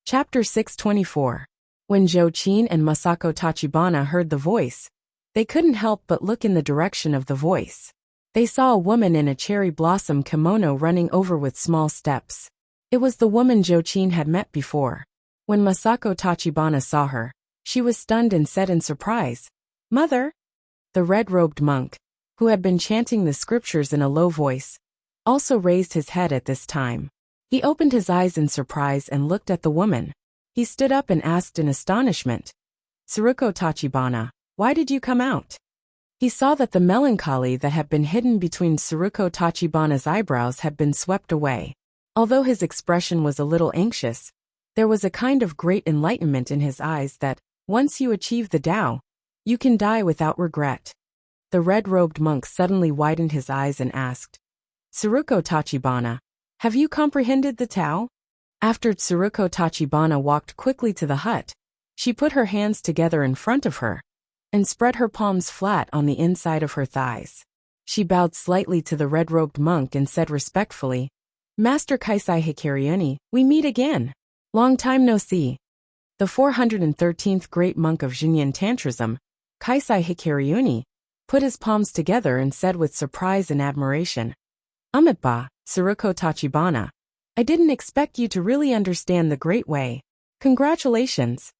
Chapter 624. When Jochin and Masako Tachibana heard the voice, they couldn't help but look in the direction of the voice. They saw a woman in a cherry blossom kimono running over with small steps. It was the woman Jochin had met before. When Masako Tachibana saw her, she was stunned and said in surprise, "Mother?" The red-robed monk, who had been chanting the scriptures in a low voice, also raised his head at this time. He opened his eyes in surprise and looked at the woman. He stood up and asked in astonishment, "Tsuruko Tachibana, why did you come out?" He saw that the melancholy that had been hidden between Tsuruko Tachibana's eyebrows had been swept away. Although his expression was a little anxious, there was a kind of great enlightenment in his eyes that, once you achieve the Tao, you can die without regret. The red-robed monk suddenly widened his eyes and asked, "Tsuruko Tachibana, have you comprehended the Tao?" After Tsuruko Tachibana walked quickly to the hut, she put her hands together in front of her and spread her palms flat on the inside of her thighs. She bowed slightly to the red-robed monk and said respectfully, "Master Kaisai Hikaryuni, we meet again. Long time no see." The 413th great monk of Jinyan Tantrism, Kaisai Hikaryuni, put his palms together and said with surprise and admiration, "Umitba, Tsuruko Tachibana, I didn't expect you to really understand the Great Way. Congratulations."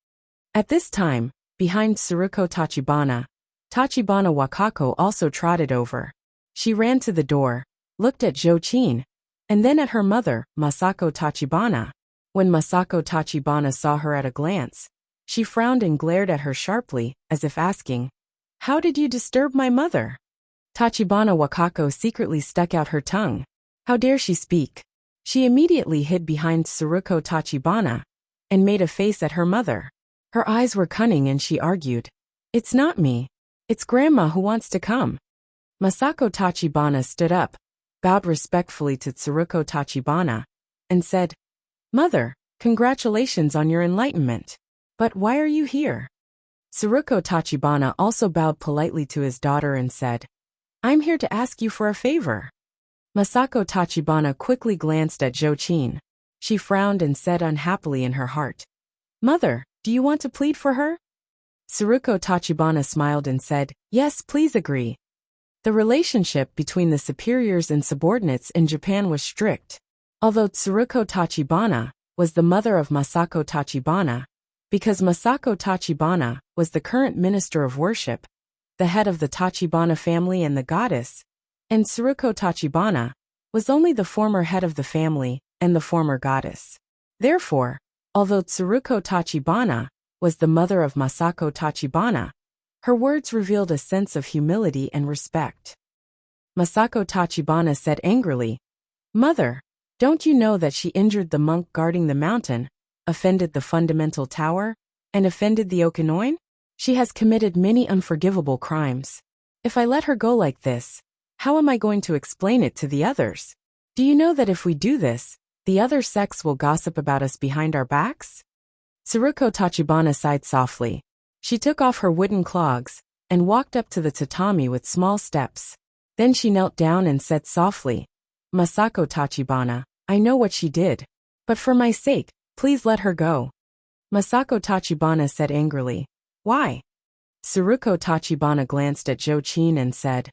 At this time, behind Tsuruko Tachibana, Tachibana Wakako also trotted over. She ran to the door, looked at Jochin, and then at her mother, Masako Tachibana. When Masako Tachibana saw her at a glance, she frowned and glared at her sharply, as if asking, "How did you disturb my mother?" Tachibana Wakako secretly stuck out her tongue. How dare she speak? She immediately hid behind Tsuruko Tachibana and made a face at her mother. Her eyes were cunning and she argued, "It's not me. It's Grandma who wants to come." Masako Tachibana stood up, bowed respectfully to Tsuruko Tachibana, and said, "Mother, congratulations on your enlightenment. But why are you here?" Tsuruko Tachibana also bowed politely to his daughter and said, "I'm here to ask you for a favor." Masako Tachibana quickly glanced at Jochin. She frowned and said unhappily in her heart, "Mother, do you want to plead for her?" Tsuruko Tachibana smiled and said, "Yes, please agree." The relationship between the superiors and subordinates in Japan was strict. Although Tsuruko Tachibana was the mother of Masako Tachibana, because Masako Tachibana was the current minister of worship, the head of the Tachibana family and the goddess, and Tsuruko Tachibana was only the former head of the family and the former goddess. Therefore, although Tsuruko Tachibana was the mother of Masako Tachibana, her words revealed a sense of humility and respect. Masako Tachibana said angrily, "Mother, don't you know that she injured the monk guarding the mountain, offended the fundamental tower, and offended the Okinoin? She has committed many unforgivable crimes. If I let her go like this, how am I going to explain it to the others? Do you know that if we do this, the other sects will gossip about us behind our backs?" Tsuruko Tachibana sighed softly. She took off her wooden clogs and walked up to the tatami with small steps. Then she knelt down and said softly, "Masako Tachibana, I know what she did. But for my sake, please let her go." Masako Tachibana said angrily, "Why?" Tsuruko Tachibana glanced at Jochin and said,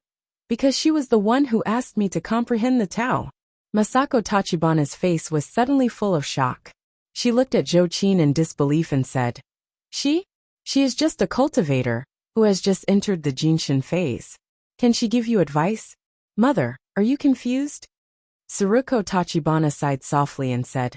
"Because she was the one who asked me to comprehend the Tao." Masako Tachibana's face was suddenly full of shock. She looked at Jochin in disbelief and said, She is just a cultivator who has just entered the Jinshin phase. Can she give you advice? Mother, are you confused?" Tsuruko Tachibana sighed softly and said,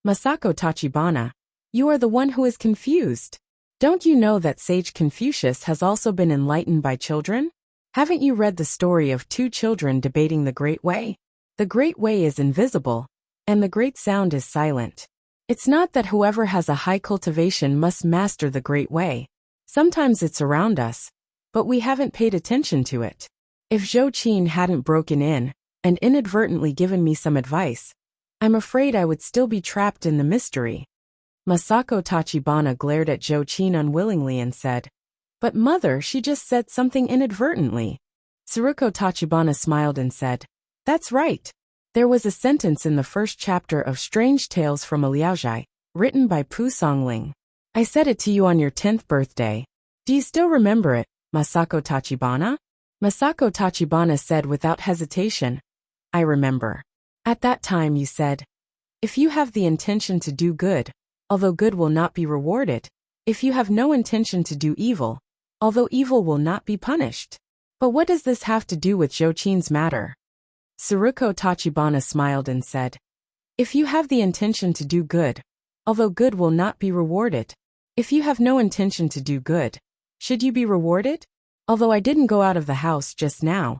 "Masako Tachibana, you are the one who is confused. Don't you know that sage Confucius has also been enlightened by children? Haven't you read the story of two children debating the Great Way? The Great Way is invisible, and the Great Sound is silent. It's not that whoever has a high cultivation must master the Great Way. Sometimes it's around us, but we haven't paid attention to it. If Jochin hadn't broken in and inadvertently given me some advice, I'm afraid I would still be trapped in the mystery." Masako Tachibana glared at Jochin unwillingly and said, "But mother, she just said something inadvertently." Tsuruko Tachibana smiled and said, "That's right. There was a sentence in the first chapter of Strange Tales from a Liaojai written by Pu Songling. I said it to you on your 10th birthday. Do you still remember it, Masako Tachibana? Masako Tachibana said without hesitation. I remember. At that time you said, if you have the intention to do good, although good will not be rewarded, if you have no intention to do evil, although evil will not be punished. But what does this have to do with Zhou-Qin's matter? Tsuruko Tachibana smiled and said, if you have the intention to do good, although good will not be rewarded, if you have no intention to do good, should you be rewarded? Although I didn't go out of the house just now,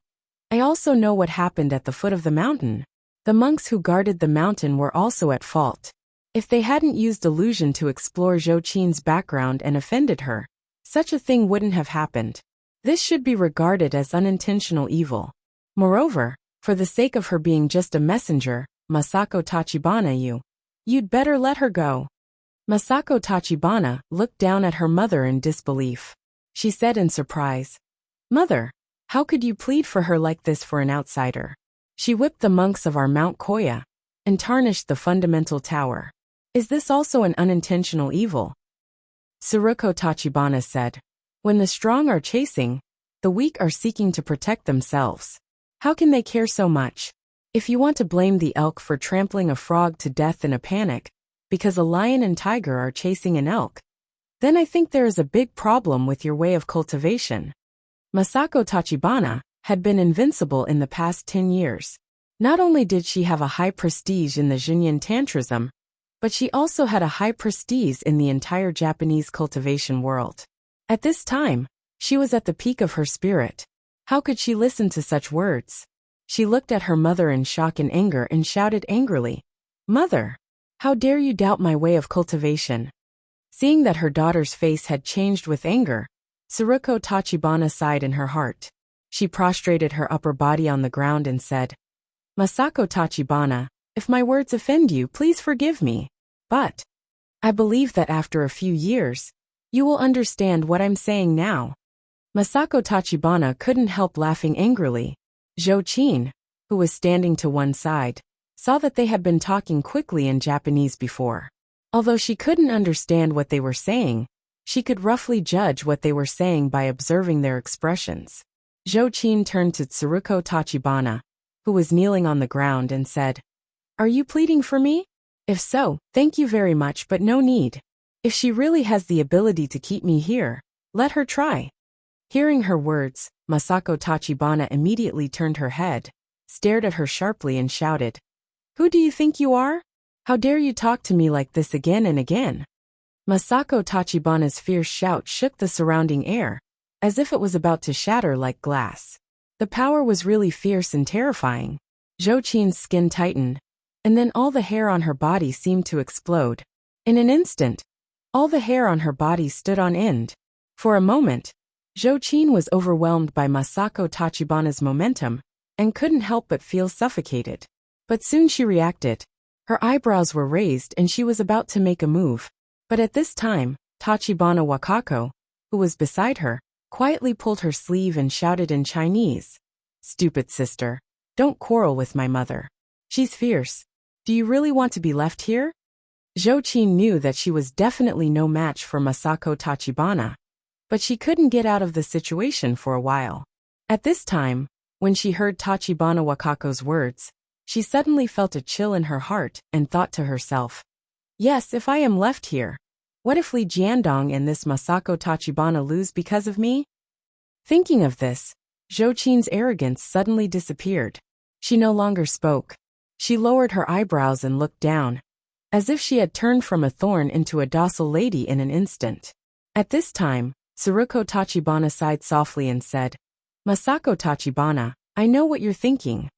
I also know what happened at the foot of the mountain. The monks who guarded the mountain were also at fault. If they hadn't used illusion to explore Zhou-Qin's background and offended her, such a thing wouldn't have happened. This should be regarded as unintentional evil. Moreover, for the sake of her being just a messenger, Masako Tachibana, you'd better let her go. Masako Tachibana looked down at her mother in disbelief. She said in surprise, Mother, how could you plead for her like this for an outsider? She whipped the monks of our Mount Koya and tarnished the fundamental tower. Is this also an unintentional evil? Tsuruko Tachibana said, when the strong are chasing, the weak are seeking to protect themselves. How can they care so much? If you want to blame the elk for trampling a frog to death in a panic, because a lion and tiger are chasing an elk, then I think there is a big problem with your way of cultivation. Masako Tachibana had been invincible in the past 10 years. Not only did she have a high prestige in the Jinyan Tantrism, but she also had a high prestige in the entire Japanese cultivation world. At this time, she was at the peak of her spirit. How could she listen to such words? She looked at her mother in shock and anger and shouted angrily, Mother, how dare you doubt my way of cultivation? Seeing that her daughter's face had changed with anger, Tsuruko Tachibana sighed in her heart. She prostrated her upper body on the ground and said, Masako Tachibana, if my words offend you, please forgive me. But I believe that after a few years, you will understand what I'm saying now. Masako Tachibana couldn't help laughing angrily. Zhou-Qin, who was standing to one side, saw that they had been talking quickly in Japanese before. Although she couldn't understand what they were saying, she could roughly judge what they were saying by observing their expressions. Zhou-Qin turned to Tsuruko Tachibana, who was kneeling on the ground, and said, Are you pleading for me? If so, thank you very much, but no need. If she really has the ability to keep me here, let her try. Hearing her words, Masako Tachibana immediately turned her head, stared at her sharply and shouted, Who do you think you are? How dare you talk to me like this again and again? Masako Tachibana's fierce shout shook the surrounding air, as if it was about to shatter like glass. The power was really fierce and terrifying. Zhou-Qin's skin tightened, and then all the hair on her body seemed to explode. In an instant, all the hair on her body stood on end. For a moment, Zhou-Qin was overwhelmed by Masako Tachibana's momentum and couldn't help but feel suffocated. But soon she reacted. Her eyebrows were raised and she was about to make a move. But at this time, Tachibana Wakako, who was beside her, quietly pulled her sleeve and shouted in Chinese, Stupid sister, don't quarrel with my mother. She's fierce. Do you really want to be left here? Zhou-Qin knew that she was definitely no match for Masako Tachibana, but she couldn't get out of the situation for a while. At this time, when she heard Tachibana Wakako's words, she suddenly felt a chill in her heart and thought to herself, Yes, if I am left here, what if Li Jiandong and this Masako Tachibana lose because of me? Thinking of this, Zhou-Qin's arrogance suddenly disappeared. She no longer spoke. She lowered her eyebrows and looked down, as if she had turned from a thorn into a docile lady in an instant. At this time, Tsuruko Tachibana sighed softly and said, Masako Tachibana, I know what you're thinking.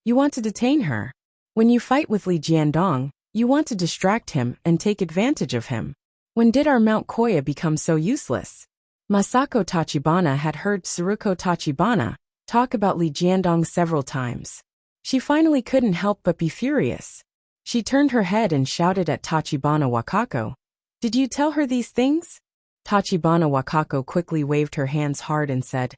You want to detain her. When you fight with Li Jiandong, you want to distract him and take advantage of him. When did our Mount Koya become so useless? Masako Tachibana had heard Tsuruko Tachibana talk about Li Jiandong several times. She finally couldn't help but be furious. She turned her head and shouted at Tachibana Wakako, Did you tell her these things? Tachibana Wakako quickly waved her hands hard and said,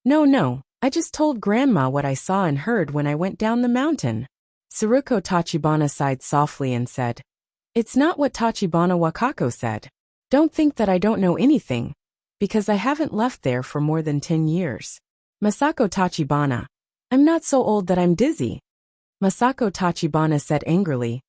No, I just told Grandma what I saw and heard when I went down the mountain. Tsuruko Tachibana sighed softly and said, It's not what Tachibana Wakako said. Don't think that I don't know anything, because I haven't left there for more than 10 years. Masako Tachibana. I'm not so old that I'm dizzy. Masako Tachibana said angrily.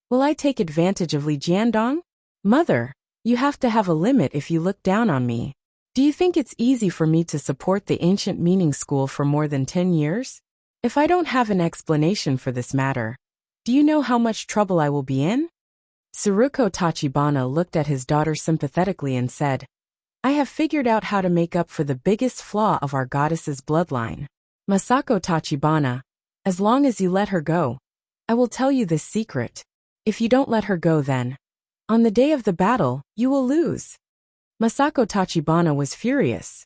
Will I take advantage of Li Jiandong? Mother, you have to have a limit if you look down on me. Do you think it's easy for me to support the ancient meaning school for more than 10 years? If I don't have an explanation for this matter, do you know how much trouble I will be in? Tsuruko Tachibana looked at his daughter sympathetically and said, I have figured out how to make up for the biggest flaw of our goddess's bloodline. Masako Tachibana, as long as you let her go, I will tell you this secret. If you don't let her go then, on the day of the battle, you will lose. Masako Tachibana was furious.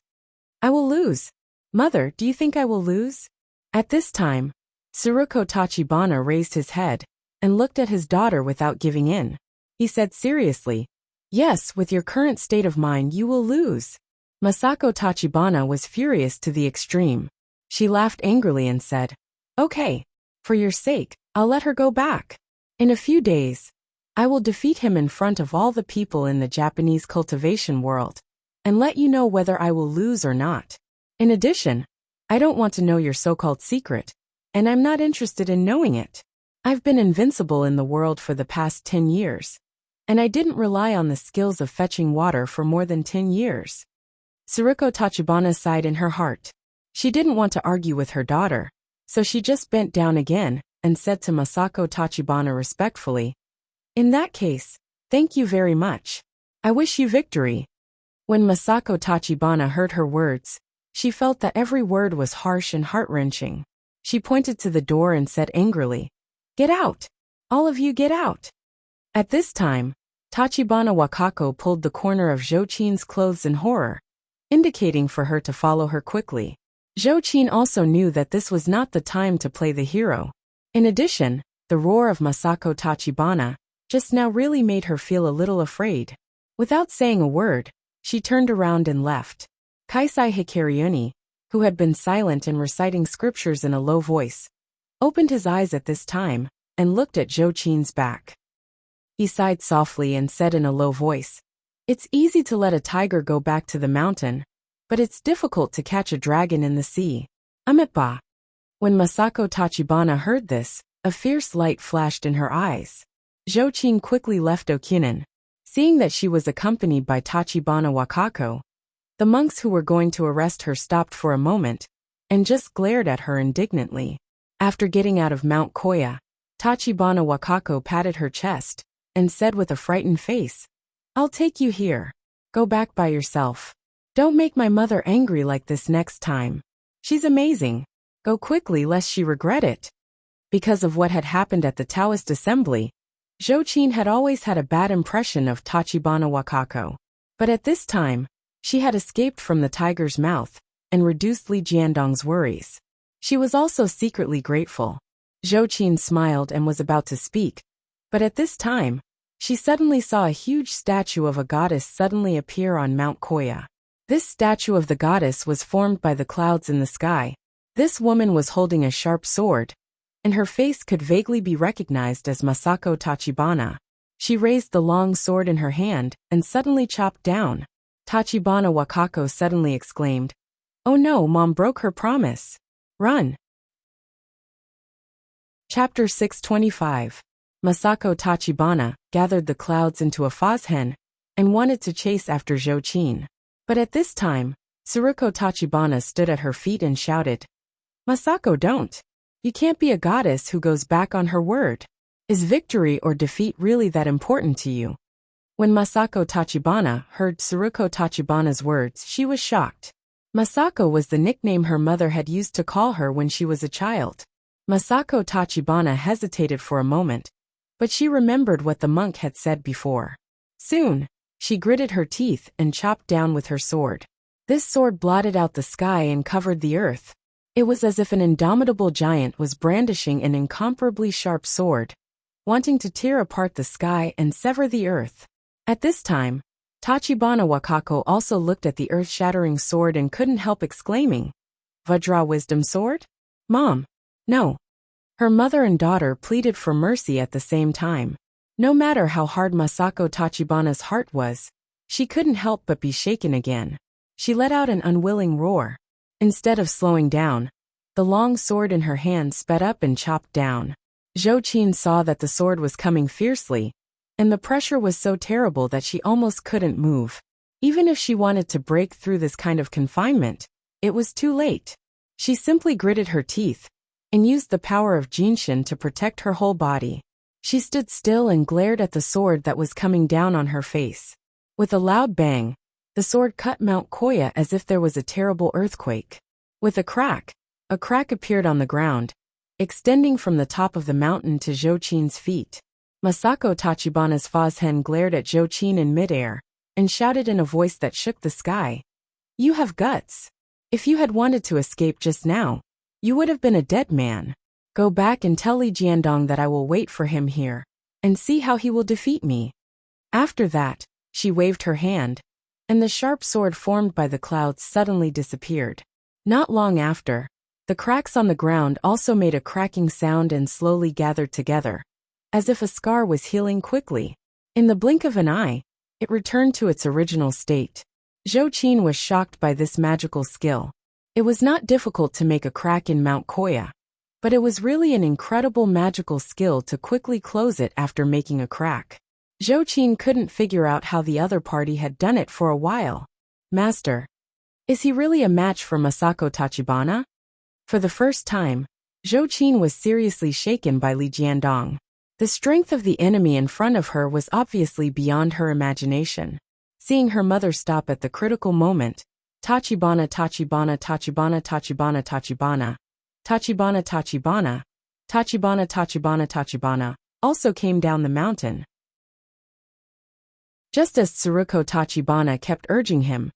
I will lose. Mother, do you think I will lose? At this time, Tsuruko Tachibana raised his head and looked at his daughter without giving in. He said seriously, Yes, with your current state of mind you will lose. Masako Tachibana was furious to the extreme. She laughed angrily and said, Okay, for your sake, I'll let her go back. In a few days, I will defeat him in front of all the people in the Japanese cultivation world, and let you know whether I will lose or not. In addition, I don't want to know your so-called secret, and I'm not interested in knowing it. I've been invincible in the world for the past 10 years, and I didn't rely on the skills of fetching water for more than 10 years. Tsuruko Tachibana sighed in her heart. She didn't want to argue with her daughter, so she just bent down again and said to Masako Tachibana respectfully, In that case, thank you very much. I wish you victory. When Masako Tachibana heard her words, she felt that every word was harsh and heart-wrenching. She pointed to the door and said angrily, Get out! All of you get out! At this time, Tachibana Wakako pulled the corner of Zhou-Qin's clothes in horror, indicating for her to follow her quickly. Zhou-Qin also knew that this was not the time to play the hero. In addition, the roar of Masako Tachibana just now really made her feel a little afraid. Without saying a word, she turned around and left. Kaisai Hikaryuni, who had been silent and reciting scriptures in a low voice, opened his eyes at this time and looked at Zhou-Qin's back. He sighed softly and said in a low voice, It's easy to let a tiger go back to the mountain, but it's difficult to catch a dragon in the sea. Amitba. When Masako Tachibana heard this, a fierce light flashed in her eyes. Zhou-Qin quickly left Okinen. Seeing that she was accompanied by Tachibana Wakako, the monks who were going to arrest her stopped for a moment and just glared at her indignantly. After getting out of Mount Koya, Tachibana Wakako patted her chest and said with a frightened face, I'll take you here. Go back by yourself. Don't make my mother angry like this next time. She's amazing. Go quickly lest she regret it. Because of what had happened at the Taoist assembly, Zhou-Qin had always had a bad impression of Tachibana Wakako. But at this time, she had escaped from the tiger's mouth and reduced Li Jiandong's worries. She was also secretly grateful. Zhou-Qin smiled and was about to speak, but at this time, she suddenly saw a huge statue of a goddess suddenly appear on Mount Koya. This statue of the goddess was formed by the clouds in the sky. This woman was holding a sharp sword, and her face could vaguely be recognized as Masako Tachibana. She raised the long sword in her hand and suddenly chopped down. Tachibana Wakako suddenly exclaimed, Oh no, Mom broke her promise. Run! Chapter 625. Masako Tachibana gathered the clouds into a fazhen and wanted to chase after Zhou-Qin. But at this time, Tsuruko Tachibana stood at her feet and shouted, Masako, don't! You can't be a goddess who goes back on her word. Is victory or defeat really that important to you? When Masako Tachibana heard Tsuruko Tachibana's words, she was shocked. Masako was the nickname her mother had used to call her when she was a child. Masako Tachibana hesitated for a moment, but she remembered what the monk had said before. Soon, she gritted her teeth and chopped down with her sword. This sword blotted out the sky and covered the earth. It was as if an indomitable giant was brandishing an incomparably sharp sword, wanting to tear apart the sky and sever the earth. At this time, Tachibana Wakako also looked at the earth-shattering sword and couldn't help exclaiming, Vajra Wisdom Sword? Mom! No. Her mother and daughter pleaded for mercy at the same time. No matter how hard Masako Tachibana's heart was, she couldn't help but be shaken again. She let out an unwilling roar. Instead of slowing down, the long sword in her hand sped up and chopped down. Zhou Qin saw that the sword was coming fiercely, and the pressure was so terrible that she almost couldn't move. Even if she wanted to break through this kind of confinement, it was too late. She simply gritted her teeth and used the power of Jinshin to protect her whole body. She stood still and glared at the sword that was coming down on her face. With a loud bang, the sword cut Mount Koya as if there was a terrible earthquake. With a crack appeared on the ground, extending from the top of the mountain to Zhou Qin's feet. Masako Tachibana's Fazhen glared at Zhou Qin in midair and shouted in a voice that shook the sky. "You have guts. If you had wanted to escape just now, you would have been a dead man. Go back and tell Li Jiandong that I will wait for him here and see how he will defeat me." After that, she waved her hand, and the sharp sword formed by the clouds suddenly disappeared. Not long after, the cracks on the ground also made a cracking sound and slowly gathered together, as if a scar was healing quickly. In the blink of an eye, it returned to its original state. Zhou Qin was shocked by this magical skill. It was not difficult to make a crack in Mount Koya, but it was really an incredible magical skill to quickly close it after making a crack. Zhou Qin couldn't figure out how the other party had done it for a while. "Master, is he really a match for Masako Tachibana?" For the first time, Zhou Qin was seriously shaken by Li Jiandong. The strength of the enemy in front of her was obviously beyond her imagination. Seeing her mother stop at the critical moment, Tachibana, Tachibana, Tachibana, Tachibana, Tachibana, Tachibana, Tachibana, Tachibana, Tachibana, Tachibana, also came down the mountain. Just as Tsuruko Tachibana kept urging him,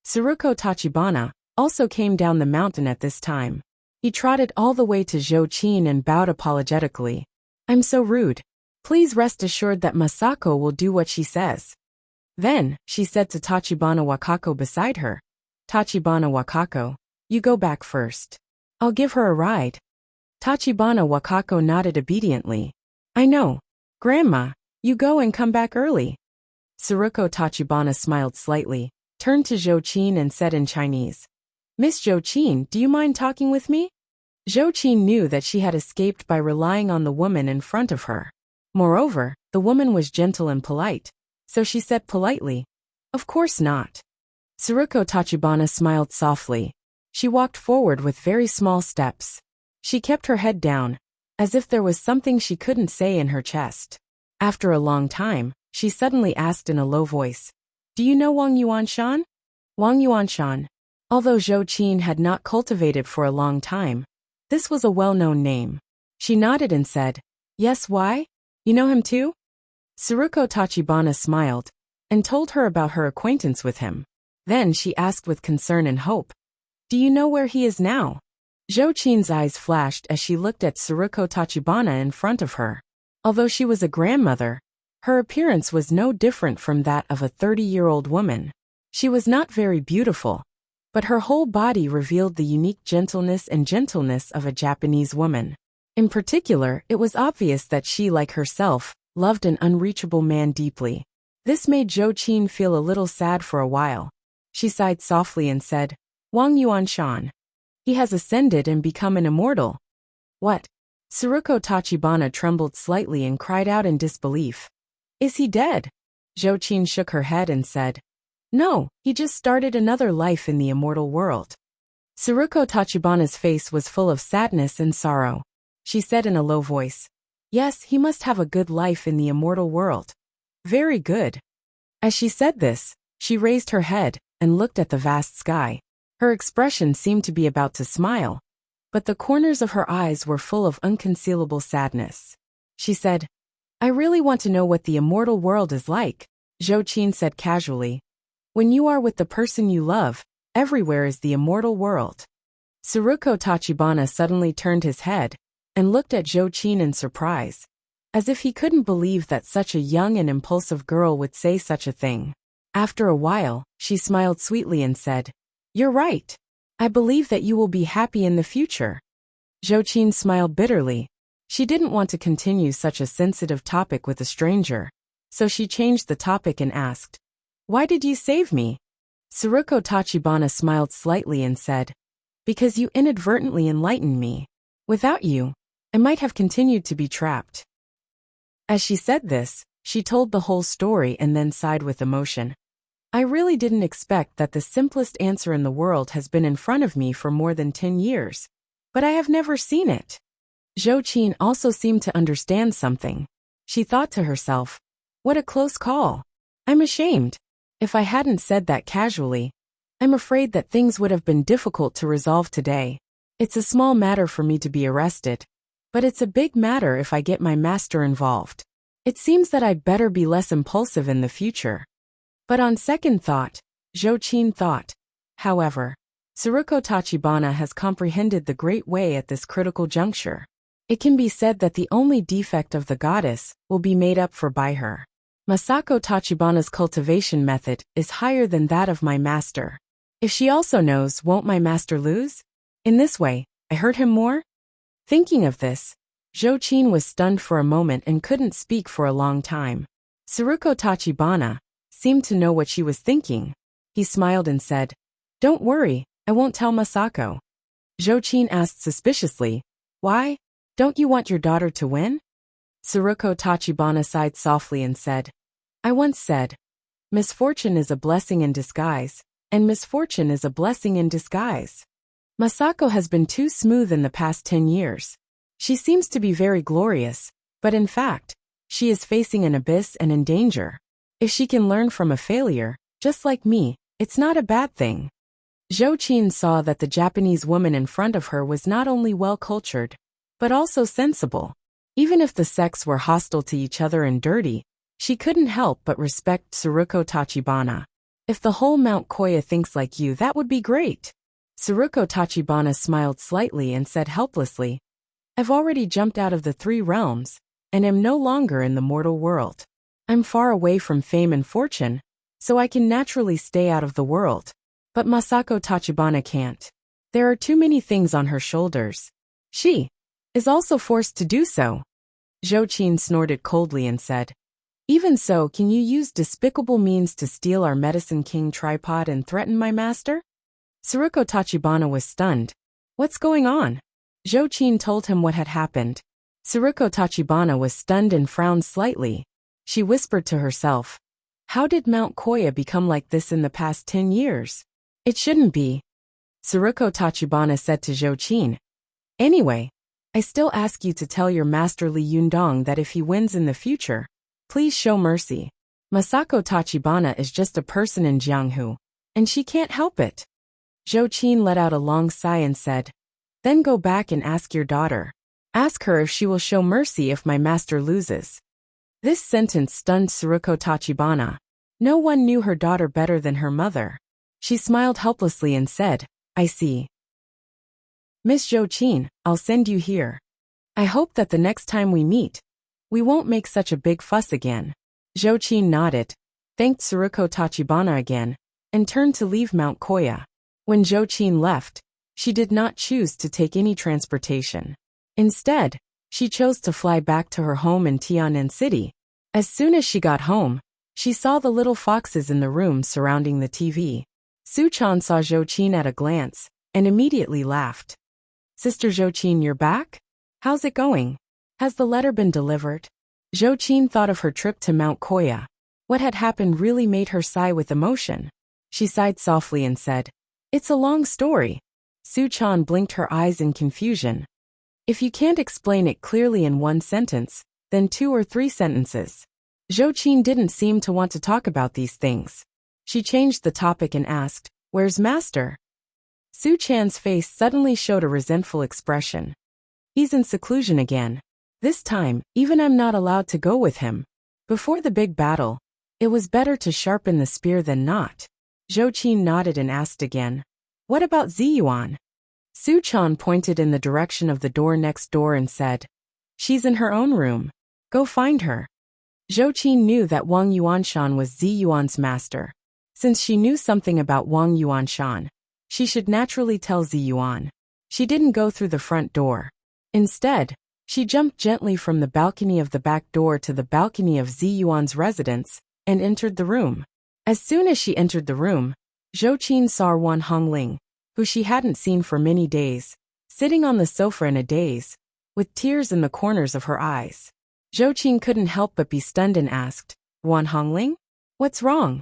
Tsuruko Tachibana also came down the mountain at this time. He trotted all the way to Zhou Qin and bowed apologetically. "I'm so rude. Please rest assured that Masako will do what she says." Then, she said to Tachibana Wakako beside her, "Tachibana Wakako, you go back first. I'll give her a ride." Tachibana Wakako nodded obediently. "I know. Grandma, you go and come back early." Tsuruko Tachibana smiled slightly, turned to Zhou Qin and said in Chinese, "Miss Zhou Qin, do you mind talking with me?" Zhou Qin knew that she had escaped by relying on the woman in front of her. Moreover, the woman was gentle and polite, so she said politely, "Of course not." Tsuruko Tachibana smiled softly. She walked forward with very small steps. She kept her head down, as if there was something she couldn't say in her chest. After a long time, she suddenly asked in a low voice, "Do you know Wang Yuanshan?" Wang Yuanshan. Although Zhou Qin had not cultivated for a long time, this was a well-known name. She nodded and said, "Yes, why? You know him too?" Tsuruko Tachibana smiled and told her about her acquaintance with him. Then she asked with concern and hope, "Do you know where he is now?" Zhou Qin's eyes flashed as she looked at Tsuruko Tachibana in front of her. Although she was a grandmother, her appearance was no different from that of a 30-year-old woman. She was not very beautiful, but her whole body revealed the unique gentleness of a Japanese woman. In particular, it was obvious that she, like herself, loved an unreachable man deeply. This made Zhou Qin feel a little sad for a while. She sighed softly and said, "Wang Yuanshan. He has ascended and become an immortal." "What?" Tsuruko Tachibana trembled slightly and cried out in disbelief. "Is he dead?" Zhou Qin shook her head and said, "No, he just started another life in the immortal world." Tsuruko Tachibana's face was full of sadness and sorrow. She said in a low voice, "Yes, he must have a good life in the immortal world. Very good." As she said this, she raised her head and looked at the vast sky. Her expression seemed to be about to smile, but the corners of her eyes were full of unconcealable sadness. She said, "I really want to know what the immortal world is like." Zhou Qin said casually, "When you are with the person you love, everywhere is the immortal world." Tsuruko Tachibana suddenly turned his head and looked at Zhou Qin in surprise, as if he couldn't believe that such a young and impulsive girl would say such a thing. After a while, she smiled sweetly and said, "You're right. I believe that you will be happy in the future." Zhou Qin smiled bitterly. She didn't want to continue such a sensitive topic with a stranger, so she changed the topic and asked, "Why did you save me?" Tsuruko Tachibana smiled slightly and said, "Because you inadvertently enlightened me. Without you, I might have continued to be trapped." As she said this, she told the whole story and then sighed with emotion. "I really didn't expect that the simplest answer in the world has been in front of me for more than 10 years. But I have never seen it." Zhou Qin also seemed to understand something. She thought to herself, "What a close call. I'm ashamed. If I hadn't said that casually, I'm afraid that things would have been difficult to resolve today. It's a small matter for me to be arrested, but it's a big matter if I get my master involved. It seems that I'd better be less impulsive in the future." But on second thought, Zhou Qin thought, however, Tsuruko Tachibana has comprehended the great way at this critical juncture. It can be said that the only defect of the goddess will be made up for by her. Masako Tachibana's cultivation method is higher than that of my master. If she also knows, won't my master lose? In this way, I hurt him more? Thinking of this, Zhou Qin was stunned for a moment and couldn't speak for a long time. Tsuruko Tachibana seemed to know what she was thinking. He smiled and said, "Don't worry, I won't tell Masako." Zhou Qin asked suspiciously, "Why? Don't you want your daughter to win?" Tsuruko Tachibana sighed softly and said, "I once said, misfortune is a blessing in disguise, and misfortune is a blessing in disguise. Masako has been too smooth in the past 10 years. She seems to be very glorious, but in fact, she is facing an abyss and in danger. If she can learn from a failure, just like me, it's not a bad thing." Zhou Qin saw that the Japanese woman in front of her was not only well-cultured, but also sensible. Even if the sex were hostile to each other and dirty, she couldn't help but respect Tsuruko Tachibana. "If the whole Mount Koya thinks like you, that would be great." Tsuruko Tachibana smiled slightly and said helplessly, "I've already jumped out of the 3 realms, and am no longer in the mortal world. I'm far away from fame and fortune, so I can naturally stay out of the world. But Masako Tachibana can't. There are too many things on her shoulders. She is also forced to do so." Zhou Qin snorted coldly and said, "Even so, can you use despicable means to steal our Medicine King tripod and threaten my master?" Tsuruko Tachibana was stunned. "What's going on?" Zhou Qin told him what had happened. Tsuruko Tachibana was stunned and frowned slightly. She whispered to herself, "How did Mount Koya become like this in the past 10 years? It shouldn't be." Tsuruko Tachibana said to Zhou Qin, "Anyway, I still ask you to tell your master Li Yundong that if he wins in the future, please show mercy. Masako Tachibana is just a person in Jianghu, and she can't help it." Zhou Qin let out a long sigh and said, "Then go back and ask your daughter. Ask her if she will show mercy if my master loses." This sentence stunned Tsuruko Tachibana. No one knew her daughter better than her mother. She smiled helplessly and said, "I see. Miss Zhou Qin, I'll send you here. I hope that the next time we meet, we won't make such a big fuss again." Zhou Qin nodded, thanked Tsuruko Tachibana again, and turned to leave Mount Koya. When Zhou Qin left, she did not choose to take any transportation. Instead, she chose to fly back to her home in Tianan City. As soon as she got home, she saw the little foxes in the room surrounding the TV. Su-chan saw Zhou Qin at a glance, and immediately laughed. "Sister Zhou Qin, you're back? How's it going? Has the letter been delivered?" Zhou Qin thought of her trip to Mount Koya. What had happened really made her sigh with emotion. She sighed softly and said, "It's a long story." Su-chan blinked her eyes in confusion. "If you can't explain it clearly in one sentence, then 2 or 3 sentences." Zhou Qin didn't seem to want to talk about these things. She changed the topic and asked, "Where's Master?" Su-chan's face suddenly showed a resentful expression. "He's in seclusion again. This time, even I'm not allowed to go with him. Before the big battle, it was better to sharpen the spear than not." Zhou Qin nodded and asked again, "What about Ziyuan?" Su-chan pointed in the direction of the door next door and said, "She's in her own room. Go find her." Zhou Qin knew that Wang Yuanshan was Ziyuan's master. Since she knew something about Wang Yuanshan, she should naturally tell Ziyuan. She didn't go through the front door. Instead, She jumped gently from the balcony of the back door to the balcony of Zi Yuan's residence and entered the room. As soon as she entered the room, Zhou Qin saw Wan Hongling, who she hadn't seen for many days, sitting on the sofa in a daze, with tears in the corners of her eyes. Zhou Qin couldn't help but be stunned and asked, "Wan Hongling? What's wrong?"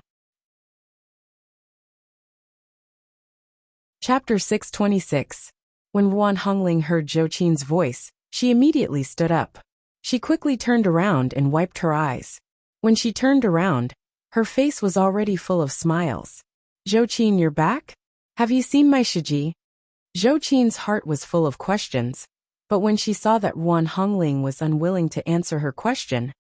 Chapter 626. When Wan Hongling heard Zhou Qin's voice, she immediately stood up. She quickly turned around and wiped her eyes. When she turned around, her face was already full of smiles. "Zhou Qin, you're back? Have you seen my Shiji?" Zhou Qin's heart was full of questions, but when she saw that Wan Hongling was unwilling to answer her question,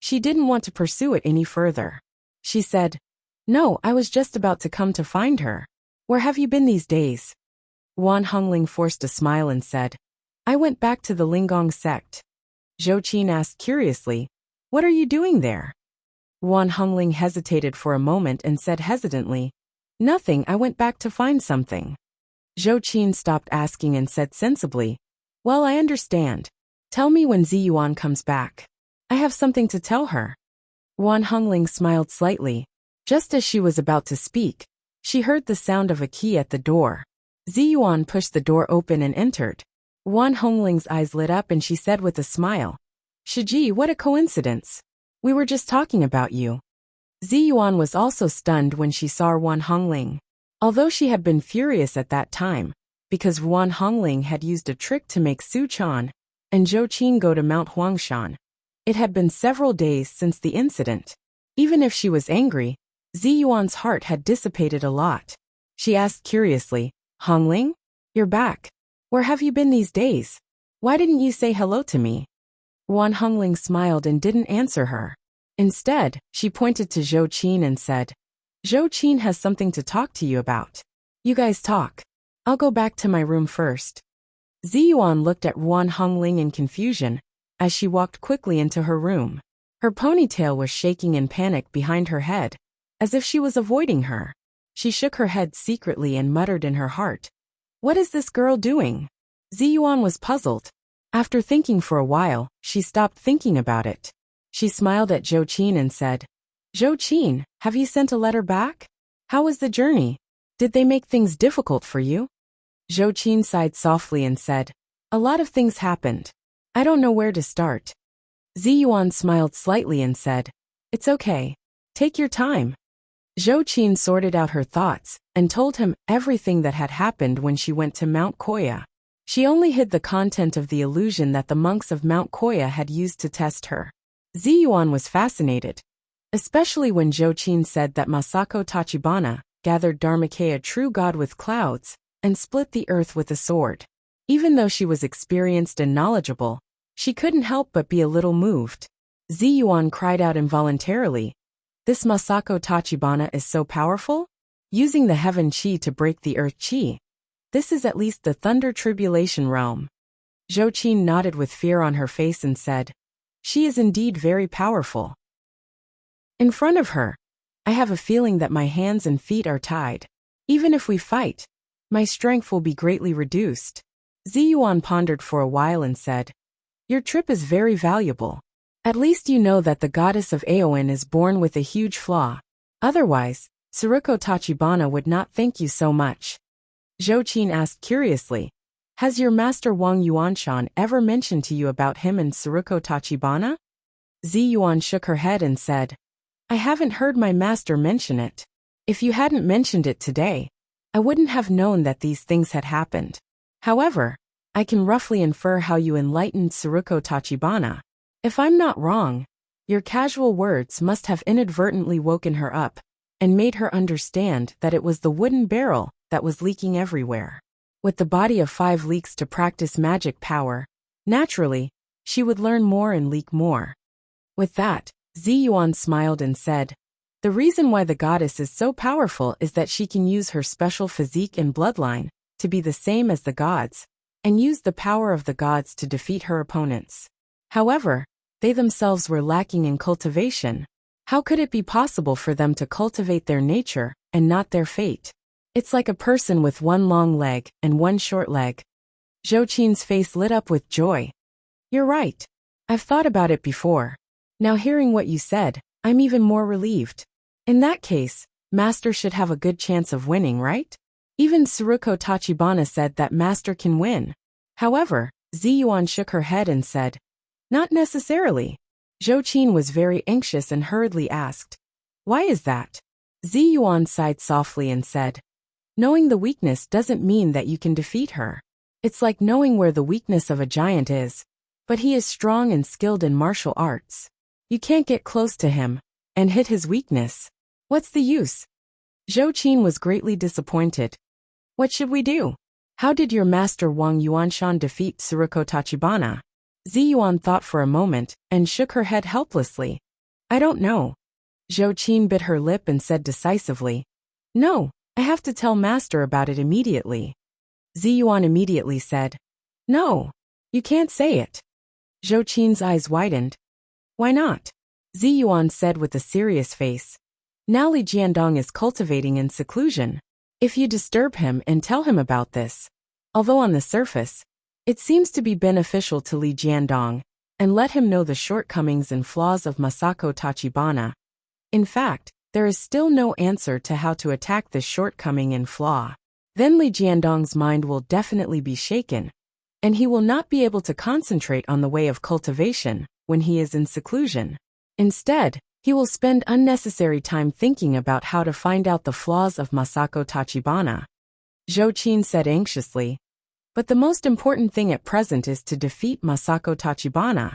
she didn't want to pursue it any further. She said, "No, I was just about to come to find her. Where have you been these days?" Wan Hongling forced a smile and said, "I went back to the Linggong sect." Zhou Qin asked curiously, "What are you doing there?" Wan Hongling hesitated for a moment and said hesitantly, "Nothing, I went back to find something." Zhou Qin stopped asking and said sensibly, "Well, I understand. Tell me when Zi Yuan comes back. I have something to tell her." Wan Hongling smiled slightly. Just as she was about to speak, she heard the sound of a key at the door. Zi Yuan pushed the door open and entered. Wan Hongling's eyes lit up and she said with a smile, "Shiji, what a coincidence. We were just talking about you." Zi Yuan was also stunned when she saw Wan Hongling. Although she had been furious at that time, because Wan Hongling had used a trick to make Su Chan and Zhou Qin go to Mount Huangshan. It had been several days since the incident. Even if she was angry, Zi Yuan's heart had dissipated a lot. She asked curiously, "Hongling? You're back. Where have you been these days? Why didn't you say hello to me?" Wan Hongling smiled and didn't answer her. Instead, she pointed to Zhou Qin and said, "Zhou Qin has something to talk to you about. You guys talk. I'll go back to my room first." Zi Yuan looked at Wan Hongling in confusion as she walked quickly into her room. Her ponytail was shaking in panic behind her head, as if she was avoiding her. She shook her head secretly and muttered in her heart, "What is this girl doing?" Zi Yuan was puzzled. After thinking for a while, she stopped thinking about it. She smiled at Zhou Qin and said, "Zhou Qin, have you sent a letter back? How was the journey? Did they make things difficult for you?" Zhou Qin sighed softly and said, "A lot of things happened. I don't know where to start." Zi Yuan smiled slightly and said, "It's okay. Take your time." Zhou Qin sorted out her thoughts and told him everything that had happened when she went to Mount Koya. She only hid the content of the illusion that the monks of Mount Koya had used to test her. Zi Yuan was fascinated, especially when Zhou Qin said that Masako Tachibana gathered Dharmakaya, true god with clouds, and split the earth with a sword. Even though she was experienced and knowledgeable, she couldn't help but be a little moved. Zi Yuan cried out involuntarily, "This Masako Tachibana is so powerful? Using the heaven chi to break the earth chi. This is at least the thunder tribulation realm." Zhou Qin nodded with fear on her face and said, "She is indeed very powerful." In front of her, "I have a feeling that my hands and feet are tied. Even if we fight, my strength will be greatly reduced." Zi Yuan pondered for a while and said, "Your trip is very valuable. At least you know that the goddess of Aoin is born with a huge flaw. Otherwise, Tsuruko Tachibana would not thank you so much." Zhou Qin asked curiously, "Has your master Wang Yuanshan ever mentioned to you about him and Tsuruko Tachibana?" Zi Yuan shook her head and said, "I haven't heard my master mention it. If you hadn't mentioned it today, I wouldn't have known that these things had happened. However, I can roughly infer how you enlightened Tsuruko Tachibana. If I'm not wrong, your casual words must have inadvertently woken her up and made her understand that it was the wooden barrel that was leaking everywhere. With the body of 5 leaks to practice magic power, naturally, she would learn more and leak more." With that, Zi Yuan smiled and said, "The reason why the goddess is so powerful is that she can use her special physique and bloodline to be the same as the gods, and use the power of the gods to defeat her opponents. However, they themselves were lacking in cultivation. How could it be possible for them to cultivate their nature and not their fate? It's like a person with one long leg and one short leg." Zhou Qin's face lit up with joy. You're right. I've thought about it before. Now hearing what you said, I'm even more relieved. In that case, Master should have a good chance of winning, right? Even Tsuruko Tachibana said that Master can win. However, Ziyuan shook her head and said, not necessarily. Zhou Qin was very anxious and hurriedly asked, why is that? Ziyuan sighed softly and said, knowing the weakness doesn't mean that you can defeat her. It's like knowing where the weakness of a giant is, but he is strong and skilled in martial arts. You can't get close to him and hit his weakness. What's the use? Zhou Qin was greatly disappointed. What should we do? How did your master Wang Yuanshan defeat Tsuruko Tachibana? Ziyuan thought for a moment and shook her head helplessly. I don't know. Zhou Qin bit her lip and said decisively, no, I have to tell Master about it immediately. Ziyuan immediately said, no, you can't say it. Zhou Qin's eyes widened. Why not? Ziyuan said with a serious face. Now Li Jiandong is cultivating in seclusion. If you disturb him and tell him about this, although on the surface, it seems to be beneficial to Li Jiandong, and let him know the shortcomings and flaws of Masako Tachibana. In fact, there is still no answer to how to attack this shortcoming and flaw. Then Li Jiandong's mind will definitely be shaken, and he will not be able to concentrate on the way of cultivation when he is in seclusion. Instead, he will spend unnecessary time thinking about how to find out the flaws of Masako Tachibana. Zhou Qin said anxiously, but the most important thing at present is to defeat Masako Tachibana.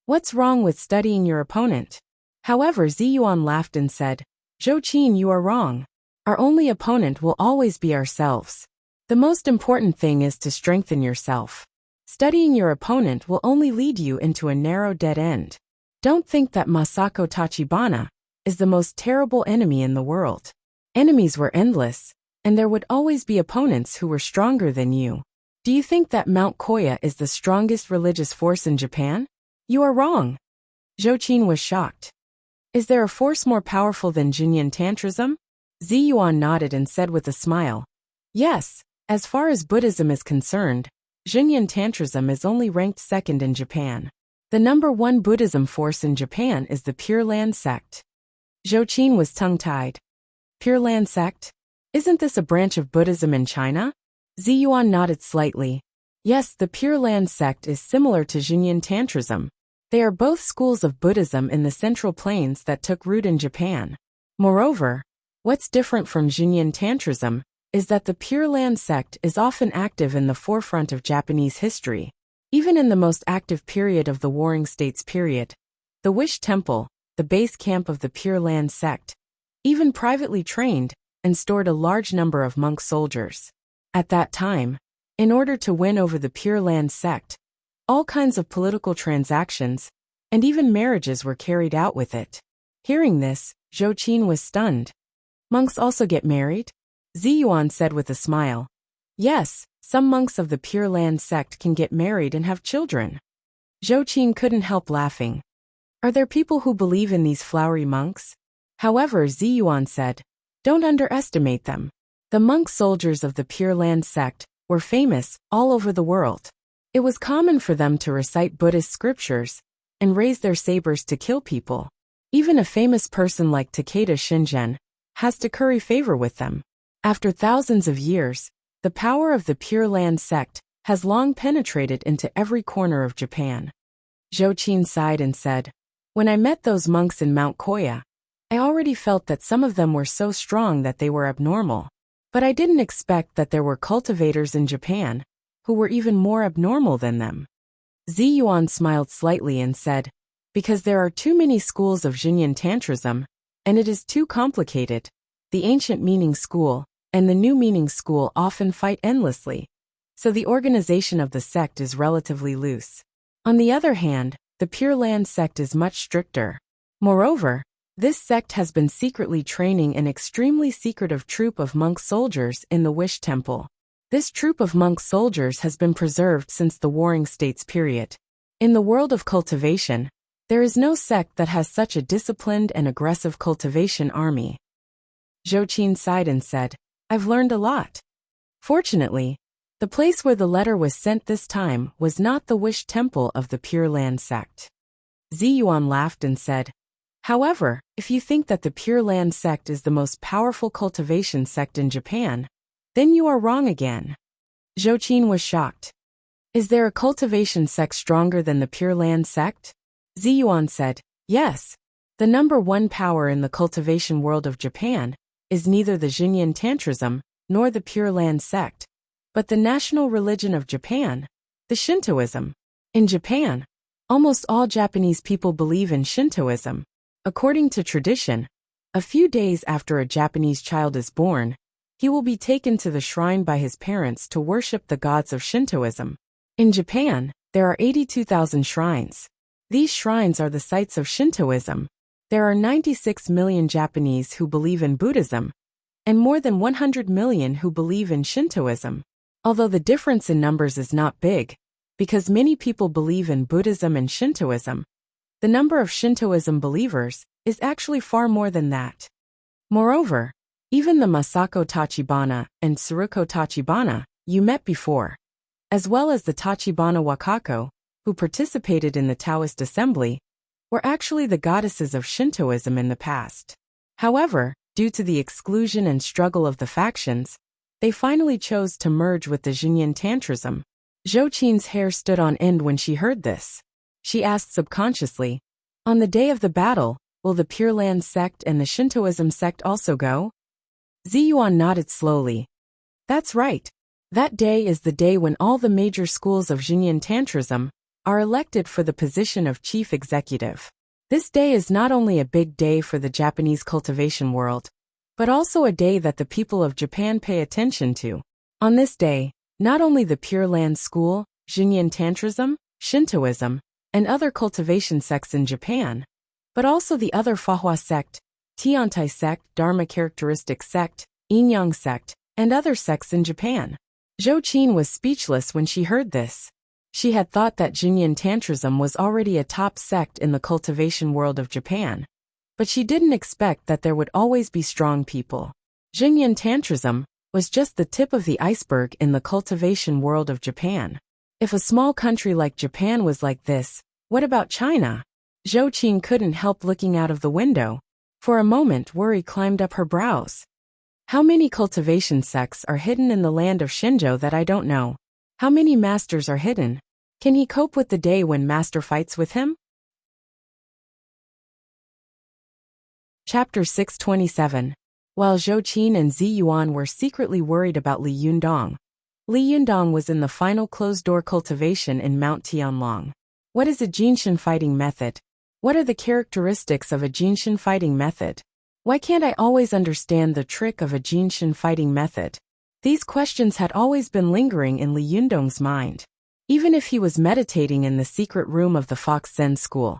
What's wrong with studying your opponent? However, Ziyuan laughed and said, Zhou Qin, you are wrong. Our only opponent will always be ourselves. The most important thing is to strengthen yourself. Studying your opponent will only lead you into a narrow dead end. Don't think that Masako Tachibana is the most terrible enemy in the world. Enemies were endless, and there would always be opponents who were stronger than you. Do you think that Mount Koya is the strongest religious force in Japan? You are wrong. Zhou Qin was shocked. Is there a force more powerful than Jinyan Tantrism? Ziyuan nodded and said with a smile, yes, as far as Buddhism is concerned, Jinyan Tantrism is only ranked second in Japan. The number one Buddhism force in Japan is the Pure Land sect. Zhou Qin was tongue-tied. Pure Land sect? Isn't this a branch of Buddhism in China? Ziyuan nodded slightly. Yes, the Pure Land sect is similar to Jinyan Tantrism. They are both schools of Buddhism in the Central Plains that took root in Japan. Moreover, what's different from Jinyan Tantrism is that the Pure Land sect is often active in the forefront of Japanese history, even in the most active period of the Warring States period. The Wish Temple, the base camp of the Pure Land sect, even privately trained and stored a large number of monk soldiers. At that time, in order to win over the Pure Land sect, all kinds of political transactions and even marriages were carried out with it. Hearing this, Zhou Qin was stunned. Monks also get married? Ziyuan said with a smile. Yes, some monks of the Pure Land sect can get married and have children. Zhou Qin couldn't help laughing. Are there people who believe in these flowery monks? However, Ziyuan said, don't underestimate them. The monk soldiers of the Pure Land sect were famous all over the world. It was common for them to recite Buddhist scriptures and raise their sabers to kill people. Even a famous person like Takeda Shingen has to curry favor with them. After thousands of years, the power of the Pure Land sect has long penetrated into every corner of Japan. Zhou Qin sighed and said, when I met those monks in Mount Koya, I already felt that some of them were so strong that they were abnormal. But I didn't expect that there were cultivators in Japan who were even more abnormal than them. Ziyuan smiled slightly and said, because there are too many schools of Jinyan Tantrism, and it is too complicated. The ancient meaning school and the new meaning school often fight endlessly, so the organization of the sect is relatively loose. On the other hand, the Pure Land sect is much stricter. Moreover, this sect has been secretly training an extremely secretive troop of monk soldiers in the Wish Temple. This troop of monk soldiers has been preserved since the Warring States period. In the world of cultivation, there is no sect that has such a disciplined and aggressive cultivation army. Zhou Qin sighed and said, I've learned a lot. Fortunately, The place where the letter was sent this time was not the Wish Temple of the Pure Land sect. Ziyuan laughed and said, "However, if you think that the Pure Land sect is the most powerful cultivation sect in Japan, then you are wrong again." Zhou Qin was shocked. "Is there a cultivation sect stronger than the Pure Land sect?" Ziyuan said, "Yes. The number one power in the cultivation world of Japan is neither the Xinyan Tantrism nor the Pure Land sect, but the national religion of Japan, the Shintoism. In Japan, almost all Japanese people believe in Shintoism. According to tradition, a few days after a Japanese child is born, he will be taken to the shrine by his parents to worship the gods of Shintoism. In Japan, there are 82,000 shrines. These shrines are the sites of Shintoism. There are 96 million Japanese who believe in Buddhism, and more than 100 million who believe in Shintoism. Although the difference in numbers is not big, because many people believe in Buddhism and Shintoism, the number of Shintoism believers is actually far more than that. Moreover, even the Masako Tachibana and Tsuruko Tachibana you met before, as well as the Tachibana Wakako, who participated in the Taoist assembly, were actually the goddesses of Shintoism in the past. However, due to the exclusion and struggle of the factions, they finally chose to merge with the Xinyan Tantrism. Zhou Qin's hair stood on end when she heard this. She asked subconsciously, "On the day of the battle, will the Pure Land sect and the Shintoism sect also go?" Ziyuan nodded slowly. "That's right. That day is the day when all the major schools of Xinyan Tantrism are elected for the position of chief executive. This day is not only a big day for the Japanese cultivation world, but also a day that the people of Japan pay attention to. On this day, not only the Pure Land School, Xinyan Tantrism, Shintoism, and other cultivation sects in Japan, but also the other Fahua sect, Tiantai sect, Dharma characteristic sect, Yin-Yang sect, and other sects in Japan." Zhou Qin was speechless when she heard this. She had thought that Xinyan Tantrism was already a top sect in the cultivation world of Japan, but she didn't expect that there would always be strong people. Xinyan Tantrism was just the tip of the iceberg in the cultivation world of Japan. If a small country like Japan was like this, what about China? Zhou Qin couldn't help looking out of the window. For a moment, worry climbed up her brows. How many cultivation sects are hidden in the land of Shinjo that I don't know? How many masters are hidden? Can he cope with the day when master fights with him? Chapter 627. While Zhou Qin and Ziyuan were secretly worried about Li Yundong, Li Yundong was in the final closed-door cultivation in Mount Tianlong. What is a Jinshin fighting method? What are the characteristics of a Jinshin fighting method? Why can't I always understand the trick of a Jinshin fighting method? These questions had always been lingering in Li Yundong's mind. Even if he was meditating in the secret room of the Fox Zen school,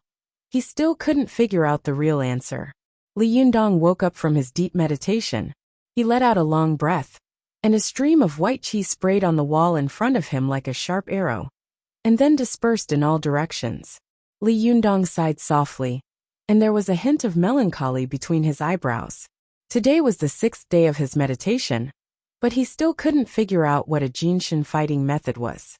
he still couldn't figure out the real answer. Li Yundong woke up from his deep meditation. He let out a long breath, and a stream of white qi sprayed on the wall in front of him like a sharp arrow, and then dispersed in all directions. Li Yundong sighed softly, and there was a hint of melancholy between his eyebrows. Today was the 6th day of his meditation, but he still couldn't figure out what a Jinshin fighting method was.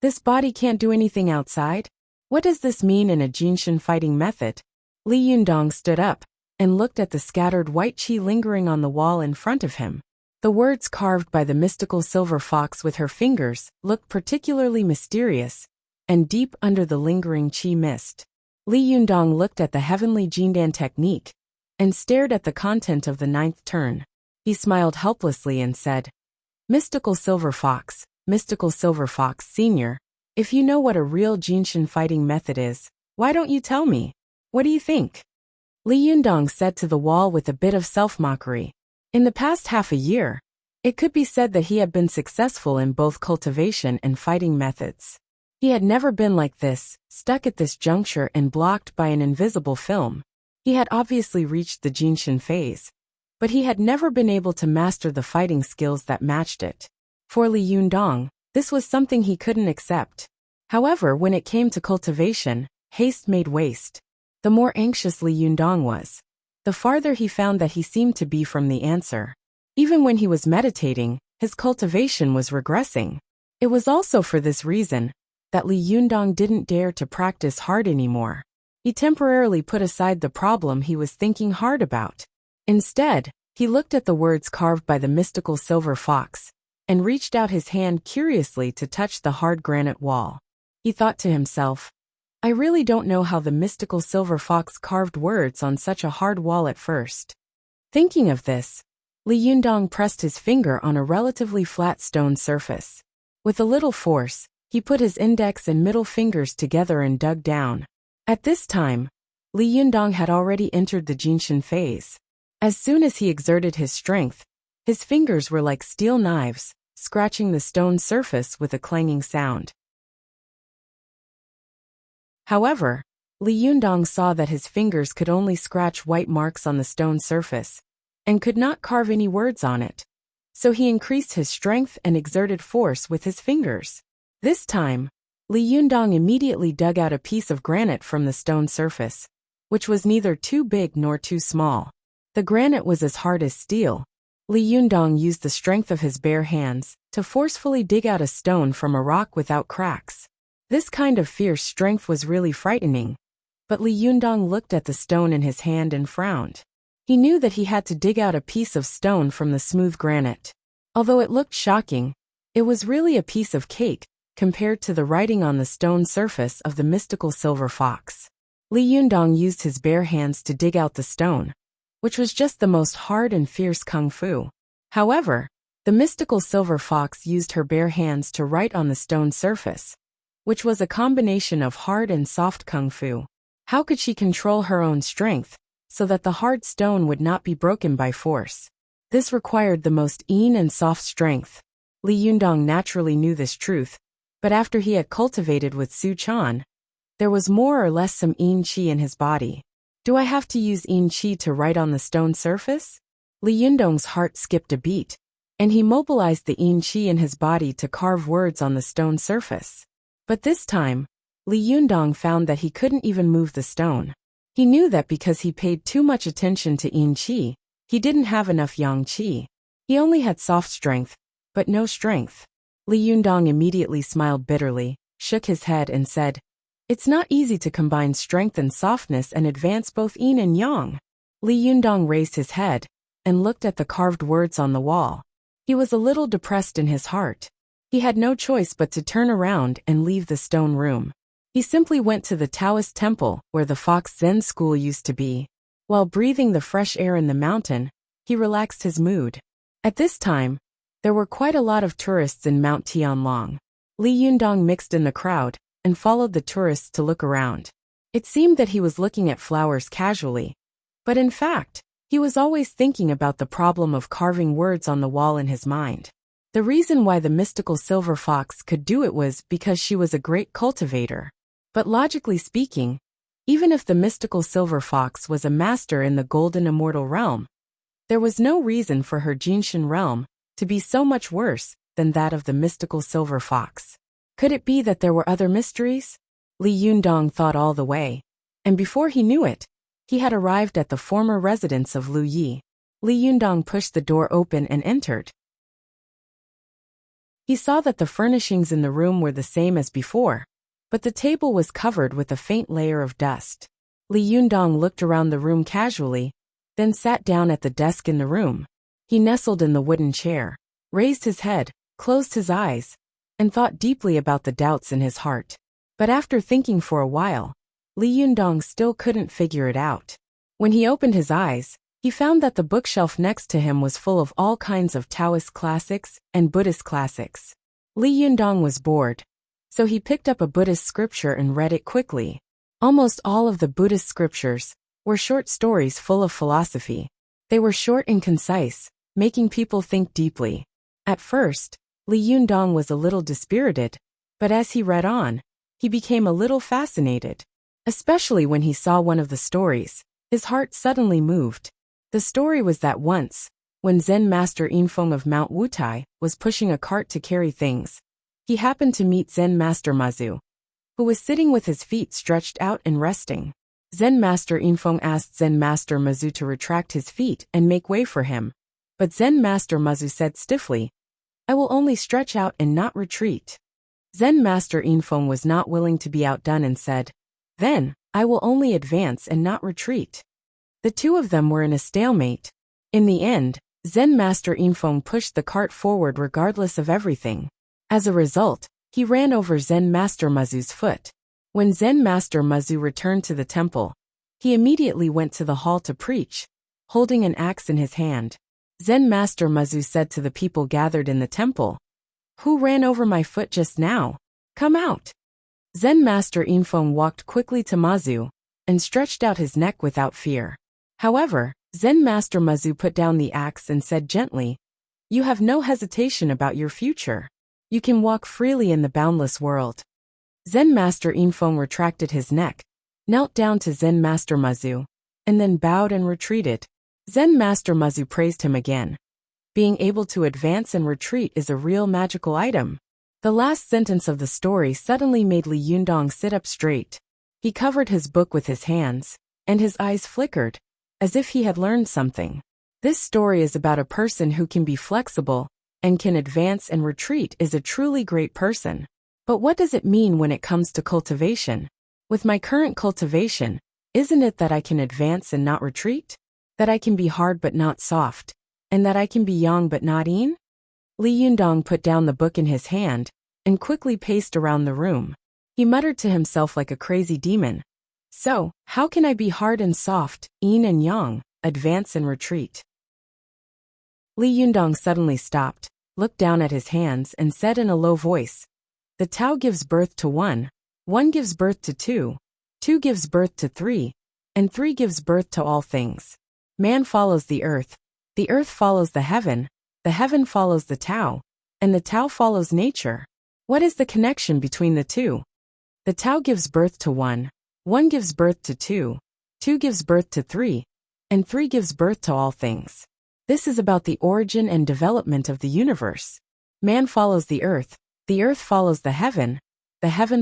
This body can't do anything outside? What does this mean in a Jinshin fighting method? Li Yundong stood up and looked at the scattered white qi lingering on the wall in front of him. The words carved by the mystical silver fox with her fingers looked particularly mysterious and deep under the lingering qi mist. Li Yundong looked at the heavenly Jindan technique and stared at the content of the 9th turn. He smiled helplessly and said, Mystical Silver Fox Senior, if you know what a real Jinshin fighting method is, why don't you tell me? What do you think?" Li Yundong said to the wall with a bit of self-mockery. In the past half a year, it could be said that he had been successful in both cultivation and fighting methods. He had never been like this, stuck at this juncture and blocked by an invisible film. He had obviously reached the Jinshin phase, but he had never been able to master the fighting skills that matched it. For Li Yundong, this was something he couldn't accept. However, when it came to cultivation, haste made waste. The more anxious Li Yundong was, the farther he found that he seemed to be from the answer. Even when he was meditating, his cultivation was regressing. It was also for this reason that Li Yundong didn't dare to practice hard anymore. He temporarily put aside the problem he was thinking hard about. Instead, he looked at the words carved by the mystical silver fox and reached out his hand curiously to touch the hard granite wall. He thought to himself, I really don't know how the mystical silver fox carved words on such a hard wall at first. Thinking of this, Li Yundong pressed his finger on a relatively flat stone surface. With a little force, he put his index and middle fingers together and dug down. At this time, Li Yundong had already entered the Jinshin phase. As soon as he exerted his strength, his fingers were like steel knives, scratching the stone surface with a clanging sound. However, Li Yundong saw that his fingers could only scratch white marks on the stone surface, and could not carve any words on it. So he increased his strength and exerted force with his fingers. This time, Li Yundong immediately dug out a piece of granite from the stone surface, which was neither too big nor too small. The granite was as hard as steel. Li Yundong used the strength of his bare hands to forcefully dig out a stone from a rock without cracks. This kind of fierce strength was really frightening, but Li Yundong looked at the stone in his hand and frowned. He knew that he had to dig out a piece of stone from the smooth granite. Although it looked shocking, it was really a piece of cake compared to the writing on the stone surface of the mystical silver fox. Li Yundong used his bare hands to dig out the stone, which was just the most hard and fierce kung fu. However, the mystical silver fox used her bare hands to write on the stone surface, which was a combination of hard and soft kung fu. How could she control her own strength so that the hard stone would not be broken by force? This required the most yin and soft strength. Li Yundong naturally knew this truth, but after he had cultivated with Su Chan, there was more or less some yin qi in his body. Do I have to use yin qi to write on the stone surface? Li Yundong's heart skipped a beat, and he mobilized the yin qi in his body to carve words on the stone surface. But this time, Li Yundong found that he couldn't even move the stone. He knew that because he paid too much attention to yin qi, he didn't have enough yang qi. He only had soft strength, but no strength. Li Yundong immediately smiled bitterly, shook his head and said, It's not easy to combine strength and softness and advance both yin and yang. Li Yundong raised his head and looked at the carved words on the wall. He was a little depressed in his heart. He had no choice but to turn around and leave the stone room. He simply went to the Taoist temple where the Fox Zen school used to be. While breathing the fresh air in the mountain, he relaxed his mood. At this time, there were quite a lot of tourists in Mount Tianlong. Li Yundong mixed in the crowd and followed the tourists to look around. It seemed that he was looking at flowers casually, but in fact, he was always thinking about the problem of carving words on the wall in his mind. The reason why the mystical silver fox could do it was because she was a great cultivator. But logically speaking, even if the mystical silver fox was a master in the golden immortal realm, there was no reason for her Jinshin realm to be so much worse than that of the mystical silver fox. Could it be that there were other mysteries? Li Yundong thought all the way, and before he knew it, he had arrived at the former residence of Lu Yi. Li Yundong pushed the door open and entered. He saw that the furnishings in the room were the same as before, but the table was covered with a faint layer of dust. Li Yundong looked around the room casually, then sat down at the desk in the room. He nestled in the wooden chair, raised his head, closed his eyes, and thought deeply about the doubts in his heart. But after thinking for a while, Li Yundong still couldn't figure it out. When he opened his eyes, he found that the bookshelf next to him was full of all kinds of Taoist classics and Buddhist classics. Li Yundong was bored, so he picked up a Buddhist scripture and read it quickly. Almost all of the Buddhist scriptures were short stories full of philosophy. They were short and concise, making people think deeply. At first, Li Yundong was a little dispirited, but as he read on, he became a little fascinated. Especially when he saw one of the stories, his heart suddenly moved. The story was that once, when Zen Master Yinfeng of Mount Wutai was pushing a cart to carry things, he happened to meet Zen Master Mazu, who was sitting with his feet stretched out and resting. Zen Master Yinfeng asked Zen Master Mazu to retract his feet and make way for him, but Zen Master Mazu said stiffly, I will only stretch out and not retreat. Zen Master Yinfeng was not willing to be outdone and said, Then, I will only advance and not retreat. The two of them were in a stalemate. In the end, Zen Master Yinfeng pushed the cart forward regardless of everything. As a result, he ran over Zen Master Mazu's foot. When Zen Master Mazu returned to the temple, he immediately went to the hall to preach, holding an axe in his hand. Zen Master Mazu said to the people gathered in the temple, Who ran over my foot just now? Come out. Zen Master Yinfeng walked quickly to Mazu and stretched out his neck without fear. However, Zen Master Mazu put down the axe and said gently, You have no hesitation about your future. You can walk freely in the boundless world. Zen Master Yinfeng retracted his neck, knelt down to Zen Master Mazu, and then bowed and retreated. Zen Master Mazu praised him again. Being able to advance and retreat is a real magical item. The last sentence of the story suddenly made Li Yundong sit up straight. He covered his book with his hands, and his eyes flickered, as if he had learned something. This story is about a person who can be flexible, and can advance and retreat is a truly great person. But what does it mean when it comes to cultivation? With my current cultivation, isn't it that I can advance and not retreat? That I can be hard but not soft? And that I can be yang but not yin? Li Yundong put down the book in his hand, and quickly paced around the room. He muttered to himself like a crazy demon. So, how can I be hard and soft, yin and yang, advance and retreat? Li Yundong suddenly stopped, looked down at his hands and said in a low voice, The Tao gives birth to one gives birth to two gives birth to three, and three gives birth to all things. Man follows the earth follows the heaven follows the Tao, and the Tao follows nature. What is the connection between the two? The Tao gives birth to one gives birth to two gives birth to three, and three gives birth to all things. This is about the origin and development of the universe. Man follows the earth follows the heaven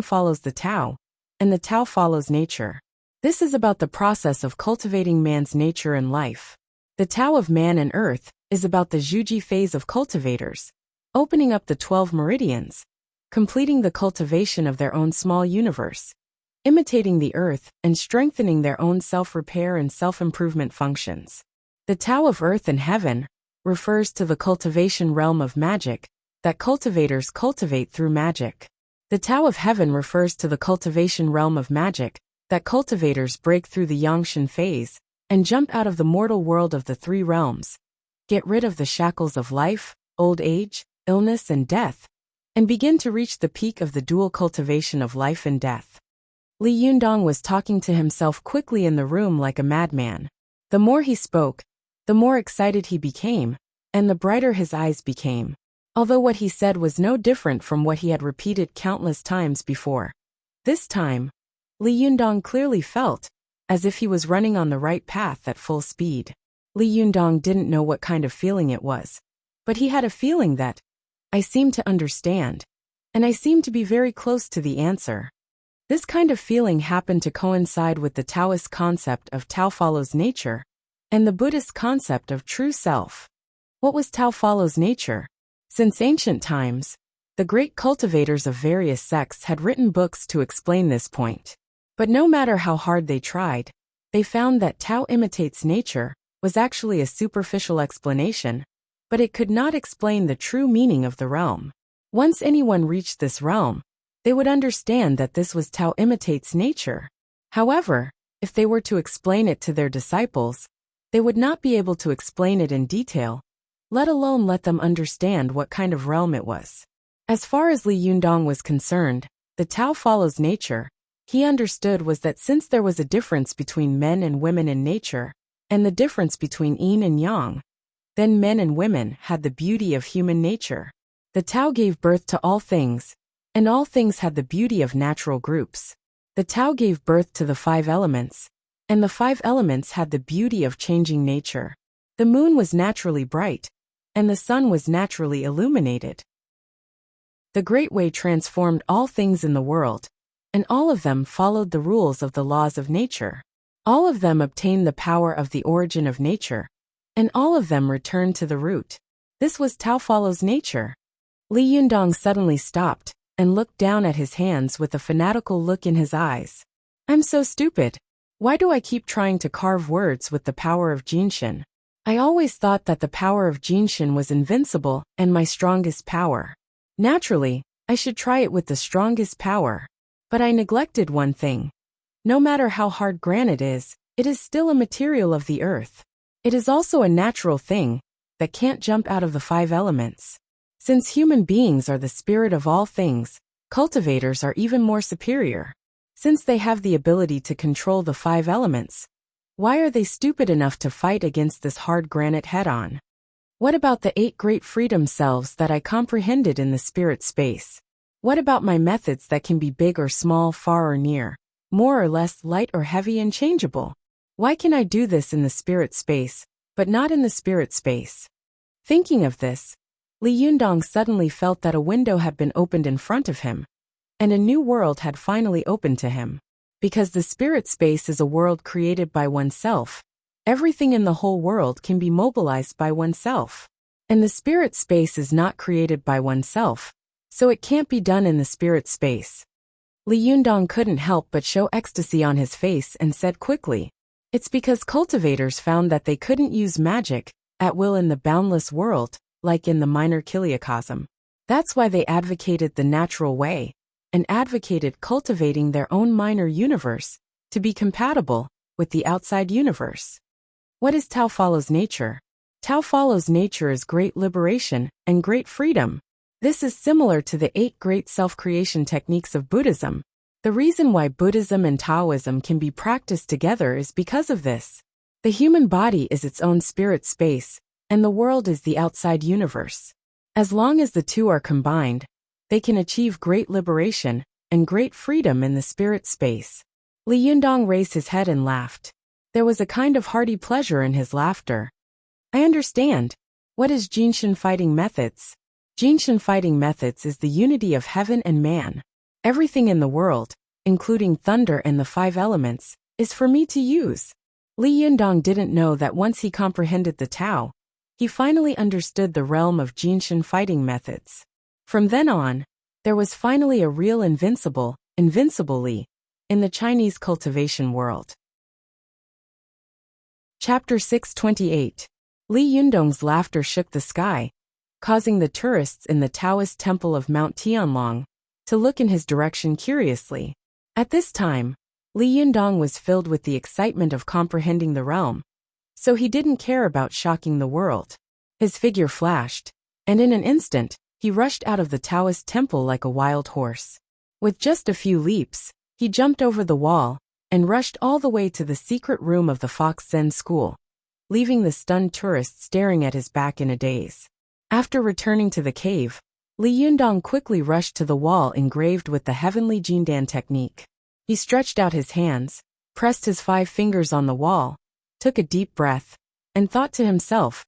follows the Tao, and the Tao follows nature. This is about the process of cultivating man's nature and life. The Tao of man and earth is about the Zhuji phase of cultivators, opening up the 12 meridians, completing the cultivation of their own small universe, imitating the earth and strengthening their own self-repair and self-improvement functions. The Tao of earth and heaven refers to the cultivation realm of magic that cultivators cultivate through magic. The Tao of heaven refers to the cultivation realm of magic that cultivators break through the Yangshan phase and jump out of the mortal world of the three realms, get rid of the shackles of life, old age, illness and death, and begin to reach the peak of the dual cultivation of life and death. Li Yundong was talking to himself quickly in the room like a madman. The more he spoke, the more excited he became, and the brighter his eyes became. Although what he said was no different from what he had repeated countless times before. This time, Li Yundong clearly felt as if he was running on the right path at full speed. Li Yundong didn't know what kind of feeling it was, but he had a feeling that, I seem to understand, and I seem to be very close to the answer. This kind of feeling happened to coincide with the Taoist concept of Tao follows nature, and the Buddhist concept of true self. What was Tao follows nature? Since ancient times, the great cultivators of various sects had written books to explain this point. But no matter how hard they tried, they found that Tao imitates nature was actually a superficial explanation, but it could not explain the true meaning of the realm. Once anyone reached this realm, they would understand that this was Tao imitates nature. However, if they were to explain it to their disciples, they would not be able to explain it in detail, let alone let them understand what kind of realm it was. As far as Li Yundong was concerned, the Tao follows nature. He understood was that since there was a difference between men and women in nature, and the difference between yin and yang, then men and women had the beauty of human nature. The Tao gave birth to all things, and all things had the beauty of natural groups. The Tao gave birth to the 5 elements, and the 5 elements had the beauty of changing nature. The moon was naturally bright, and the sun was naturally illuminated. The Great Way transformed all things in the world, and all of them followed the rules of the laws of nature. All of them obtained the power of the origin of nature, and all of them returned to the root. This was Tao follows nature. Li Yundong suddenly stopped and looked down at his hands with a fanatical look in his eyes. I'm so stupid. Why do I keep trying to carve words with the power of Jinshin? I always thought that the power of Jinshin was invincible and my strongest power. Naturally, I should try it with the strongest power. But I neglected one thing. No matter how hard granite is, it is still a material of the earth. It is also a natural thing that can't jump out of the 5 elements. Since human beings are the spirit of all things, cultivators are even more superior. Since they have the ability to control the 5 elements, why are they stupid enough to fight against this hard granite head-on? What about the 8 great freedom selves that I comprehended in the spirit space? What about my methods that can be big or small, far or near, more or less, light or heavy and changeable? Why can I do this in the spirit space, but not in the spirit space? Thinking of this, Li Yundong suddenly felt that a window had been opened in front of him, and a new world had finally opened to him. Because the spirit space is a world created by oneself, everything in the whole world can be mobilized by oneself. And the spirit space is not created by oneself, so it can't be done in the spirit space. Li Yundong couldn't help but show ecstasy on his face and said quickly, it's because cultivators found that they couldn't use magic at will in the boundless world, like in the minor kiliocosm. That's why they advocated the natural way, and advocated cultivating their own minor universe to be compatible with the outside universe. What is Tao follows nature? Tao follows nature is great liberation and great freedom. This is similar to the 8 great self-creation techniques of Buddhism. The reason why Buddhism and Taoism can be practiced together is because of this. The human body is its own spirit space, and the world is the outside universe. As long as the two are combined, they can achieve great liberation and great freedom in the spirit space. Li Yundong raised his head and laughed. There was a kind of hearty pleasure in his laughter. I understand. What is Jinshin fighting methods? Jinshin fighting methods is the unity of heaven and man. Everything in the world, including thunder and the 5 elements, is for me to use. Li Yundong didn't know that once he comprehended the Tao, he finally understood the realm of Jinshin fighting methods. From then on, there was finally a real invincible Li, in the Chinese cultivation world. Chapter 628. Li Yundong's laughter shook the sky, causing the tourists in the Taoist temple of Mount Tianlong to look in his direction curiously. At this time, Li Yundong was filled with the excitement of comprehending the realm, so he didn't care about shocking the world. His figure flashed, and in an instant, he rushed out of the Taoist temple like a wild horse. With just a few leaps, he jumped over the wall and rushed all the way to the secret room of the Fox Zen school, leaving the stunned tourists staring at his back in a daze. After returning to the cave, Li Yundong quickly rushed to the wall engraved with the heavenly Jindan technique. He stretched out his hands, pressed his 5 fingers on the wall, took a deep breath, and thought to himself,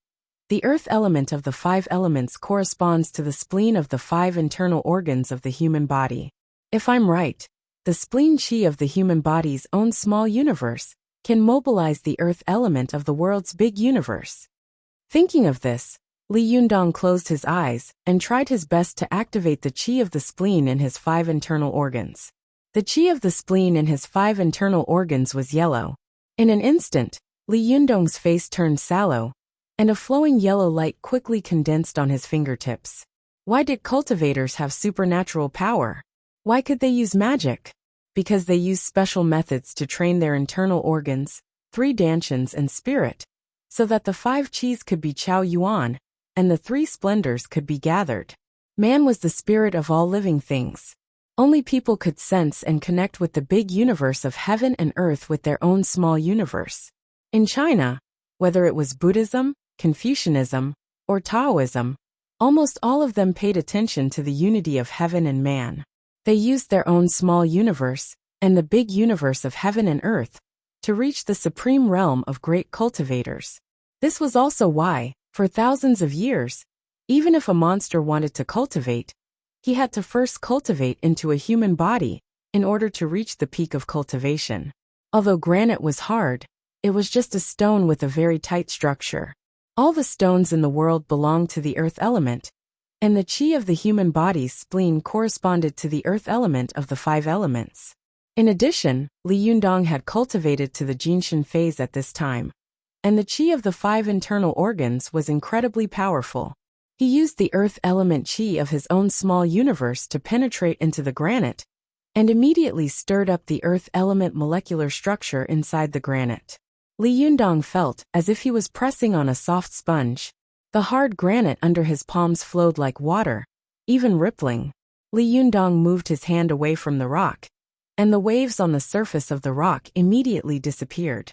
the earth element of the 5 elements corresponds to the spleen of the 5 internal organs of the human body. If I'm right, the spleen chi of the human body's own small universe can mobilize the earth element of the world's big universe. Thinking of this, Li Yundong closed his eyes and tried his best to activate the chi of the spleen in his 5 internal organs. The chi of the spleen in his 5 internal organs was yellow. In an instant, Li Yundong's face turned sallow, and a flowing yellow light quickly condensed on his fingertips. Why did cultivators have supernatural power? Why could they use magic? Because they used special methods to train their internal organs, 3 danshans and spirit, so that the 5 chis could be Chao Yuan, and the 3 splendors could be gathered. Man was the spirit of all living things. Only people could sense and connect with the big universe of heaven and earth with their own small universe. In China, whether it was Buddhism, Confucianism, or Taoism, almost all of them paid attention to the unity of heaven and man. They used their own small universe, and the big universe of heaven and earth, to reach the supreme realm of great cultivators. This was also why, for thousands of years, even if a monster wanted to cultivate, he had to first cultivate into a human body in order to reach the peak of cultivation. Although granite was hard, it was just a stone with a very tight structure. All the stones in the world belonged to the earth element, and the qi of the human body's spleen corresponded to the earth element of the 5 elements. In addition, Li Yundong had cultivated to the Jinshin phase at this time, and the qi of the 5 internal organs was incredibly powerful. He used the earth element qi of his own small universe to penetrate into the granite, and immediately stirred up the earth element molecular structure inside the granite. Li Yundong felt as if he was pressing on a soft sponge. The hard granite under his palms flowed like water, even rippling. Li Yundong moved his hand away from the rock, and the waves on the surface of the rock immediately disappeared.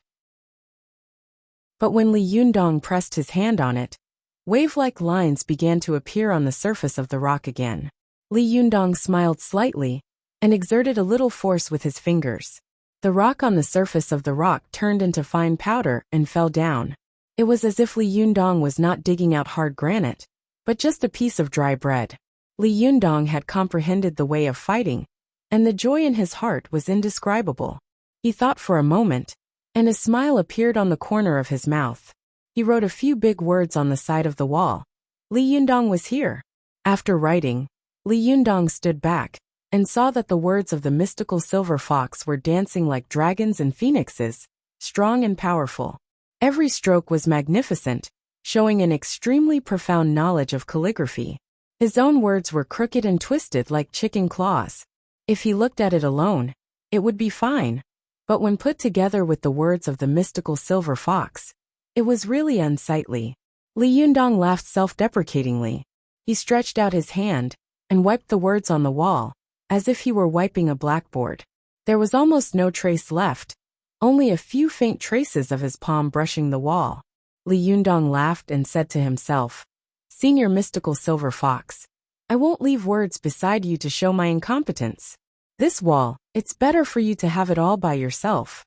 But when Li Yundong pressed his hand on it, wave-like lines began to appear on the surface of the rock again. Li Yundong smiled slightly and exerted a little force with his fingers. The rock on the surface of the rock turned into fine powder and fell down. It was as if Li Yundong was not digging out hard granite, but just a piece of dry bread. Li Yundong had comprehended the way of fighting, and the joy in his heart was indescribable. He thought for a moment, and a smile appeared on the corner of his mouth. He wrote a few big words on the side of the wall. Li Yundong was here. After writing, Li Yundong stood back and saw that the words of the mystical silver fox were dancing like dragons and phoenixes, strong and powerful. Every stroke was magnificent, showing an extremely profound knowledge of calligraphy. His own words were crooked and twisted like chicken claws. If he looked at it alone, it would be fine, but when put together with the words of the mystical silver fox, it was really unsightly. Li Yundong laughed self-deprecatingly. He stretched out his hand and wiped the words on the wall, as if he were wiping a blackboard. There was almost no trace left, only a few faint traces of his palm brushing the wall. Li Yundong laughed and said to himself, "Senior mystical silver fox, I won't leave words beside you to show my incompetence. This wall, it's better for you to have it all by yourself."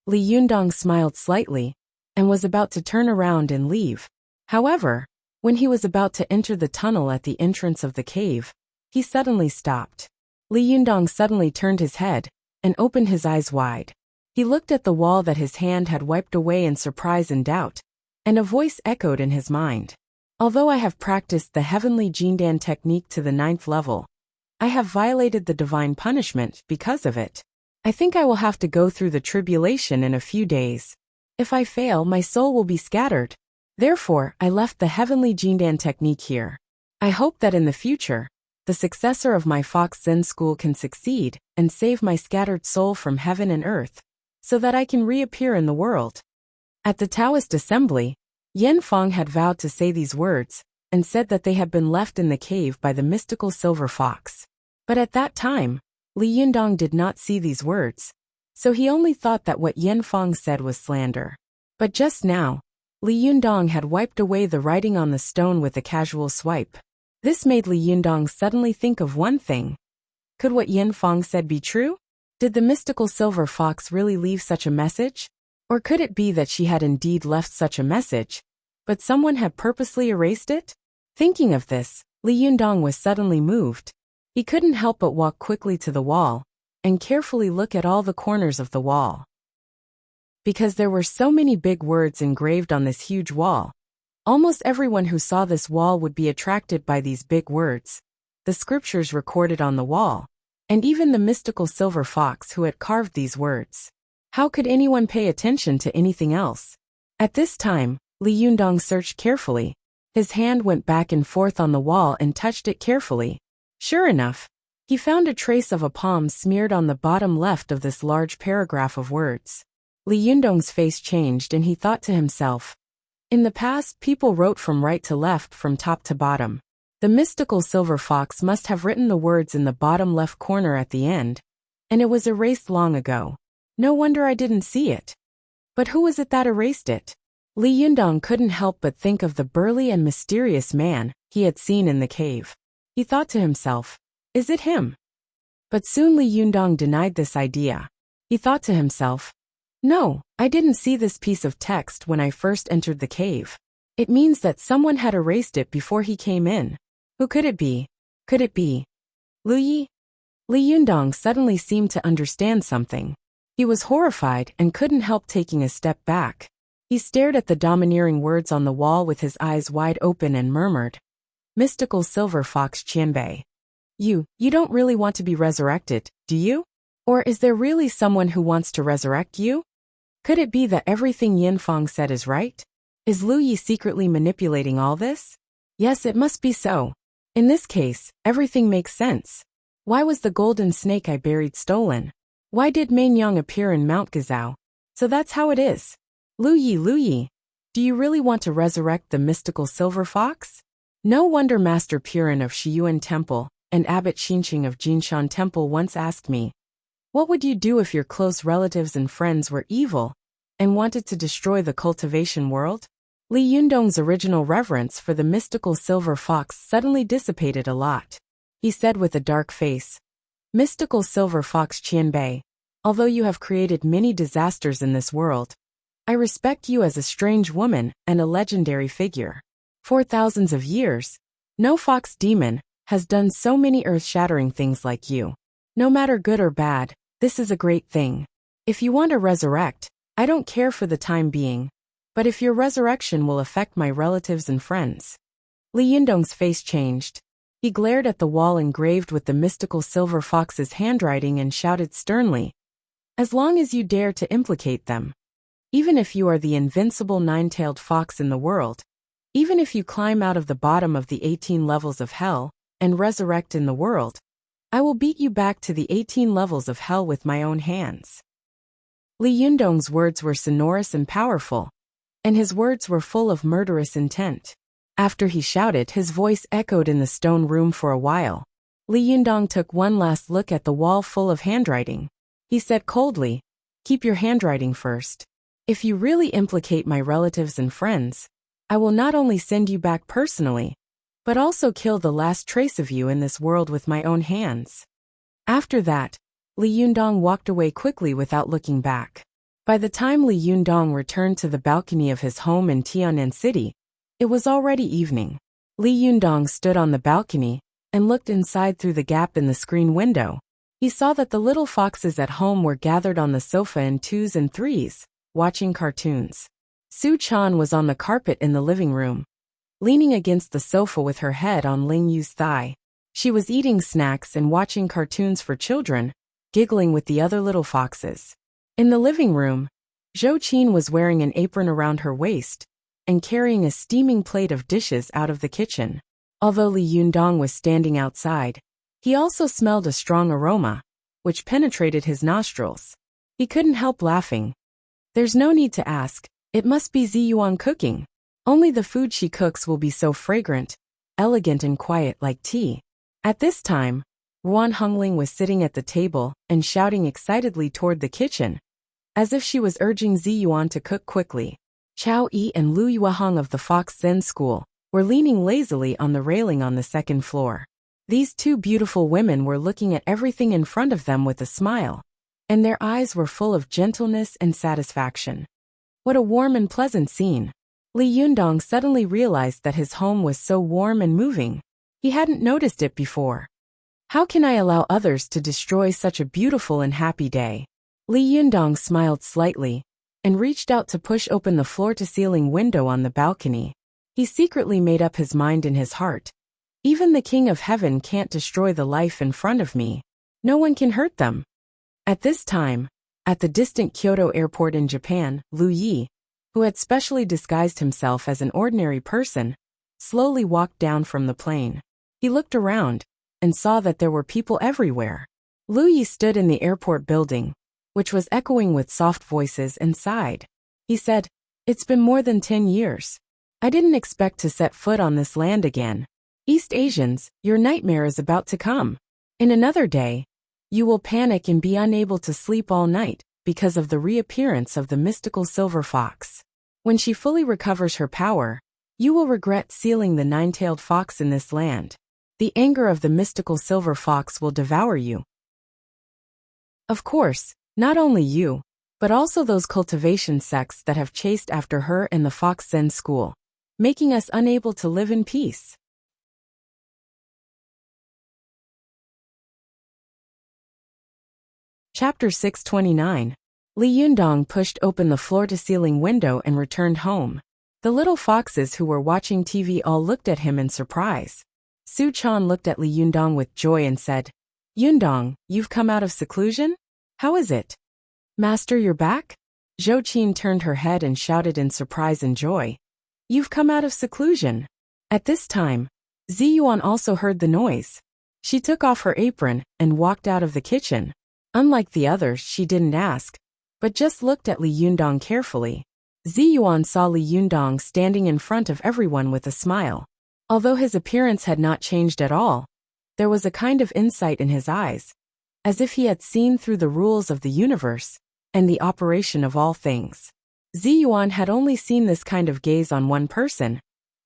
Li Yundong smiled slightly and was about to turn around and leave. However, when he was about to enter the tunnel at the entrance of the cave, he suddenly stopped. Li Yundong suddenly turned his head and opened his eyes wide. He looked at the wall that his hand had wiped away in surprise and doubt, and a voice echoed in his mind. "Although I have practiced the heavenly Jindan technique to the 9th level, I have violated the divine punishment because of it. I think I will have to go through the tribulation in a few days. If I fail, my soul will be scattered. Therefore, I left the heavenly Jindan technique here. I hope that in the future, the successor of my Fox Zen school can succeed and save my scattered soul from heaven and earth, so that I can reappear in the world." At the Taoist assembly, Yen Feng had vowed to say these words, and said that they had been left in the cave by the mystical silver fox. But at that time, Li Yundong did not see these words, so he only thought that what Yen Feng said was slander. But just now, Li Yundong had wiped away the writing on the stone with a casual swipe. This made Li Yundong suddenly think of one thing. Could what Yen Feng said be true? Did the mystical silver fox really leave such a message? Or could it be that she had indeed left such a message, but someone had purposely erased it? Thinking of this, Li Yundong was suddenly moved. He couldn't help but walk quickly to the wall and carefully look at all the corners of the wall. Because there were so many big words engraved on this huge wall, almost everyone who saw this wall would be attracted by these big words, the scriptures recorded on the wall, and even the mystical silver fox who had carved these words. How could anyone pay attention to anything else? At this time, Li Yundong searched carefully. His hand went back and forth on the wall and touched it carefully. Sure enough, he found a trace of a palm smeared on the bottom left of this large paragraph of words. Li Yundong's face changed and he thought to himself, in the past, people wrote from right to left, from top to bottom. The mystical silver fox must have written the words in the bottom left corner at the end, and it was erased long ago. No wonder I didn't see it. But who was it that erased it? Li Yundong couldn't help but think of the burly and mysterious man he had seen in the cave. He thought to himself, is it him? But soon Li Yundong denied this idea. He thought to himself, no, I didn't see this piece of text when I first entered the cave. It means that someone had erased it before he came in. Who could it be? Could it be Lu Yi? Li Yundong suddenly seemed to understand something. He was horrified and couldn't help taking a step back. He stared at the domineering words on the wall with his eyes wide open and murmured, Mystical silver fox Qianbei. You don't really want to be resurrected, do you? Or is there really someone who wants to resurrect you? Could it be that everything Yinfang said is right? Is Lu Yi secretly manipulating all this? Yes, it must be so. In this case, everything makes sense. Why was the golden snake I buried stolen? Why did Mainyang appear in Mount Gazao? So that's how it is. Lu Yi, do you really want to resurrect the mystical silver fox? No wonder Master Purin of Shiyuan Temple and Abbot Xinqing of Jinshan Temple once asked me, what would you do if your close relatives and friends were evil and wanted to destroy the cultivation world? Li Yundong's original reverence for the mystical silver fox suddenly dissipated a lot. He said with a dark face, Mystical silver fox Qianbei, although you have created many disasters in this world, I respect you as a strange woman and a legendary figure. For thousands of years, no fox demon has done so many earth-shattering things like you. No matter good or bad, this is a great thing. If you want to resurrect, I don't care for the time being, but if your resurrection will affect my relatives and friends. Li Yundong's face changed. He glared at the wall engraved with the mystical silver fox's handwriting and shouted sternly, as long as you dare to implicate them. Even if you are the invincible nine-tailed fox in the world, even if you climb out of the bottom of the 18 levels of hell and resurrect in the world, I will beat you back to the 18 levels of hell with my own hands. Li Yundong's words were sonorous and powerful, and his words were full of murderous intent. After he shouted, his voice echoed in the stone room for a while. Li Yundong took one last look at the wall full of handwriting. He said coldly, keep your handwriting first. If you really implicate my relatives and friends, I will not only send you back personally, but also kill the last trace of you in this world with my own hands. After that, Li Yundong walked away quickly without looking back. By the time Li Yundong returned to the balcony of his home in Tianan City, it was already evening. Li Yundong stood on the balcony and looked inside through the gap in the screen window. He saw that the little foxes at home were gathered on the sofa in twos and threes, watching cartoons. Su Chan was on the carpet in the living room, leaning against the sofa with her head on Ling Yu's thigh. She was eating snacks and watching cartoons for children, giggling with the other little foxes. In the living room, Zhou Qin was wearing an apron around her waist and carrying a steaming plate of dishes out of the kitchen. Although Li Yundong was standing outside, he also smelled a strong aroma, which penetrated his nostrils. He couldn't help laughing. There's no need to ask, it must be Ziyuan cooking. Only the food she cooks will be so fragrant, elegant and quiet like tea. At this time, Ruan Hongling was sitting at the table and shouting excitedly toward the kitchen, as if she was urging Ziyuan to cook quickly. Chao Yi and Lu Yuahong of the Fox Zen School were leaning lazily on the railing on the second floor. These two beautiful women were looking at everything in front of them with a smile, and their eyes were full of gentleness and satisfaction. What a warm and pleasant scene. Li Yundong suddenly realized that his home was so warm and moving. He hadn't noticed it before. How can I allow others to destroy such a beautiful and happy day? Li Yundong smiled slightly and reached out to push open the floor-to-ceiling window on the balcony. He secretly made up his mind in his heart. Even the King of Heaven can't destroy the life in front of me. No one can hurt them. At this time, at the distant Kyoto airport in Japan, Lu Yi, who had specially disguised himself as an ordinary person, slowly walked down from the plane. He looked around and saw that there were people everywhere. Lu Yi stood in the airport building, which was echoing with soft voices, and sighed. He said, it's been more than 10 years. I didn't expect to set foot on this land again. East Asians, your nightmare is about to come. In another day, you will panic and be unable to sleep all night because of the reappearance of the mystical silver fox. When she fully recovers her power, you will regret sealing the nine-tailed fox in this land. The anger of the mystical silver fox will devour you. Of course, not only you, but also those cultivation sects that have chased after her and the Fox Zen School, making us unable to live in peace. Chapter 629. Li Yundong pushed open the floor-to-ceiling window and returned home. The little foxes who were watching TV all looked at him in surprise. Su Chan looked at Li Yundong with joy and said, Yundong, you've come out of seclusion? How is it? Master, you're back? Zhou Qin turned her head and shouted in surprise and joy. You've come out of seclusion. At this time, Zi Yuan also heard the noise. She took off her apron and walked out of the kitchen. Unlike the others, she didn't ask, but just looked at Li Yundong carefully. Zi Yuan saw Li Yundong standing in front of everyone with a smile. Although his appearance had not changed at all, there was a kind of insight in his eyes, as if he had seen through the rules of the universe and the operation of all things. Zi Yuan had only seen this kind of gaze on one person,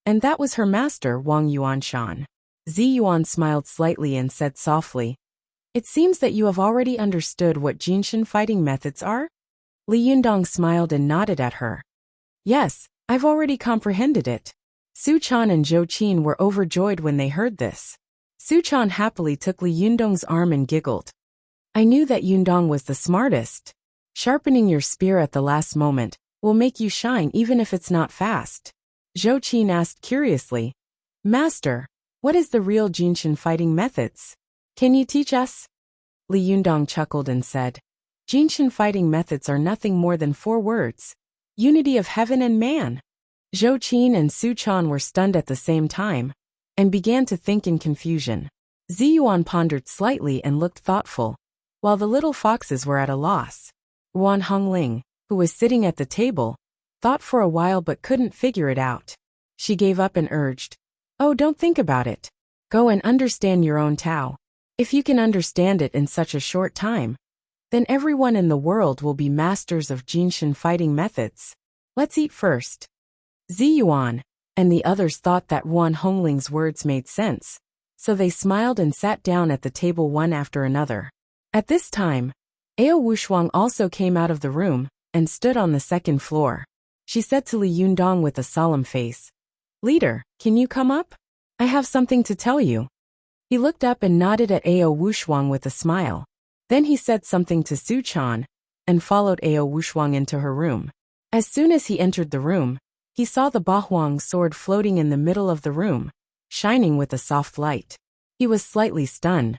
and that was her master, Wang Yuanshan. Zi Yuan smiled slightly and said softly, It seems that you have already understood what Jinshin fighting methods are? Li Yundong smiled and nodded at her. Yes, I've already comprehended it. Su Chan and Zhou Qin were overjoyed when they heard this. Su Chan happily took Li Yundong's arm and giggled. I knew that Yundong was the smartest. Sharpening your spear at the last moment will make you shine even if it's not fast. Zhou Qin asked curiously, Master, what is the real Jinshin fighting methods? Can you teach us? Li Yundong chuckled and said, Jinshin fighting methods are nothing more than 4 words. Unity of heaven and man. Zhou Qin and Su Chan were stunned at the same time and began to think in confusion. Zi Yuan pondered slightly and looked thoughtful, while the little foxes were at a loss. Wan Hongling, who was sitting at the table, thought for a while but couldn't figure it out. She gave up and urged, Oh, don't think about it. Go and understand your own Tao. If you can understand it in such a short time, then everyone in the world will be masters of Jinshin fighting methods. Let's eat first. Zi Yuan and the others thought that Wan Hongling's words made sense, so they smiled and sat down at the table one after another. At this time, Ao Wushuang also came out of the room and stood on the second floor. She said to Li Yundong with a solemn face, Leader, can you come up? I have something to tell you. He looked up and nodded at Ao Wushuang with a smile. Then he said something to Su Chan and followed Ao Wushuang into her room. As soon as he entered the room, he saw the Bahuang sword floating in the middle of the room, shining with a soft light. He was slightly stunned,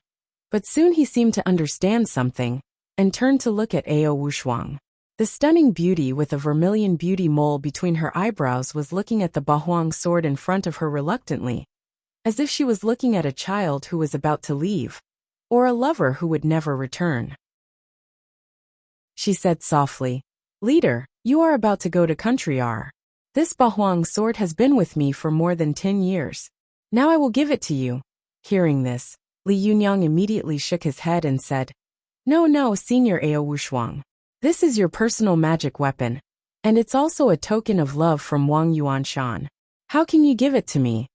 but soon he seemed to understand something and turned to look at Ao Wushuang. The stunning beauty with a vermilion beauty mole between her eyebrows was looking at the Bahuang sword in front of her reluctantly, as if she was looking at a child who was about to leave, or a lover who would never return. She said softly, Leader, you are about to go to country R. This Bahuang sword has been with me for more than 10 years. Now I will give it to you. Hearing this, Li Yunyang immediately shook his head and said, No, Senior Ao Wushuang. This is your personal magic weapon, and it's also a token of love from Wang Yuanshan. How can you give it to me?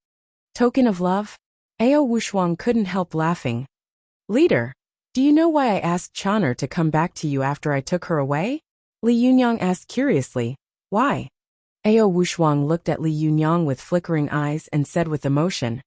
Token of love? Ao Wushuang couldn't help laughing. Leader, do you know why I asked Chaner to come back to you after I took her away? Li Yunyang asked curiously, Why? Ao Wushuang looked at Li Yunyang with flickering eyes and said with emotion,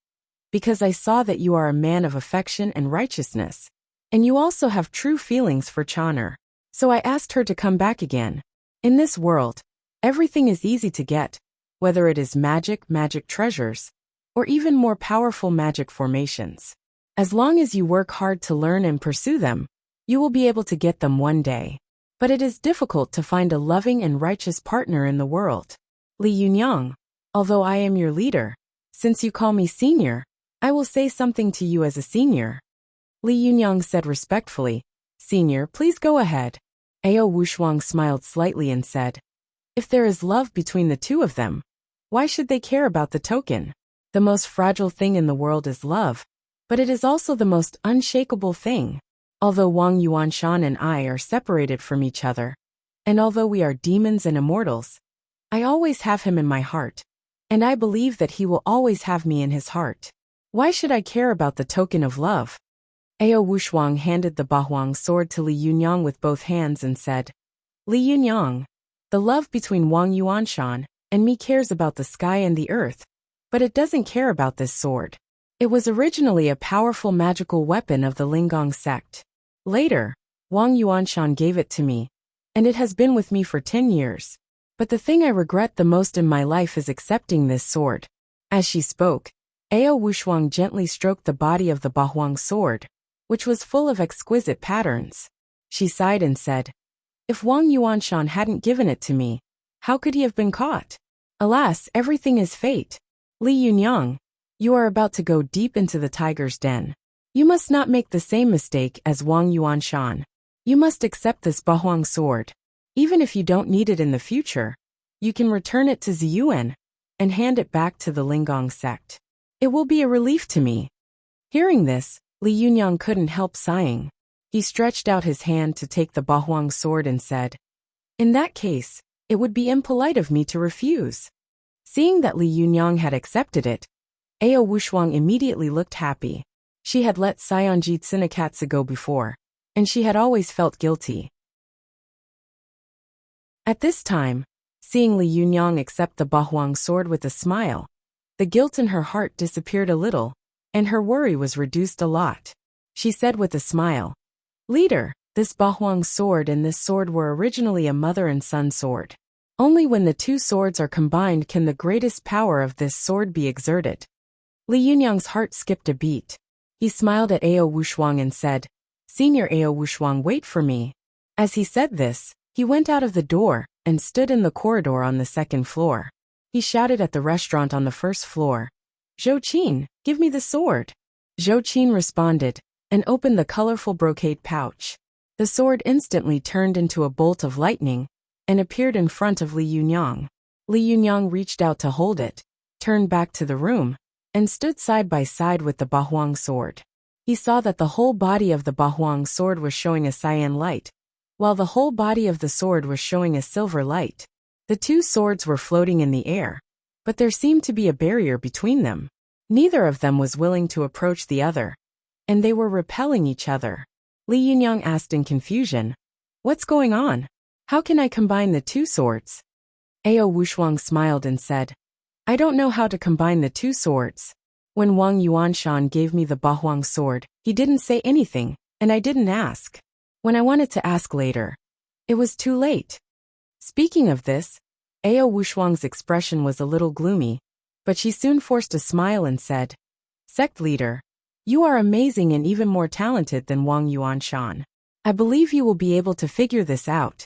Because I saw that you are a man of affection and righteousness, and you also have true feelings for Chaner. So I asked her to come back again. In this world, everything is easy to get, whether it is magic treasures, or even more powerful magic formations. As long as you work hard to learn and pursue them, you will be able to get them one day. But it is difficult to find a loving and righteous partner in the world. Li Yunyang, although I am your leader, since you call me senior, I will say something to you as a senior. Li Yunyang said respectfully, Senior, please go ahead. Ao Wushuang smiled slightly and said, If there is love between the two of them, why should they care about the token? The most fragile thing in the world is love, but it is also the most unshakable thing. Although Wang Yuanshan and I are separated from each other, and although we are demons and immortals, I always have him in my heart, and I believe that he will always have me in his heart. Why should I care about the token of love? Ao Wushuang handed the Bahuang sword to Li Yunyang with both hands and said, Li Yunyang, the love between Wang Yuanshan and me cares about the sky and the earth, but it doesn't care about this sword. It was originally a powerful magical weapon of the Linggong sect. Later, Wang Yuanshan gave it to me, and it has been with me for 10 years. But the thing I regret the most in my life is accepting this sword. As she spoke, Ao Wushuang gently stroked the body of the Bahuang sword, which was full of exquisite patterns. She sighed and said, "If Wang Yuanshan hadn't given it to me, how could he have been caught? Alas, everything is fate. Li Yunyang, you are about to go deep into the tiger's den. You must not make the same mistake as Wang Yuanshan. You must accept this Bahuang sword. Even if you don't need it in the future, you can return it to Ziyuan and hand it back to the Lingong sect. It will be a relief to me." Hearing this, Li Yunyang couldn't help sighing. He stretched out his hand to take the Bahuang sword and said, "In that case, it would be impolite of me to refuse." Seeing that Li Yunyang had accepted it, Ao Wushuang immediately looked happy. She had let Sionji Tsinakatsu go before, and she had always felt guilty. At this time, seeing Li Yunyang accept the Bahuang sword with a smile, the guilt in her heart disappeared a little, and her worry was reduced a lot. She said with a smile, "Leader, this Bahuang sword and this sword were originally a mother and son sword. Only when the two swords are combined can the greatest power of this sword be exerted." Li Yunyang's heart skipped a beat. He smiled at Ao Wushuang and said, "Senior Ao Wushuang, wait for me." As he said this, he went out of the door and stood in the corridor on the second floor. He shouted at the restaurant on the first floor, "Zhou Qin, give me the sword." Zhou Qin responded and opened the colorful brocade pouch. The sword instantly turned into a bolt of lightning and appeared in front of Li Yunyang. Li Yunyang reached out to hold it, turned back to the room, and stood side by side with the Bahuang sword. He saw that the whole body of the Bahuang sword was showing a cyan light, while the whole body of the sword was showing a silver light. The two swords were floating in the air, but there seemed to be a barrier between them. Neither of them was willing to approach the other, and they were repelling each other. Li Yunyang asked in confusion, "What's going on? How can I combine the two swords?" Ao Wushuang smiled and said, "I don't know how to combine the two swords. When Wang Yuanshan gave me the Bahuang sword, he didn't say anything, and I didn't ask. When I wanted to ask later, it was too late." Speaking of this, Ao Wushuang's expression was a little gloomy, but she soon forced a smile and said, "Sect leader, you are amazing and even more talented than Wang Yuanshan. I believe you will be able to figure this out."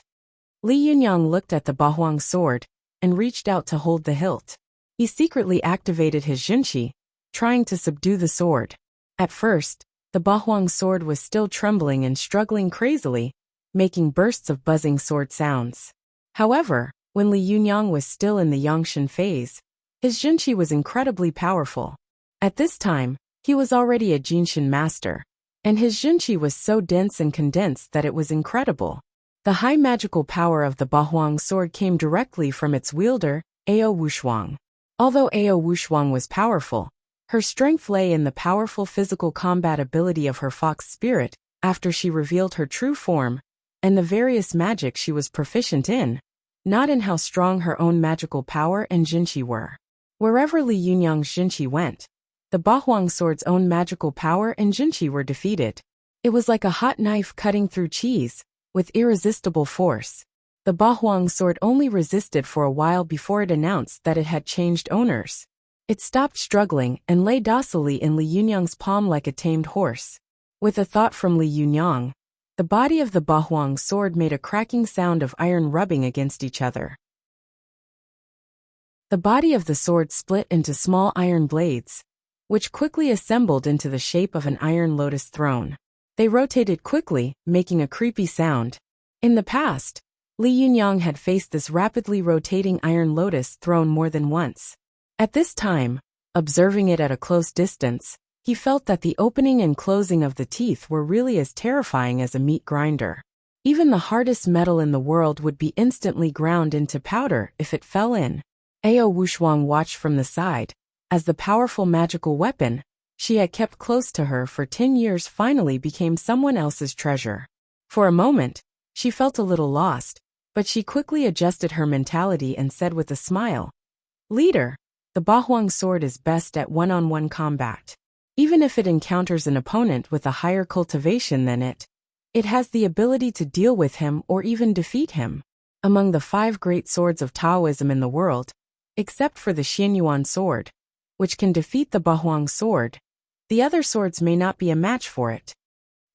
Li Yunyang looked at the Bahuang sword and reached out to hold the hilt. He secretly activated his Jinqi, trying to subdue the sword. At first, the Bahuang sword was still trembling and struggling crazily, making bursts of buzzing sword sounds. However, when Li Yunyang was still in the Yangshan phase, his Jinqi was incredibly powerful. At this time, he was already a Jinshin master, and his Jinqi was so dense and condensed that it was incredible. The high magical power of the Bahuang sword came directly from its wielder, Ao Wushuang. Although Ao Wushuang was powerful, her strength lay in the powerful physical combat ability of her fox spirit after she revealed her true form, and the various magic she was proficient in, not in how strong her own magical power and Jinqi were. Wherever Li Yunyang's Jinqi went, the Bahuang sword's own magical power and Jinqi were defeated. It was like a hot knife cutting through cheese, with irresistible force. The Bahuang sword only resisted for a while before it announced that it had changed owners. It stopped struggling and lay docilely in Li Yunyang's palm like a tamed horse. With a thought from Li Yunyang, the body of the Bahuang sword made a cracking sound of iron rubbing against each other. The body of the sword split into small iron blades, which quickly assembled into the shape of an iron lotus throne. They rotated quickly, making a creepy sound. In the past, Li Yunyang had faced this rapidly rotating iron lotus throne more than once. At this time, observing it at a close distance, he felt that the opening and closing of the teeth were really as terrifying as a meat grinder. Even the hardest metal in the world would be instantly ground into powder if it fell in. Ao Wushuang watched from the side, as the powerful magical weapon she had kept close to her for 10 years finally became someone else's treasure. For a moment, she felt a little lost, but she quickly adjusted her mentality and said with a smile, "Leader, the Bahuang sword is best at one-on-one combat. Even if it encounters an opponent with a higher cultivation than it, it has the ability to deal with him or even defeat him. among the 5 great swords of Taoism in the world, except for the Xianyuan sword, which can defeat the Bahuang sword. The other swords may not be a match for it.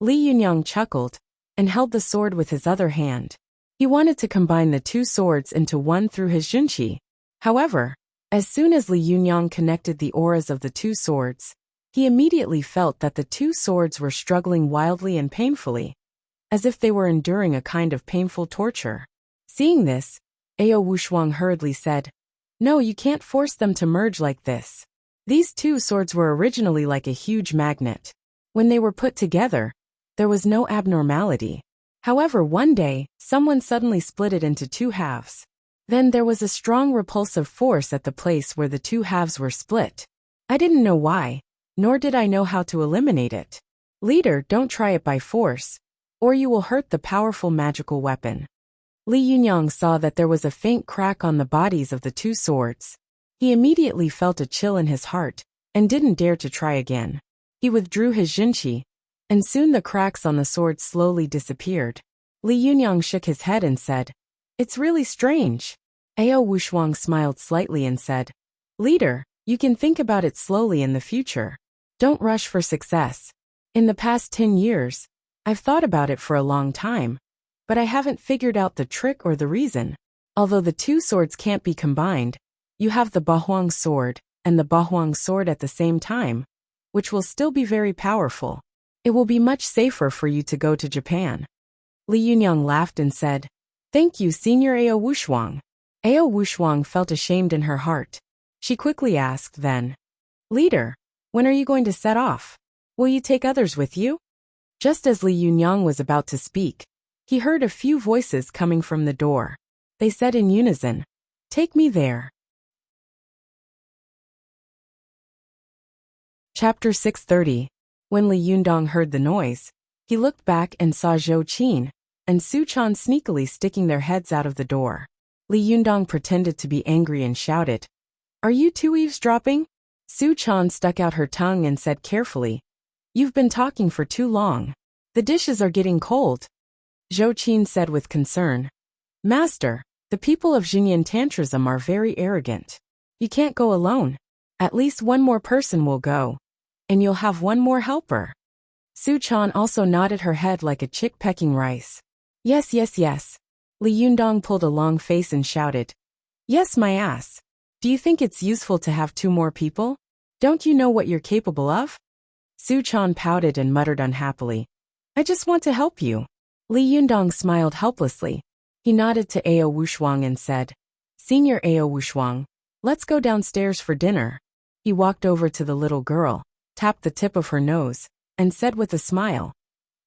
Li Yunyang chuckled and held the sword with his other hand. He wanted to combine the 2 swords into one through his junqi. However, as soon as Li Yunyang connected the auras of the 2 swords, he immediately felt that the 2 swords were struggling wildly and painfully, as if they were enduring a kind of painful torture. Seeing this, Ao Wushuang hurriedly said, "No, you can't force them to merge like this. These 2 swords were originally like a huge magnet. When they were put together, there was no abnormality. However, one day, someone suddenly split it into 2 halves. Then there was a strong repulsive force at the place where the 2 halves were split. I didn't know why, nor did I know how to eliminate it. Leader, don't try it by force, or you will hurt the powerful magical weapon." Li Yunyang saw that there was a faint crack on the bodies of the 2 swords. He immediately felt a chill in his heart, and didn't dare to try again. He withdrew his junqi, and soon the cracks on the sword slowly disappeared. Li Yunyang shook his head and said, "It's really strange." Ao Wushuang smiled slightly and said, "Leader, you can think about it slowly in the future. Don't rush for success. In the past 10 years, I've thought about it for a long time, but I haven't figured out the trick or the reason. Although the 2 swords can't be combined, you have the Bahuang sword and the Bahuang sword at the same time, which will still be very powerful. It will be much safer for you to go to Japan." Li Yunyang laughed and said, "Thank you, Senior Ao Wushuang." Ao Wushuang felt ashamed in her heart. She quickly asked then, "Leader, when are you going to set off? Will you take others with you?" Just as Li Yunyang was about to speak, he heard a few voices coming from the door. They said in unison, "Take me there." Chapter 630. When Li Yundong heard the noise, he looked back and saw Zhou Qin and Su Chan sneakily sticking their heads out of the door. Li Yundong pretended to be angry and shouted, "Are you 2 eavesdropping?" Su Chan stuck out her tongue and said carefully, "You've been talking for too long. The dishes are getting cold." Zhou Qin said with concern, "Master, the people of Xinyan Tantrism are very arrogant. You can't go alone. At least one more person will go, and you'll have one more helper." Su Chan also nodded her head like a chick pecking rice. "Yes, yes, yes." Li Yundong pulled a long face and shouted, "Yes, my ass. Do you think it's useful to have 2 more people? Don't you know what you're capable of?" Su Chan pouted and muttered unhappily, "I just want to help you." Li Yundong smiled helplessly. He nodded to Ao Wushuang and said, "Senior Ao Wushuang, let's go downstairs for dinner." He walked over to the little girl, tapped the tip of her nose, and said with a smile,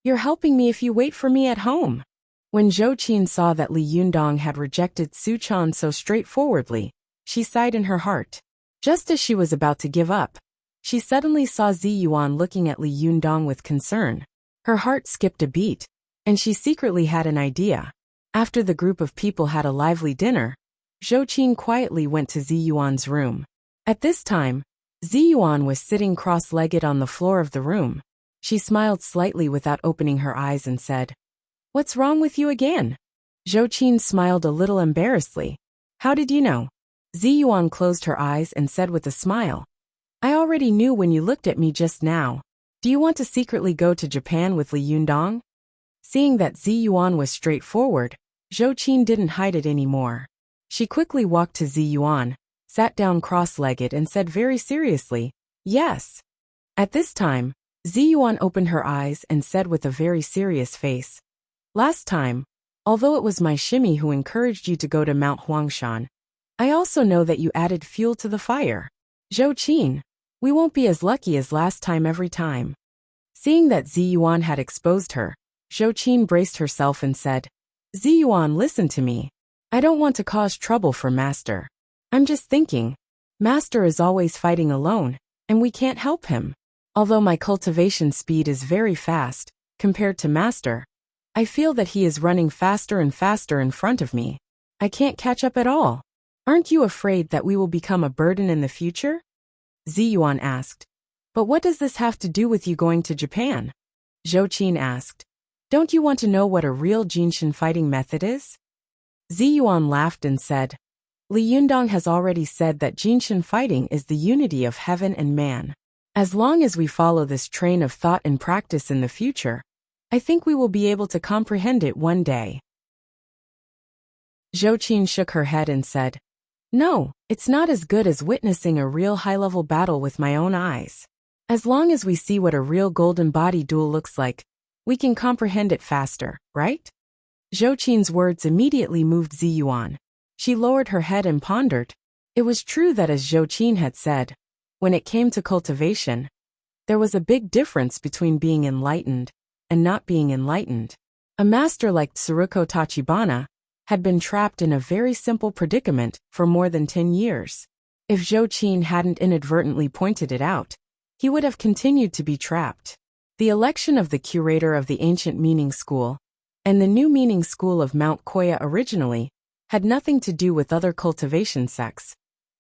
"You're helping me if you wait for me at home." When Zhou Qin saw that Li Yundong had rejected Su Chan so straightforwardly, she sighed in her heart. Just as she was about to give up, she suddenly saw Zi Yuan looking at Li Yundong with concern. Her heart skipped a beat, and she secretly had an idea. After the group of people had a lively dinner, Zhou Qin quietly went to Zi Yuan's room. At this time, Zi Yuan was sitting cross-legged on the floor of the room. She smiled slightly without opening her eyes and said, "What's wrong with you again?" Zhou Qin smiled a little embarrassedly. "How did you know?" Zi Yuan closed her eyes and said with a smile, "I already knew when you looked at me just now. Do you want to secretly go to Japan with Li Yundong?" Seeing that Zi Yuan was straightforward, Zhou Qin didn't hide it anymore. She quickly walked to Zi Yuan, sat down cross-legged and said very seriously, "Yes." At this time, Zi Yuan opened her eyes and said with a very serious face, "Last time, although it was my shimmy who encouraged you to go to Mount Huangshan, I also know that you added fuel to the fire. Zhou Qin, we won't be as lucky as last time every time." Seeing that Zi Yuan had exposed her, Zhou Qin braced herself and said, "Zi Yuan, listen to me. I don't want to cause trouble for Master. I'm just thinking, Master is always fighting alone, and we can't help him. Although my cultivation speed is very fast, compared to Master, I feel that he is running faster and faster in front of me. I can't catch up at all. Aren't you afraid that we will become a burden in the future?" Zi Yuan asked. "But what does this have to do with you going to Japan?" Zhou Qin asked. "Don't you want to know what a real Jinshin fighting method is?" Zi Yuan laughed and said, Li Yundong has already said that Jinshin fighting is the unity of heaven and man. As long as we follow this train of thought and practice in the future, I think we will be able to comprehend it one day. Zhou Qin shook her head and said, No, it's not as good as witnessing a real high-level battle with my own eyes. As long as we see what a real golden body duel looks like, we can comprehend it faster, right? Zhou Qin's words immediately moved Zi Yuan. She lowered her head and pondered. It was true that, as Zhou Qin had said, when it came to cultivation, there was a big difference between being enlightened and not being enlightened. A master like Tsuruko Tachibana had been trapped in a very simple predicament for more than 10 years. If Zhou Qin hadn't inadvertently pointed it out, he would have continued to be trapped. The election of the curator of the ancient meaning school and the new meaning school of Mount Koya originally had nothing to do with other cultivation sects,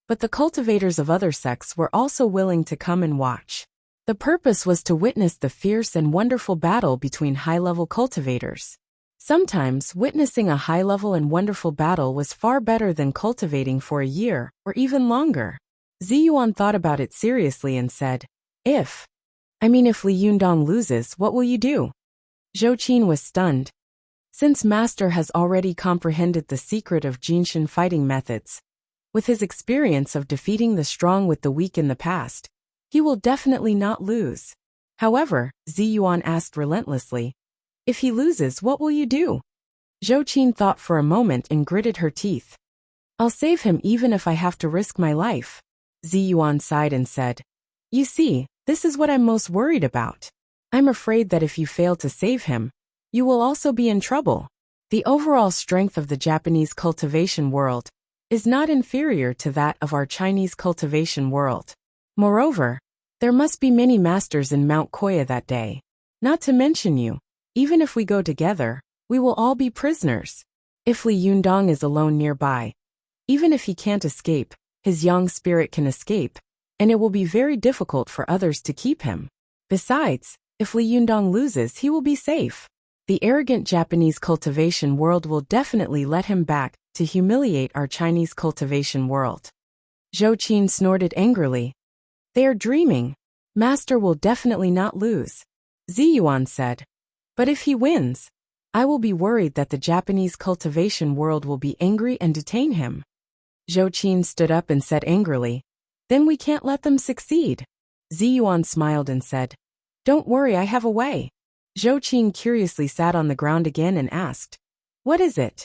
but the cultivators of other sects were also willing to come and watch. The purpose was to witness the fierce and wonderful battle between high-level cultivators. Sometimes, witnessing a high-level and wonderful battle was far better than cultivating for a year, or even longer. Zi Yuan thought about it seriously and said, If Li Yundong loses, what will you do? Zhou Qin was stunned. Since Master has already comprehended the secret of Jinshin fighting methods, with his experience of defeating the strong with the weak in the past, he will definitely not lose. However, Zi Yuan asked relentlessly, If he loses, what will you do? Zhou Qin thought for a moment and gritted her teeth. I'll save him even if I have to risk my life. Zi Yuan sighed and said, You see, this is what I'm most worried about. I'm afraid that if you fail to save him, you will also be in trouble. The overall strength of the Japanese cultivation world is not inferior to that of our Chinese cultivation world. Moreover, there must be many masters in Mount Koya that day. Not to mention you. Even if we go together, we will all be prisoners. If Li Yundong is alone nearby, even if he can't escape, his young spirit can escape, and it will be very difficult for others to keep him. Besides, if Li Yundong loses, he will be safe. The arrogant Japanese cultivation world will definitely let him back to humiliate our Chinese cultivation world. Zhou Qin snorted angrily. They are dreaming. Master will definitely not lose. Zi Yuan said. But if he wins, I will be worried that the Japanese cultivation world will be angry and detain him. Zhou Qin stood up and said angrily, Then we can't let them succeed. Zi Yuan smiled and said, Don't worry, I have a way. Zhou Qin curiously sat on the ground again and asked, What is it?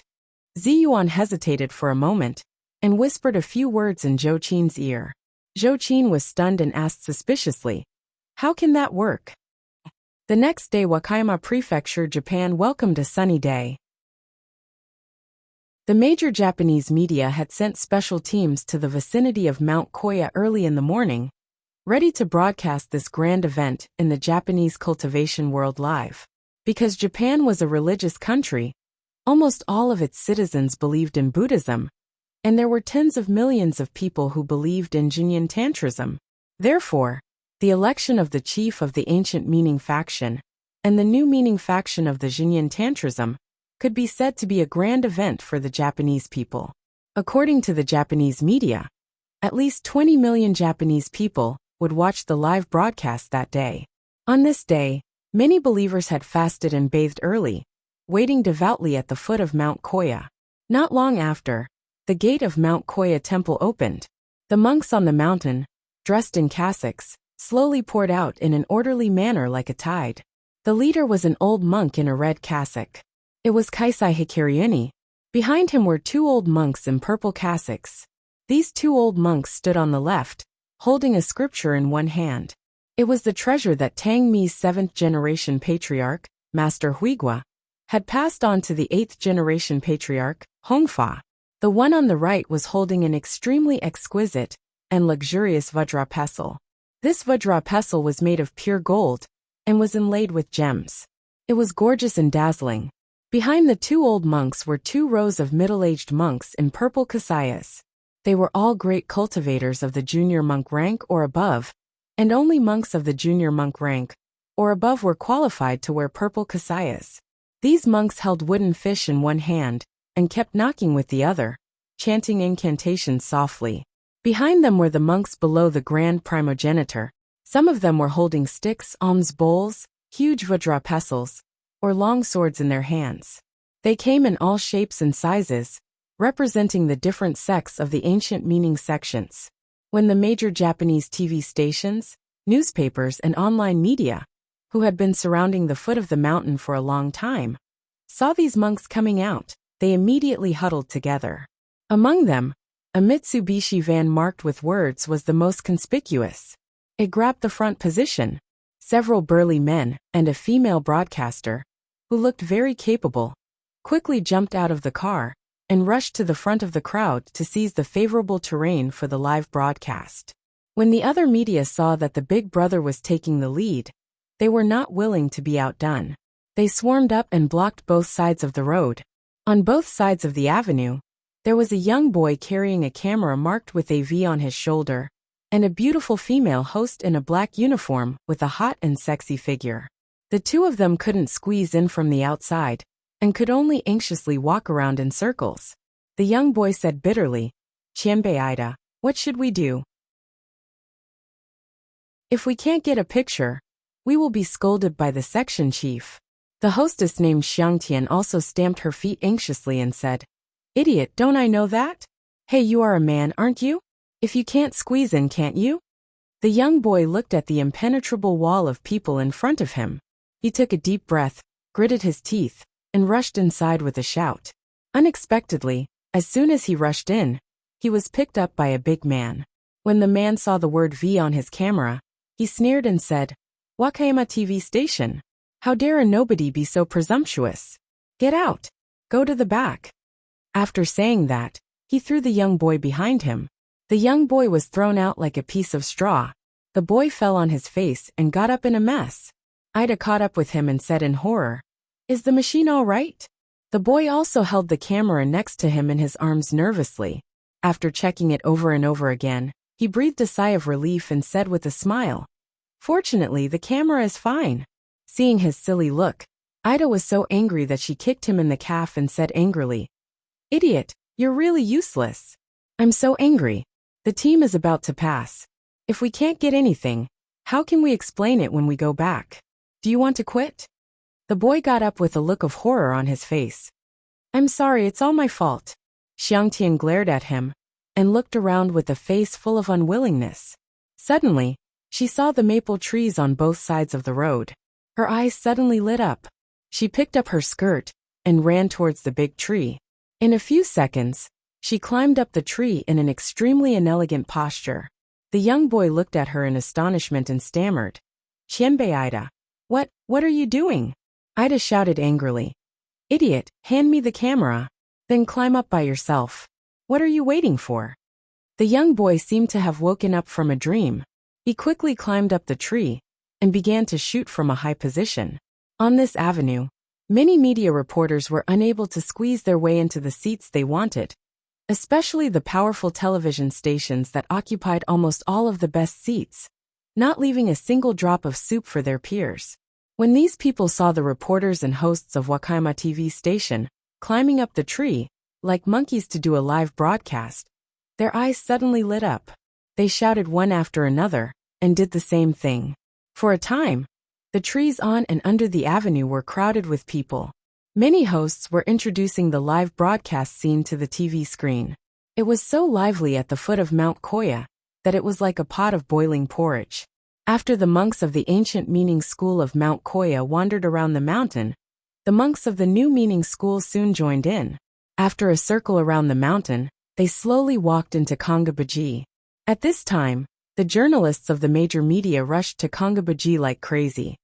Zi Yuan hesitated for a moment and whispered a few words in Zhou Qin's ear. Zhou Qin was stunned and asked suspiciously, How can that work? The next day, Wakayama Prefecture, Japan welcomed a sunny day. The major Japanese media had sent special teams to the vicinity of Mount Koya early in the morning, ready to broadcast this grand event in the Japanese cultivation world live. Because Japan was a religious country, almost all of its citizens believed in Buddhism, and there were tens of millions of people who believed in Jinyin Tantrism. Therefore, the election of the chief of the ancient meaning faction and the new meaning faction of the Jinyin Tantrism could be said to be a grand event for the Japanese people. According to the Japanese media, at least 20 million Japanese people would watch the live broadcast that day. On this day, many believers had fasted and bathed early, waiting devoutly at the foot of Mount Koya. Not long after, the gate of Mount Koya temple opened. The monks on the mountain, dressed in cassocks, slowly poured out in an orderly manner like a tide. The leader was an old monk in a red cassock. It was Kaisai Hikaryuni. Behind him were two old monks in purple cassocks. These two old monks stood on the left, holding a scripture in one hand. It was the treasure that Tang Mi's seventh-generation patriarch, Master Huigua, had passed on to the eighth-generation patriarch, Hongfa. The one on the right was holding an extremely exquisite and luxurious Vajra pestle. This Vajra pestle was made of pure gold and was inlaid with gems. It was gorgeous and dazzling. Behind the two old monks were two rows of middle-aged monks in purple kasayas. They were all great cultivators of the junior monk rank or above, and only monks of the junior monk rank or above were qualified to wear purple kasayas. These monks held wooden fish in one hand and kept knocking with the other, chanting incantations softly. Behind them were the monks below the grand primogenitor. Some of them were holding sticks, alms bowls, huge vajra pestles, or long swords in their hands. They came in all shapes and sizes, representing the different sects of the ancient meaning sections. When the major Japanese TV stations, newspapers and online media, who had been surrounding the foot of the mountain for a long time, saw these monks coming out, they immediately huddled together. Among them, a Mitsubishi van marked with words was the most conspicuous. It grabbed the front position. Several burly men and a female broadcaster, who looked very capable, quickly jumped out of the car and rushed to the front of the crowd to seize the favorable terrain for the live broadcast. When the other media saw that the big brother was taking the lead, they were not willing to be outdone. They swarmed up and blocked both sides of the road. On both sides of the avenue, there was a young boy carrying a camera marked with a V on his shoulder, and a beautiful female host in a black uniform with a hot and sexy figure. The two of them couldn't squeeze in from the outside, and could only anxiously walk around in circles. The young boy said bitterly, "Chiembe Ida, what should we do? If we can't get a picture, we will be scolded by the section chief." The hostess named Xiangtian also stamped her feet anxiously and said, "Idiot, don't I know that? Hey, you are a man, aren't you? If you can't squeeze in, can't you?" The young boy looked at the impenetrable wall of people in front of him. He took a deep breath, gritted his teeth, and rushed inside with a shout. Unexpectedly, as soon as he rushed in, he was picked up by a big man. When the man saw the word V on his camera, he sneered and said, "Wakayama TV station. How dare a nobody be so presumptuous? Get out. Go to the back." After saying that, he threw the young boy behind him. The young boy was thrown out like a piece of straw. The boy fell on his face and got up in a mess. Ida caught up with him and said in horror, "Is the machine all right?" The boy also held the camera next to him in his arms nervously. After checking it over and over again, he breathed a sigh of relief and said with a smile, "Fortunately, the camera is fine." Seeing his silly look, Ida was so angry that she kicked him in the calf and said angrily, "Idiot, you're really useless. I'm so angry. The team is about to pass. If we can't get anything, how can we explain it when we go back? Do you want to quit?" The boy got up with a look of horror on his face. "I'm sorry, it's all my fault." Xiangtian glared at him and looked around with a face full of unwillingness. Suddenly, she saw the maple trees on both sides of the road. Her eyes suddenly lit up. She picked up her skirt and ran towards the big tree. In a few seconds, she climbed up the tree in an extremely inelegant posture. The young boy looked at her in astonishment and stammered, "Chiembe Ida. What are you doing?" Ida shouted angrily, "Idiot, hand me the camera. Then climb up by yourself. What are you waiting for?" The young boy seemed to have woken up from a dream. He quickly climbed up the tree and began to shoot from a high position. On this avenue, many media reporters were unable to squeeze their way into the seats they wanted, especially the powerful television stations that occupied almost all of the best seats, not leaving a single drop of soup for their peers. When these people saw the reporters and hosts of Wakayama TV station climbing up the tree, like monkeys to do a live broadcast, their eyes suddenly lit up. They shouted one after another, and did the same thing. For a time, the trees on and under the avenue were crowded with people. Many hosts were introducing the live broadcast scene to the TV screen. It was so lively at the foot of Mount Koya that it was like a pot of boiling porridge. After the monks of the ancient meaning school of Mount Koya wandered around the mountain, the monks of the new meaning school soon joined in. After a circle around the mountain, they slowly walked into Kongabaji. At this time, the journalists of the major media rushed to Kongabaji like crazy.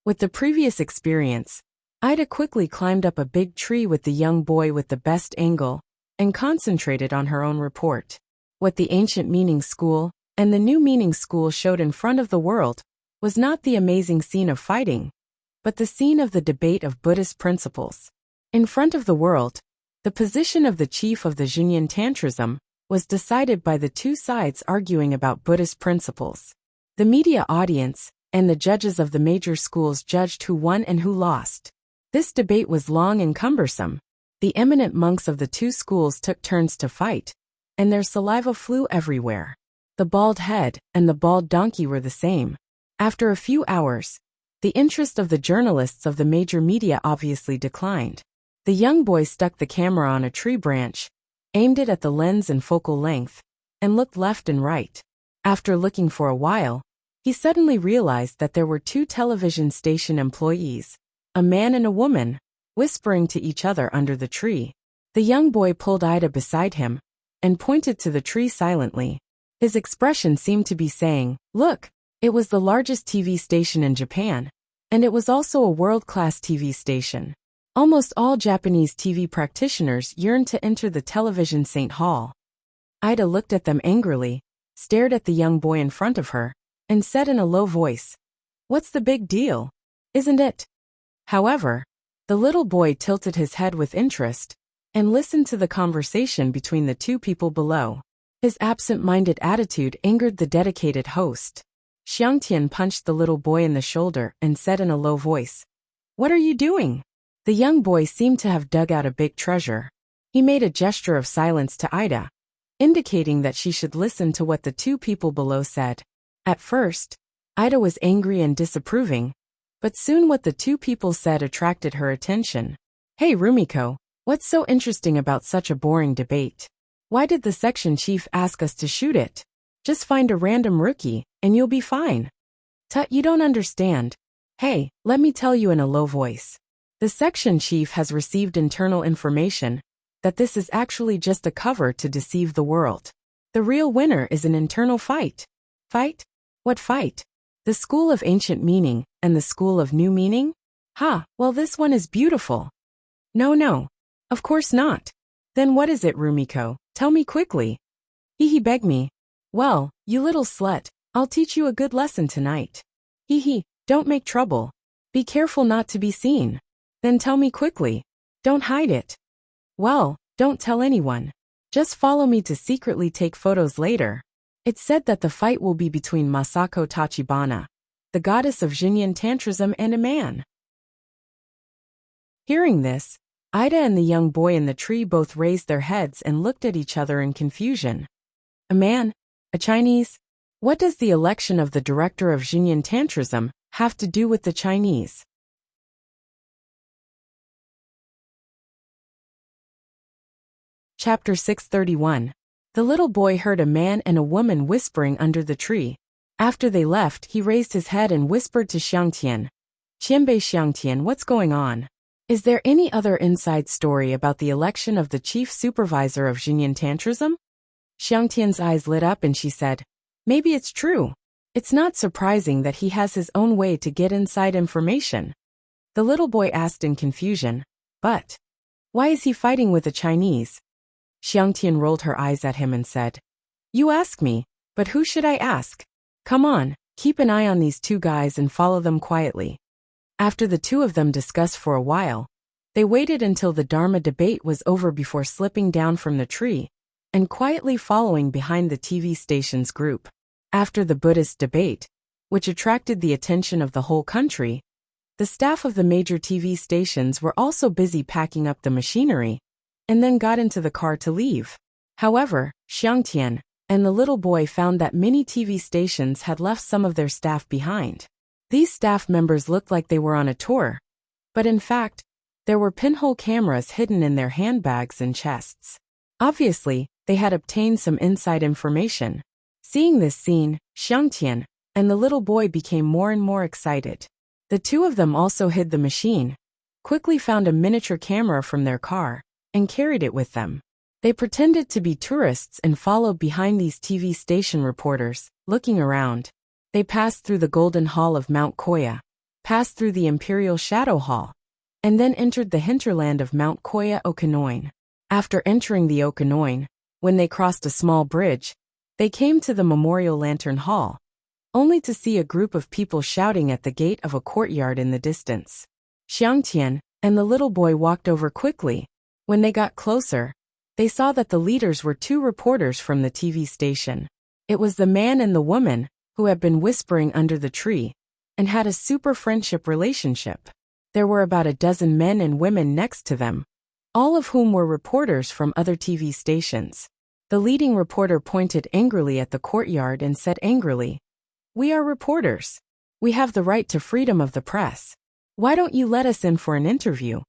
With the previous experience, Ida quickly climbed up a big tree with the young boy with the best angle and concentrated on her own report. What the ancient meaning school and the new meaning school showed in front of the world was not the amazing scene of fighting, but the scene of the debate of Buddhist principles. In front of the world, the position of the chief of the Junyan Tantrism was decided by the two sides arguing about Buddhist principles. The media audience and the judges of the major schools judged who won and who lost. This debate was long and cumbersome, The eminent monks of the two schools took turns to fight, and their saliva flew everywhere. The bald head and the bald donkey were the same. After a few hours, the interest of the journalists of the major media obviously declined. The young boy stuck the camera on a tree branch, aimed it at the lens and focal length, and looked left and right. After looking for a while, he suddenly realized that there were two television station employees, a man and a woman, whispering to each other under the tree. The young boy pulled Ida beside him and pointed to the tree silently. His expression seemed to be saying, "Look." It was the largest TV station in Japan, and it was also a world-class TV station. Almost all Japanese TV practitioners yearned to enter the television St. Hall. Ida looked at them angrily, stared at the young boy in front of her, and said in a low voice, "What's the big deal? Isn't it?" However, the little boy tilted his head with interest and listened to the conversation between the two people below. His absent-minded attitude angered the dedicated host. Xiangtian punched the little boy in the shoulder and said in a low voice, "What are you doing?" The young boy seemed to have dug out a big treasure. He made a gesture of silence to Ida, indicating that she should listen to what the two people below said. At first, Ida was angry and disapproving, but soon what the two people said attracted her attention. "Hey Rumiko, what's so interesting about such a boring debate? Why did the section chief ask us to shoot it? Just find a random rookie, and you'll be fine." "Tut, you don't understand. Hey, let me tell you in a low voice. The section chief has received internal information that this is actually just a cover to deceive the world. The real winner is an internal fight." "Fight? What fight? The school of ancient meaning and the school of new meaning? Ha, well this one is beautiful." No, of course not." "Then what is it, Rumiko? Tell me quickly." He begged me. "Well, you little slut, I'll teach you a good lesson tonight. Don't make trouble. Be careful not to be seen. Then tell me quickly. Don't hide it." "Well, don't tell anyone. Just follow me to secretly take photos later." It's said that the fight will be between Masako Tachibana, the goddess of Xinyan Tantrism, and a man. Hearing this, Ida and the young boy in the tree both raised their heads and looked at each other in confusion. A man? A Chinese? What does the election of the director of Xinyan Tantrism have to do with the Chinese? Chapter 631. The little boy heard a man and a woman whispering under the tree. After they left, he raised his head and whispered to Xiangtian, "Qianbei Xiangtian, what's going on? Is there any other inside story about the election of the chief supervisor of Xinyan Tantrism?" Xiangtian's eyes lit up and she said, "Maybe it's true. It's not surprising that he has his own way to get inside information." The little boy asked in confusion, "But why is he fighting with the Chinese?" Xiangtian rolled her eyes at him and said, "You ask me, but who should I ask? Come on, keep an eye on these two guys and follow them quietly." After the two of them discussed for a while, they waited until the Dharma debate was over before slipping down from the tree and quietly following behind the TV station's group. After the Buddhist debate, which attracted the attention of the whole country, the staff of the major TV stations were also busy packing up the machinery and then got into the car to leave. However, Xiangtian and the little boy found that many TV stations had left some of their staff behind. These staff members looked like they were on a tour, but in fact, there were pinhole cameras hidden in their handbags and chests. Obviously, they had obtained some inside information. Seeing this scene, Xiangtian and the little boy became more and more excited. The two of them also hid the machine, quickly found a miniature camera from their car, and carried it with them. They pretended to be tourists and followed behind these TV station reporters, looking around. They passed through the Golden Hall of Mount Koya, passed through the Imperial Shadow Hall, and then entered the hinterland of Mount Koya Okanoin. After entering the Okanoin, when they crossed a small bridge, they came to the Memorial Lantern Hall, only to see a group of people shouting at the gate of a courtyard in the distance. Xiangtian and the little boy walked over quickly. When they got closer, they saw that the leaders were two reporters from the TV station. It was the man and the woman who had been whispering under the tree and had a super friendship relationship. There were about a dozen men and women next to them, all of whom were reporters from other TV stations. The leading reporter pointed angrily at the courtyard and said angrily, "We are reporters. We have the right to freedom of the press. Why don't you let us in for an interview?"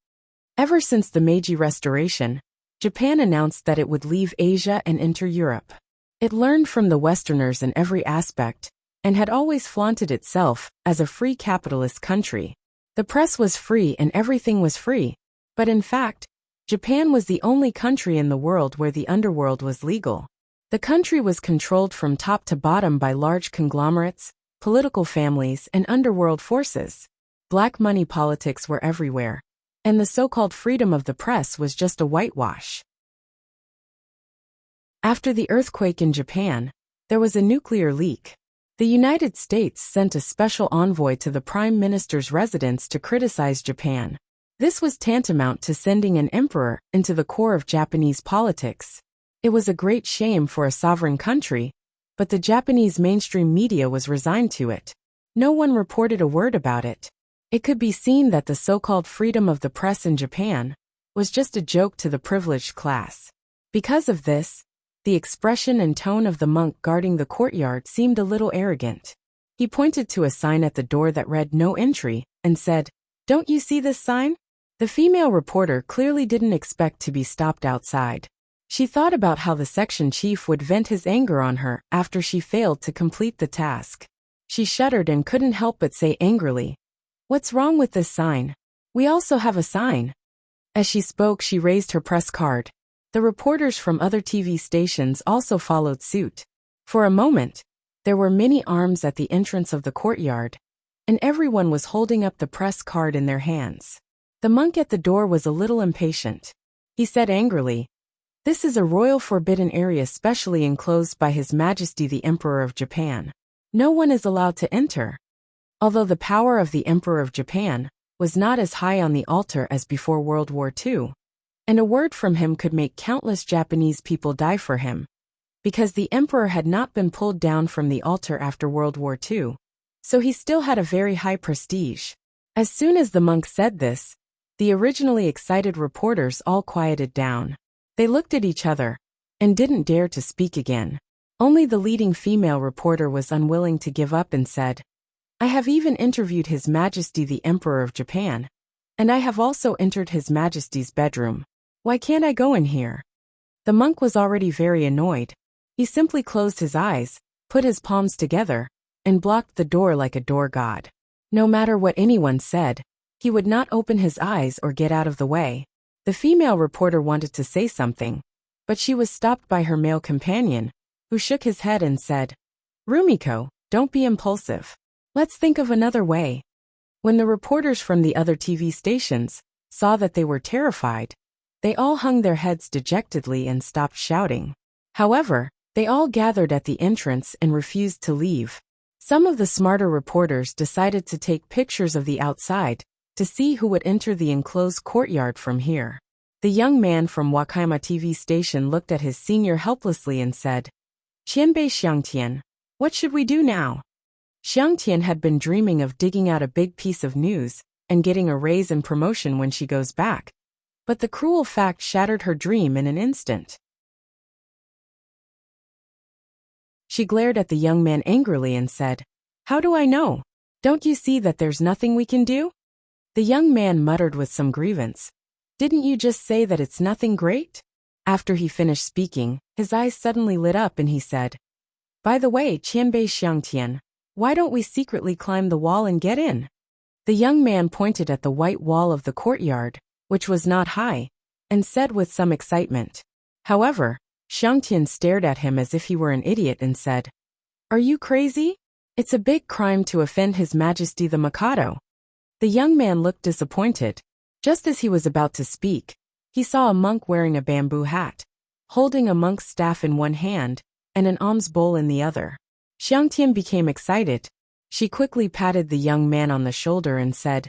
Ever since the Meiji Restoration, Japan announced that it would leave Asia and enter Europe. It learned from the Westerners in every aspect, and had always flaunted itself as a free capitalist country. The press was free and everything was free, but in fact, Japan was the only country in the world where the underworld was legal. The country was controlled from top to bottom by large conglomerates, political families, and underworld forces. Black money politics were everywhere, and the so-called freedom of the press was just a whitewash. After the earthquake in Japan, there was a nuclear leak. The United States sent a special envoy to the Prime Minister's residence to criticize Japan. This was tantamount to sending an emperor into the core of Japanese politics. It was a great shame for a sovereign country, but the Japanese mainstream media was resigned to it. No one reported a word about it. It could be seen that the so-called freedom of the press in Japan was just a joke to the privileged class. Because of this, the expression and tone of the monk guarding the courtyard seemed a little arrogant. He pointed to a sign at the door that read "No Entry" and said, "Don't you see this sign?" The female reporter clearly didn't expect to be stopped outside. She thought about how the section chief would vent his anger on her after she failed to complete the task. She shuddered and couldn't help but say angrily, "What's wrong with this sign? We also have a sign." As she spoke, she raised her press card. The reporters from other TV stations also followed suit. For a moment, there were many arms at the entrance of the courtyard, and everyone was holding up the press card in their hands. The monk at the door was a little impatient. He said angrily, "This is a royal forbidden area specially enclosed by His Majesty the Emperor of Japan. No one is allowed to enter." Although the power of the Emperor of Japan was not as high on the altar as before World War II, and a word from him could make countless Japanese people die for him, because the emperor had not been pulled down from the altar after World War II, so he still had a very high prestige. As soon as the monk said this, the originally excited reporters all quieted down. They looked at each other, and didn't dare to speak again. Only the leading female reporter was unwilling to give up and said, "I have even interviewed His Majesty the Emperor of Japan, and I have also entered His Majesty's bedroom. Why can't I go in here?" The monk was already very annoyed. He simply closed his eyes, put his palms together, and blocked the door like a door god. No matter what anyone said, he would not open his eyes or get out of the way. The female reporter wanted to say something, but she was stopped by her male companion, who shook his head and said, "Rumiko, don't be impulsive. Let's think of another way." When the reporters from the other TV stations saw that they were terrified, they all hung their heads dejectedly and stopped shouting. However, they all gathered at the entrance and refused to leave. Some of the smarter reporters decided to take pictures of the outside to see who would enter the enclosed courtyard from here. The young man from Wakayama TV station looked at his senior helplessly and said, "Qianbei Xiangtian, what should we do now?" Xiangtian had been dreaming of digging out a big piece of news and getting a raise and promotion when she goes back, but the cruel fact shattered her dream in an instant. She glared at the young man angrily and said, "How do I know? Don't you see that there's nothing we can do?" The young man muttered with some grievance, "Didn't you just say that it's nothing great?" After he finished speaking, his eyes suddenly lit up and he said, "By the way, Qianbei Xiangtian, why don't we secretly climb the wall and get in?" The young man pointed at the white wall of the courtyard, which was not high, and said with some excitement. However, Xiangtian stared at him as if he were an idiot and said, "Are you crazy? It's a big crime to offend His Majesty the Mikado." The young man looked disappointed. Just as he was about to speak, he saw a monk wearing a bamboo hat, holding a monk's staff in one hand and an alms bowl in the other. Xiangtian became excited. She quickly patted the young man on the shoulder and said,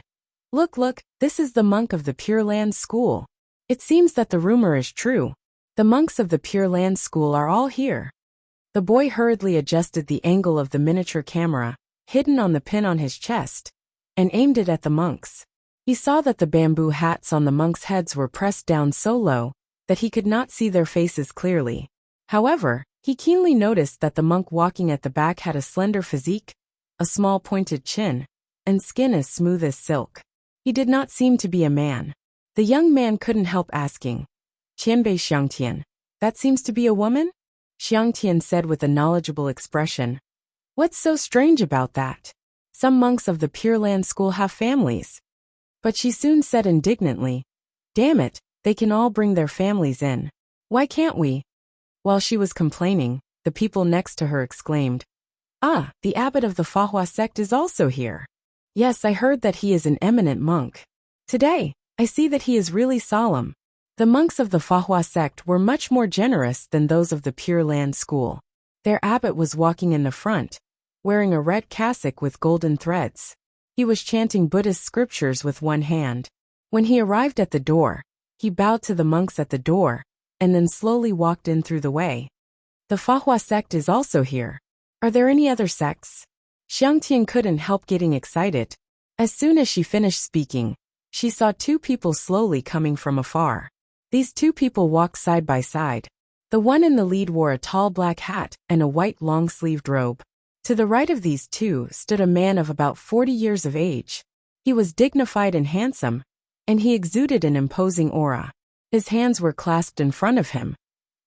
Look, this is the monk of the Pure Land School. It seems that the rumor is true. The monks of the Pure Land School are all here." The boy hurriedly adjusted the angle of the miniature camera, hidden on the pin on his chest, and aimed it at the monks. He saw that the bamboo hats on the monks' heads were pressed down so low that he could not see their faces clearly. However, he keenly noticed that the monk walking at the back had a slender physique, a small pointed chin, and skin as smooth as silk. He did not seem to be a man. The young man couldn't help asking, "Qianbei Xiangtian, that seems to be a woman?" Xiangtian said with a knowledgeable expression, "What's so strange about that? Some monks of the Pure Land school have families." But she soon said indignantly, "Damn it, they can all bring their families in. Why can't we?" While she was complaining, the people next to her exclaimed, "Ah, the abbot of the Fahua sect is also here. Yes, I heard that he is an eminent monk. Today, I see that he is really solemn." The monks of the Fahua sect were much more generous than those of the Pure Land school. Their abbot was walking in the front, wearing a red cassock with golden threads. He was chanting Buddhist scriptures with one hand. When he arrived at the door, he bowed to the monks at the door, and then slowly walked in through the way. "The Fahua sect is also here. Are there any other sects?" Xiangtian couldn't help getting excited. As soon as she finished speaking, she saw two people slowly coming from afar. These two people walked side by side. The one in the lead wore a tall black hat and a white long-sleeved robe. To the right of these two stood a man of about 40 years of age. He was dignified and handsome, and he exuded an imposing aura. His hands were clasped in front of him,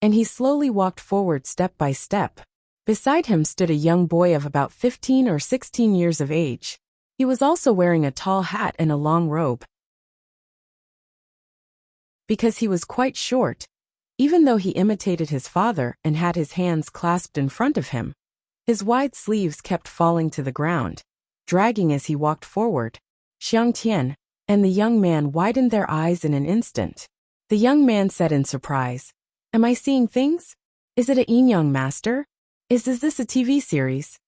and he slowly walked forward step by step. Beside him stood a young boy of about 15 or 16 years of age. He was also wearing a tall hat and a long robe. Because he was quite short, even though he imitated his father and had his hands clasped in front of him, his wide sleeves kept falling to the ground, dragging as he walked forward. Xiangtian and the young man widened their eyes in an instant. The young man said in surprise, "Am I seeing things? Is it a yin yang master? Is this a TV series?"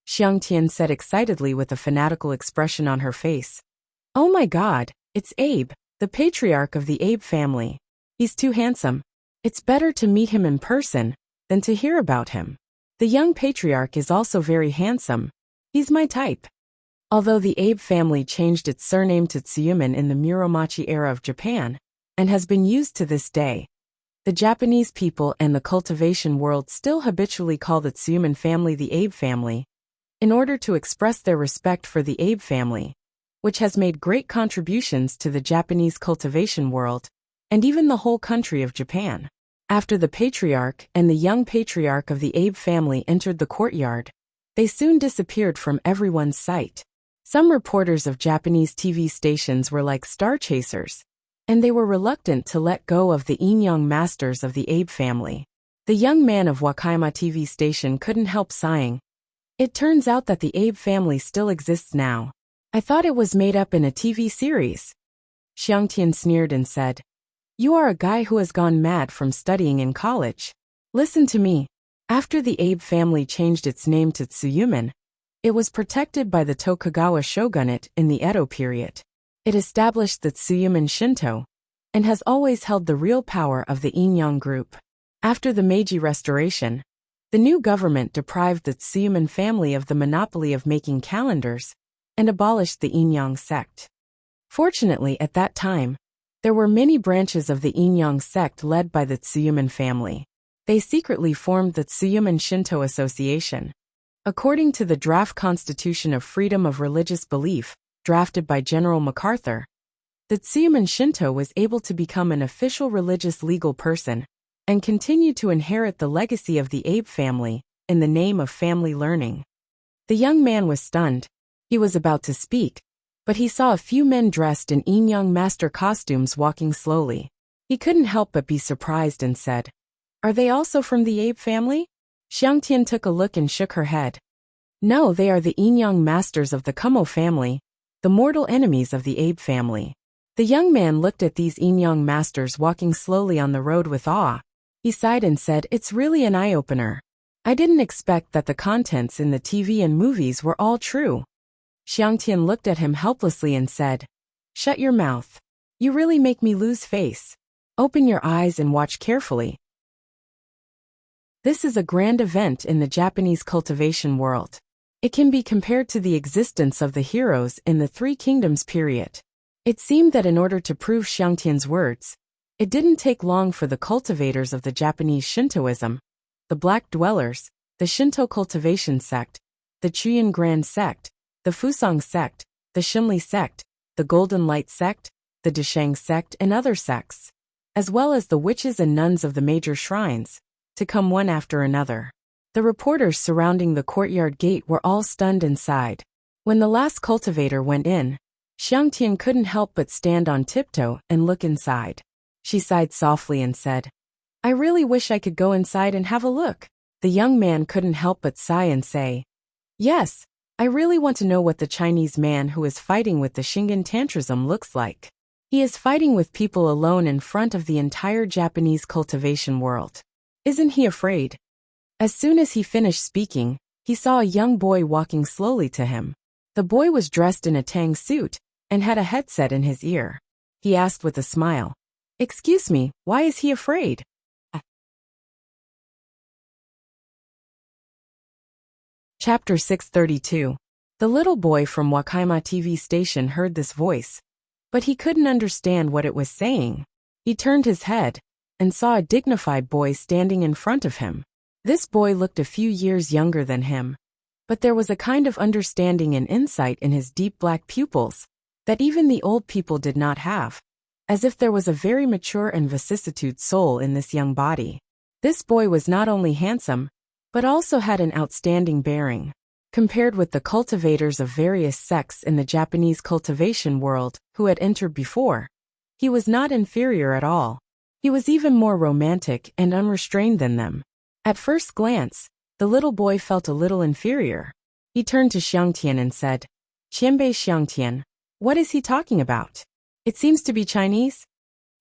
Xiangtian said excitedly with a fanatical expression on her face, "Oh my God, it's Abe, the patriarch of the Abe family. He's too handsome. It's better to meet him in person than to hear about him. The young patriarch is also very handsome. He's my type." Although the Abe family changed its surname to Tsuyumen in the Muromachi era of Japan, and has been used to this day, the Japanese people and the cultivation world still habitually call the Tsuyumen family the Abe family, in order to express their respect for the Abe family, which has made great contributions to the Japanese cultivation world, and even the whole country of Japan. After the patriarch and the young patriarch of the Abe family entered the courtyard, they soon disappeared from everyone's sight. Some reporters of Japanese TV stations were like star chasers, and they were reluctant to let go of the yin-yang masters of the Abe family. The young man of Wakayama TV station couldn't help sighing. "It turns out that the Abe family still exists now. I thought it was made up in a TV series." Xiangtian sneered and said, "You are a guy who has gone mad from studying in college. Listen to me. After the Abe family changed its name to Tsuyumen, it was protected by the Tokugawa shogunate in the Edo period. It established the Tsuyumen Shinto, and has always held the real power of the yin-yang group. After the Meiji Restoration, the new government deprived the Tsuyumen family of the monopoly of making calendars, and abolished the yin-yang sect. Fortunately, at that time, there were many branches of the yin-yang sect led by the Tsuyumen family. They secretly formed the Tsuyumen Shinto Association. According to the draft Constitution of Freedom of Religious Belief, drafted by General MacArthur, the Tsuyumen Shinto was able to become an official religious legal person, and continue to inherit the legacy of the Abe family, in the name of family learning. The young man was stunned. He was about to speak, but he saw a few men dressed in yin-yang master costumes walking slowly. He couldn't help but be surprised and said, "Are they also from the Abe family?" Xiangtian took a look and shook her head. "No, they are the yin-yang masters of the Kumo family, the mortal enemies of the Abe family." The young man looked at these yin-yang masters walking slowly on the road with awe. He sighed and said, "It's really an eye-opener. I didn't expect that the contents in the TV and movies were all true." Xiangtian looked at him helplessly and said, "Shut your mouth. You really make me lose face. Open your eyes and watch carefully. This is a grand event in the Japanese cultivation world. It can be compared to the existence of the heroes in the Three Kingdoms period. It seemed that in order to prove Xiangtian's words, it didn't take long for the cultivators of the Japanese Shintoism, the Black Dwellers, the Shinto cultivation sect, the Chuyin Grand sect, the Fusang sect, the Shimli sect, the Golden Light sect, the Deshang sect and other sects, as well as the witches and nuns of the major shrines, to come one after another. The reporters surrounding the courtyard gate were all stunned and sighed. When the last cultivator went in, Xiangtian couldn't help but stand on tiptoe and look inside. She sighed softly and said, "I really wish I could go inside and have a look." The young man couldn't help but sigh and say, "Yes, I really want to know what the Chinese man who is fighting with the Shingen Tantrism looks like. He is fighting with people alone in front of the entire Japanese cultivation world. Isn't he afraid?" As soon as he finished speaking, he saw a young boy walking slowly to him. The boy was dressed in a tang suit and had a headset in his ear. He asked with a smile, "Excuse me, why is he afraid?" Chapter 632. The little boy from Wakaima TV station heard this voice, but he couldn't understand what it was saying. He turned his head and saw a dignified boy standing in front of him. This boy looked a few years younger than him, but there was a kind of understanding and insight in his deep black pupils that even the old people did not have, as if there was a very mature and vicissitude soul in this young body. This boy was not only handsome, but also had an outstanding bearing. Compared with the cultivators of various sects in the Japanese cultivation world who had entered before, he was not inferior at all. He was even more romantic and unrestrained than them. At first glance, the little boy felt a little inferior. He turned to Xiangtian and said, "Qianbei Xiangtian, what is he talking about? It seems to be Chinese."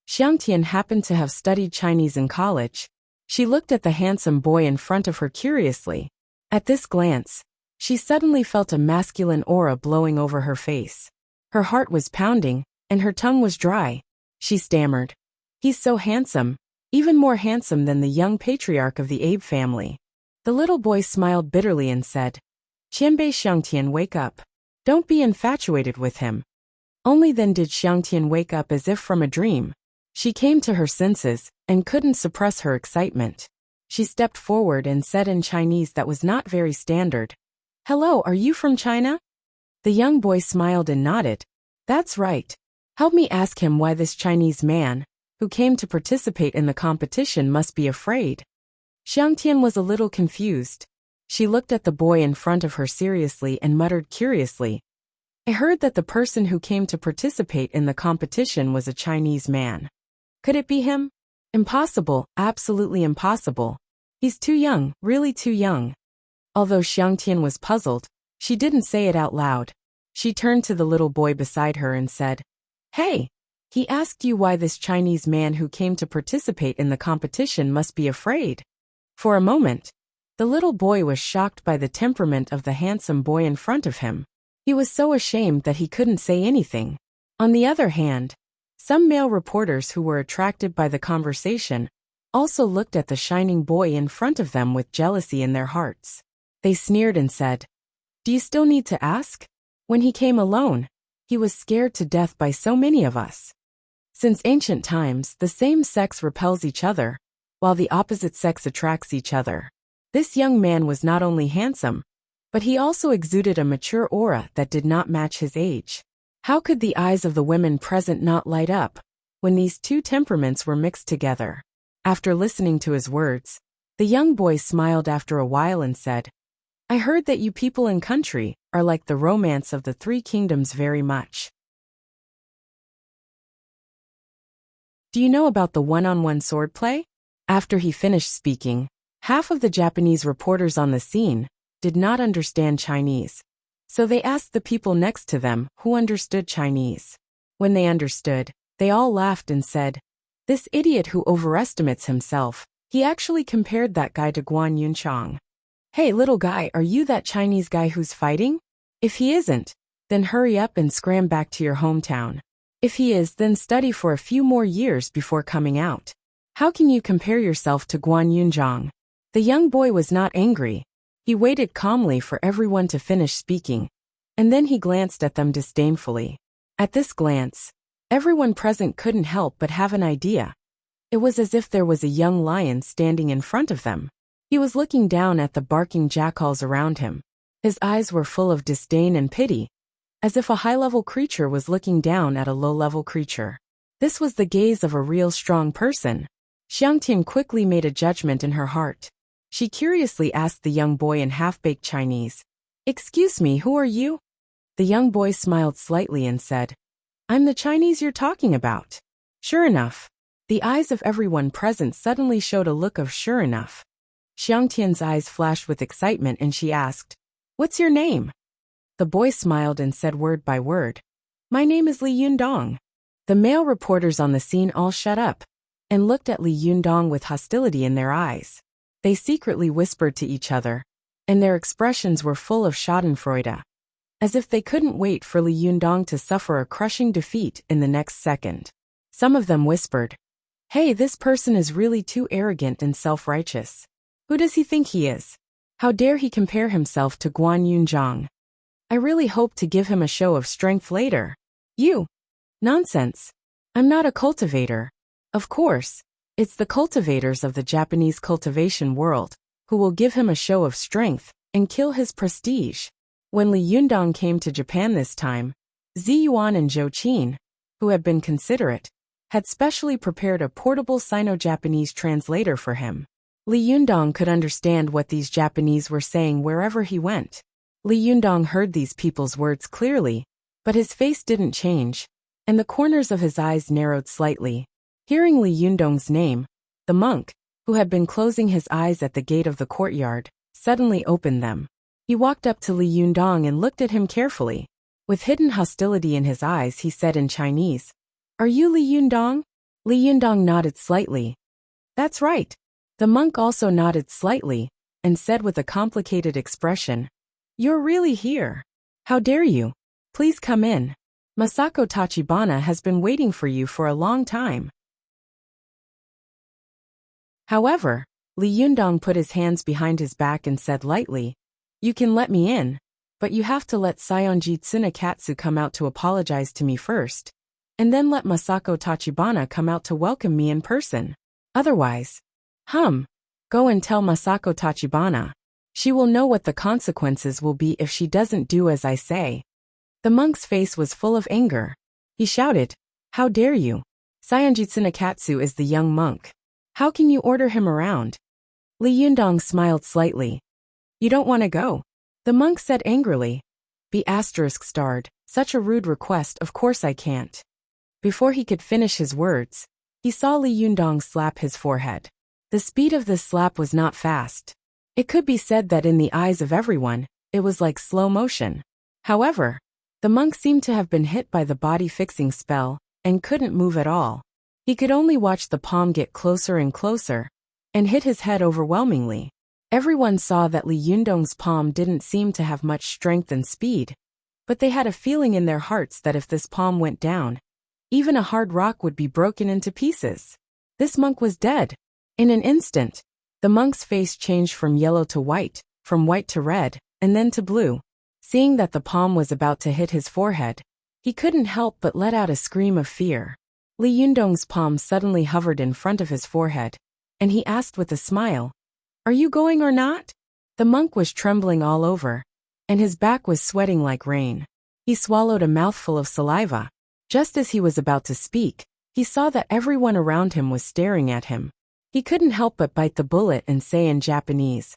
Xiangtian happened to have studied Chinese in college. She looked at the handsome boy in front of her curiously. At this glance, she suddenly felt a masculine aura blowing over her face. Her heart was pounding, and her tongue was dry. She stammered, "He's so handsome, even more handsome than the young patriarch of the Abe family." The little boy smiled bitterly and said, "Qianbei Xiangtian, wake up. Don't be infatuated with him." Only then did Xiangtian wake up as if from a dream. She came to her senses and couldn't suppress her excitement. She stepped forward and said in Chinese that was not very standard, "Hello, are you from China?" The young boy smiled and nodded. "That's right. Help me ask him why this Chinese man, who came to participate in the competition, must be afraid." Xiangtian was a little confused. She looked at the boy in front of her seriously and muttered curiously, "I heard that the person who came to participate in the competition was a Chinese man. Could it be him? Impossible, absolutely impossible. He's too young, really too young." Although Xiangtian was puzzled, she didn't say it out loud. She turned to the little boy beside her and said, "Hey, he asked you why this Chinese man who came to participate in the competition must be afraid." For a moment, the little boy was shocked by the temperament of the handsome boy in front of him. He was so ashamed that he couldn't say anything. On the other hand, some male reporters who were attracted by the conversation also looked at the shining boy in front of them with jealousy in their hearts. They sneered and said, "Do you still need to ask? When he came alone, he was scared to death by so many of us." Since ancient times, the same sex repels each other, while the opposite sex attracts each other. This young man was not only handsome, but he also exuded a mature aura that did not match his age. How could the eyes of the women present not light up when these two temperaments were mixed together? After listening to his words, the young boy smiled after a while and said, "I heard that you people in country are like the romance of the Three Kingdoms very much. Do you know about the one-on-one sword play?" After he finished speaking, half of the Japanese reporters on the scene did not understand Chinese, so they asked the people next to them who understood Chinese. When they understood, they all laughed and said, "This idiot who overestimates himself, he actually compared that guy to Guan Yunchang. Hey little guy, are you that Chinese guy who's fighting? If he isn't, then hurry up and scram back to your hometown. If he is, then study for a few more years before coming out. How can you compare yourself to Guan Yunchang?" The young boy was not angry. He waited calmly for everyone to finish speaking, and then he glanced at them disdainfully. At this glance, everyone present couldn't help but have an idea. It was as if there was a young lion standing in front of them. He was looking down at the barking jackals around him. His eyes were full of disdain and pity, as if a high-level creature was looking down at a low-level creature. This was the gaze of a real strong person. Xiang Tian quickly made a judgment in her heart. She curiously asked the young boy in half-baked Chinese, "Excuse me, who are you?" The young boy smiled slightly and said, "I'm the Chinese you're talking about." Sure enough, the eyes of everyone present suddenly showed a look of sure enough. Xiang Tian's eyes flashed with excitement and she asked, "What's your name?" The boy smiled and said word by word, "My name is Li Yundong." The male reporters on the scene all shut up and looked at Li Yundong with hostility in their eyes. They secretly whispered to each other, and their expressions were full of schadenfreude, as if they couldn't wait for Li Yundong to suffer a crushing defeat in the next second. Some of them whispered, "Hey, this person is really too arrogant and self-righteous. Who does he think he is? How dare he compare himself to Guan Yunzhang? I really hope to give him a show of strength later." "You? Nonsense. I'm not a cultivator." Of course, it's the cultivators of the Japanese cultivation world who will give him a show of strength and kill his prestige. When Li Yundong came to Japan this time, Zi Yuan and Zhou Qin, who had been considerate, had specially prepared a portable Sino-Japanese translator for him. Li Yundong could understand what these Japanese were saying wherever he went. Li Yundong heard these people's words clearly, but his face didn't change, and the corners of his eyes narrowed slightly. Hearing Li Yundong's name, the monk, who had been closing his eyes at the gate of the courtyard, suddenly opened them. He walked up to Li Yundong and looked at him carefully. With hidden hostility in his eyes, he said in Chinese, "Are you Li Yundong?" Li Yundong nodded slightly. "That's right." The monk also nodded slightly and said with a complicated expression, "You're really here. How dare you? Please come in. Masako Tachibana has been waiting for you for a long time." However, Li Yundong put his hands behind his back and said lightly, "You can let me in, but you have to let Saionji Tsunekatsu come out to apologize to me first, and then let Masako Tachibana come out to welcome me in person. Otherwise, go and tell Masako Tachibana. She will know what the consequences will be if she doesn't do as I say." The monk's face was full of anger. He shouted, "How dare you? Saionji Tsunekatsu is the young monk. How can you order him around?" Li Yundong smiled slightly. "You don't want to go?" The monk said angrily. ****, such a rude request, of course I can't." Before he could finish his words, he saw Li Yundong slap his forehead. The speed of this slap was not fast. It could be said that in the eyes of everyone, it was like slow motion. However, the monk seemed to have been hit by the body-fixing spell and couldn't move at all. He could only watch the palm get closer and closer and hit his head overwhelmingly. Everyone saw that Li Yundong's palm didn't seem to have much strength and speed, but they had a feeling in their hearts that if this palm went down, even a hard rock would be broken into pieces. This monk was dead. In an instant, the monk's face changed from yellow to white, from white to red, and then to blue. Seeing that the palm was about to hit his forehead, he couldn't help but let out a scream of fear. Li Yundong's palm suddenly hovered in front of his forehead, and he asked with a smile, "Are you going or not?" The monk was trembling all over, and his back was sweating like rain. He swallowed a mouthful of saliva. Just as he was about to speak, he saw that everyone around him was staring at him. He couldn't help but bite the bullet and say in Japanese,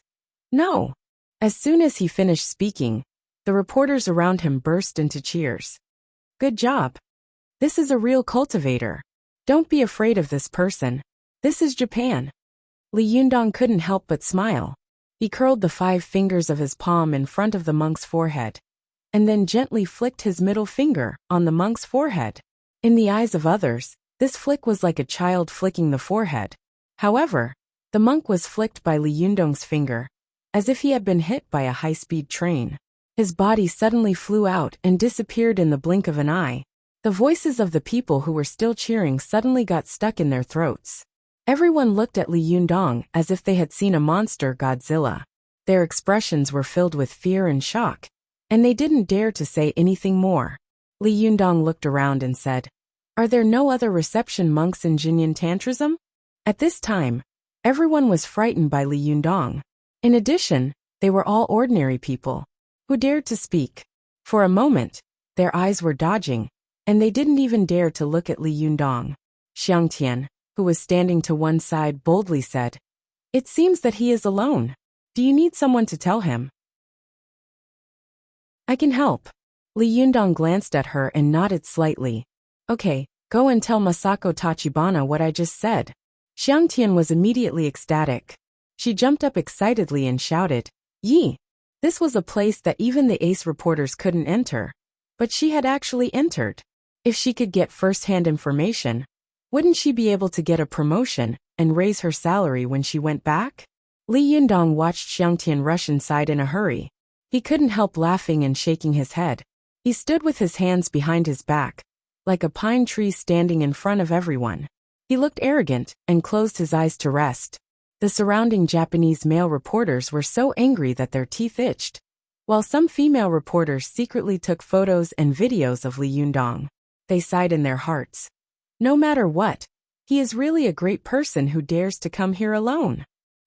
"No." As soon as he finished speaking, the reporters around him burst into cheers. "Good job. This is a real cultivator. Don't be afraid of this person. This is Japan." Li Yundong couldn't help but smile. He curled the 5 fingers of his palm in front of the monk's forehead, and then gently flicked his middle finger on the monk's forehead. In the eyes of others, this flick was like a child flicking the forehead. However, the monk was flicked by Li Yundong's finger, as if he had been hit by a high-speed train. His body suddenly flew out and disappeared in the blink of an eye. The voices of the people who were still cheering suddenly got stuck in their throats. Everyone looked at Li Yundong as if they had seen a monster Godzilla. Their expressions were filled with fear and shock, and they didn't dare to say anything more. Li Yundong looked around and said, "Are there no other reception monks in Jinyan Tantrism?" At this time, everyone was frightened by Li Yundong. In addition, they were all ordinary people who dared to speak. For a moment, their eyes were dodging, and they didn't even dare to look at Li Yundong. Xiang Tian, who was standing to one side, boldly said, "It seems that he is alone. Do you need someone to tell him?" "I can help." Li Yundong glanced at her and nodded slightly. "Okay, go and tell Masako Tachibana what I just said." Xiang Tian was immediately ecstatic. She jumped up excitedly and shouted, "Yi!" This was a place that even the ace reporters couldn't enter. But she had actually entered. If she could get first-hand information, wouldn't she be able to get a promotion and raise her salary when she went back? Li Yundong watched Xiang Tian rush inside in a hurry. He couldn't help laughing and shaking his head. He stood with his hands behind his back, like a pine tree standing in front of everyone. He looked arrogant and closed his eyes to rest. The surrounding Japanese male reporters were so angry that their teeth itched, while some female reporters secretly took photos and videos of Li Yundong. They sighed in their hearts. No matter what, he is really a great person who dares to come here alone.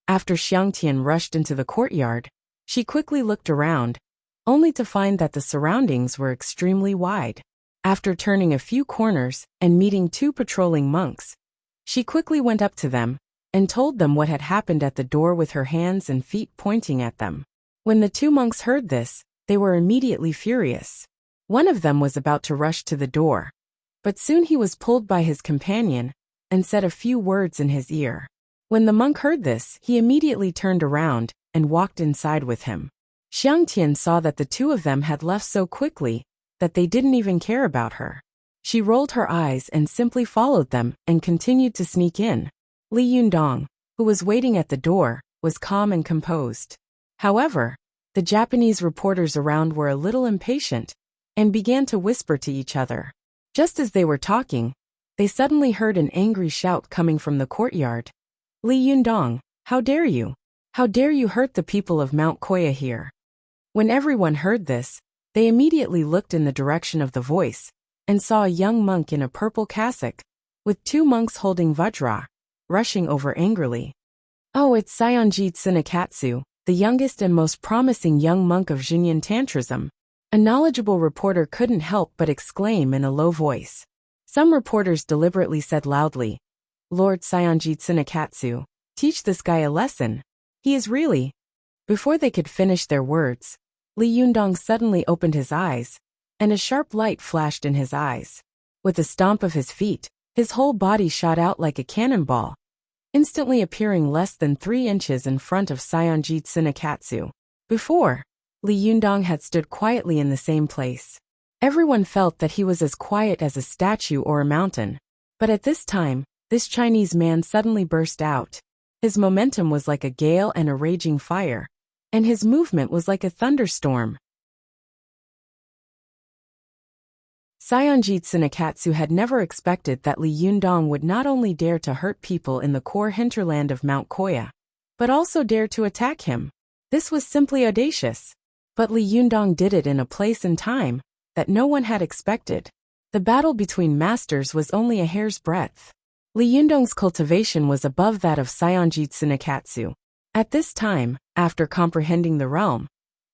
After Xiang Tian rushed into the courtyard, she quickly looked around, only to find that the surroundings were extremely wide. After turning a few corners and meeting two patrolling monks, she quickly went up to them and told them what had happened at the door with her hands and feet pointing at them. When the two monks heard this, they were immediately furious. One of them was about to rush to the door, but soon he was pulled by his companion and said a few words in his ear. When the monk heard this, he immediately turned around and walked inside with him. Xiang Tian saw that the two of them had left so quickly that they didn't even care about her. She rolled her eyes and simply followed them and continued to sneak in. Li Yundong, who was waiting at the door, was calm and composed. However, the Japanese reporters around were a little impatient and began to whisper to each other. Just as they were talking, they suddenly heard an angry shout coming from the courtyard. "Li Yundong, how dare you? How dare you hurt the people of Mount Koya here?" When everyone heard this, they immediately looked in the direction of the voice and saw a young monk in a purple cassock, with two monks holding vajra, rushing over angrily. "Oh, it's Sayonji Tsunekatsu, the youngest and most promising young monk of Jinyan Tantrism." A knowledgeable reporter couldn't help but exclaim in a low voice. Some reporters deliberately said loudly, "Lord Sayonji Tsunekatsu, teach this guy a lesson. He is really..." Before they could finish their words, Li Yundong suddenly opened his eyes, and a sharp light flashed in his eyes. With a stomp of his feet, his whole body shot out like a cannonball, instantly appearing less than 3 inches in front of Sayonji Tsunekatsu. Before, Li Yundong had stood quietly in the same place. Everyone felt that he was as quiet as a statue or a mountain. But at this time, this Chinese man suddenly burst out. His momentum was like a gale and a raging fire, and his movement was like a thunderstorm. Sayonji Tsunekatsu had never expected that Li Yundong would not only dare to hurt people in the core hinterland of Mount Koya, but also dare to attack him. This was simply audacious. But Li Yundong did it in a place and time that no one had expected. The battle between masters was only a hair's breadth. Li Yundong's cultivation was above that of Sayonji Tsunekatsu. At this time, after comprehending the realm,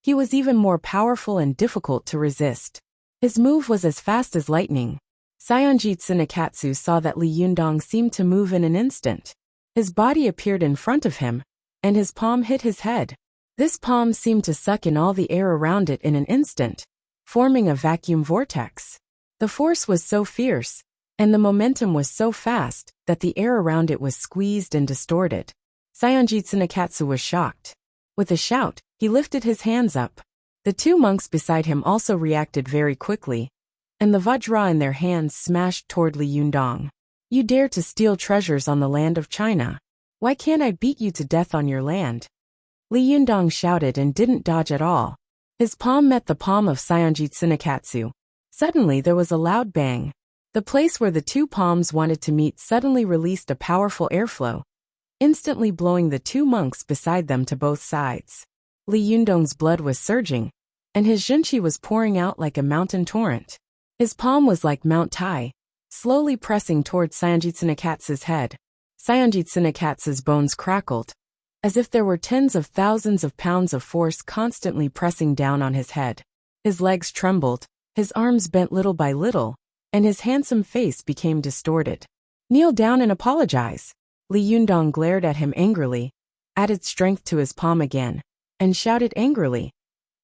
he was even more powerful and difficult to resist. His move was as fast as lightning. Sayonji Tsunekatsu saw that Li Yundong seemed to move in an instant. His body appeared in front of him, and his palm hit his head. This palm seemed to suck in all the air around it in an instant, forming a vacuum vortex. The force was so fierce, and the momentum was so fast, that the air around it was squeezed and distorted. Sayonji Tsunekatsu was shocked. With a shout, he lifted his hands up. The two monks beside him also reacted very quickly, and the vajra in their hands smashed toward Li Yundong. "You dare to steal treasures on the land of China. Why can't I beat you to death on your land?" Li Yundong shouted and didn't dodge at all. His palm met the palm of Sayonji Tsunekatsu. Suddenly there was a loud bang. The place where the two palms wanted to meet suddenly released a powerful airflow, instantly blowing the two monks beside them to both sides. Li Yundong's blood was surging, and his junqi was pouring out like a mountain torrent. His palm was like Mount Tai, slowly pressing towards Sayanjitsunakatsu's head. Sayanjitsunakatsu's bones crackled, as if there were tens of thousands of pounds of force constantly pressing down on his head. His legs trembled, his arms bent little by little, and his handsome face became distorted. "Kneel down and apologize." Li Yundong glared at him angrily, added strength to his palm again, and shouted angrily,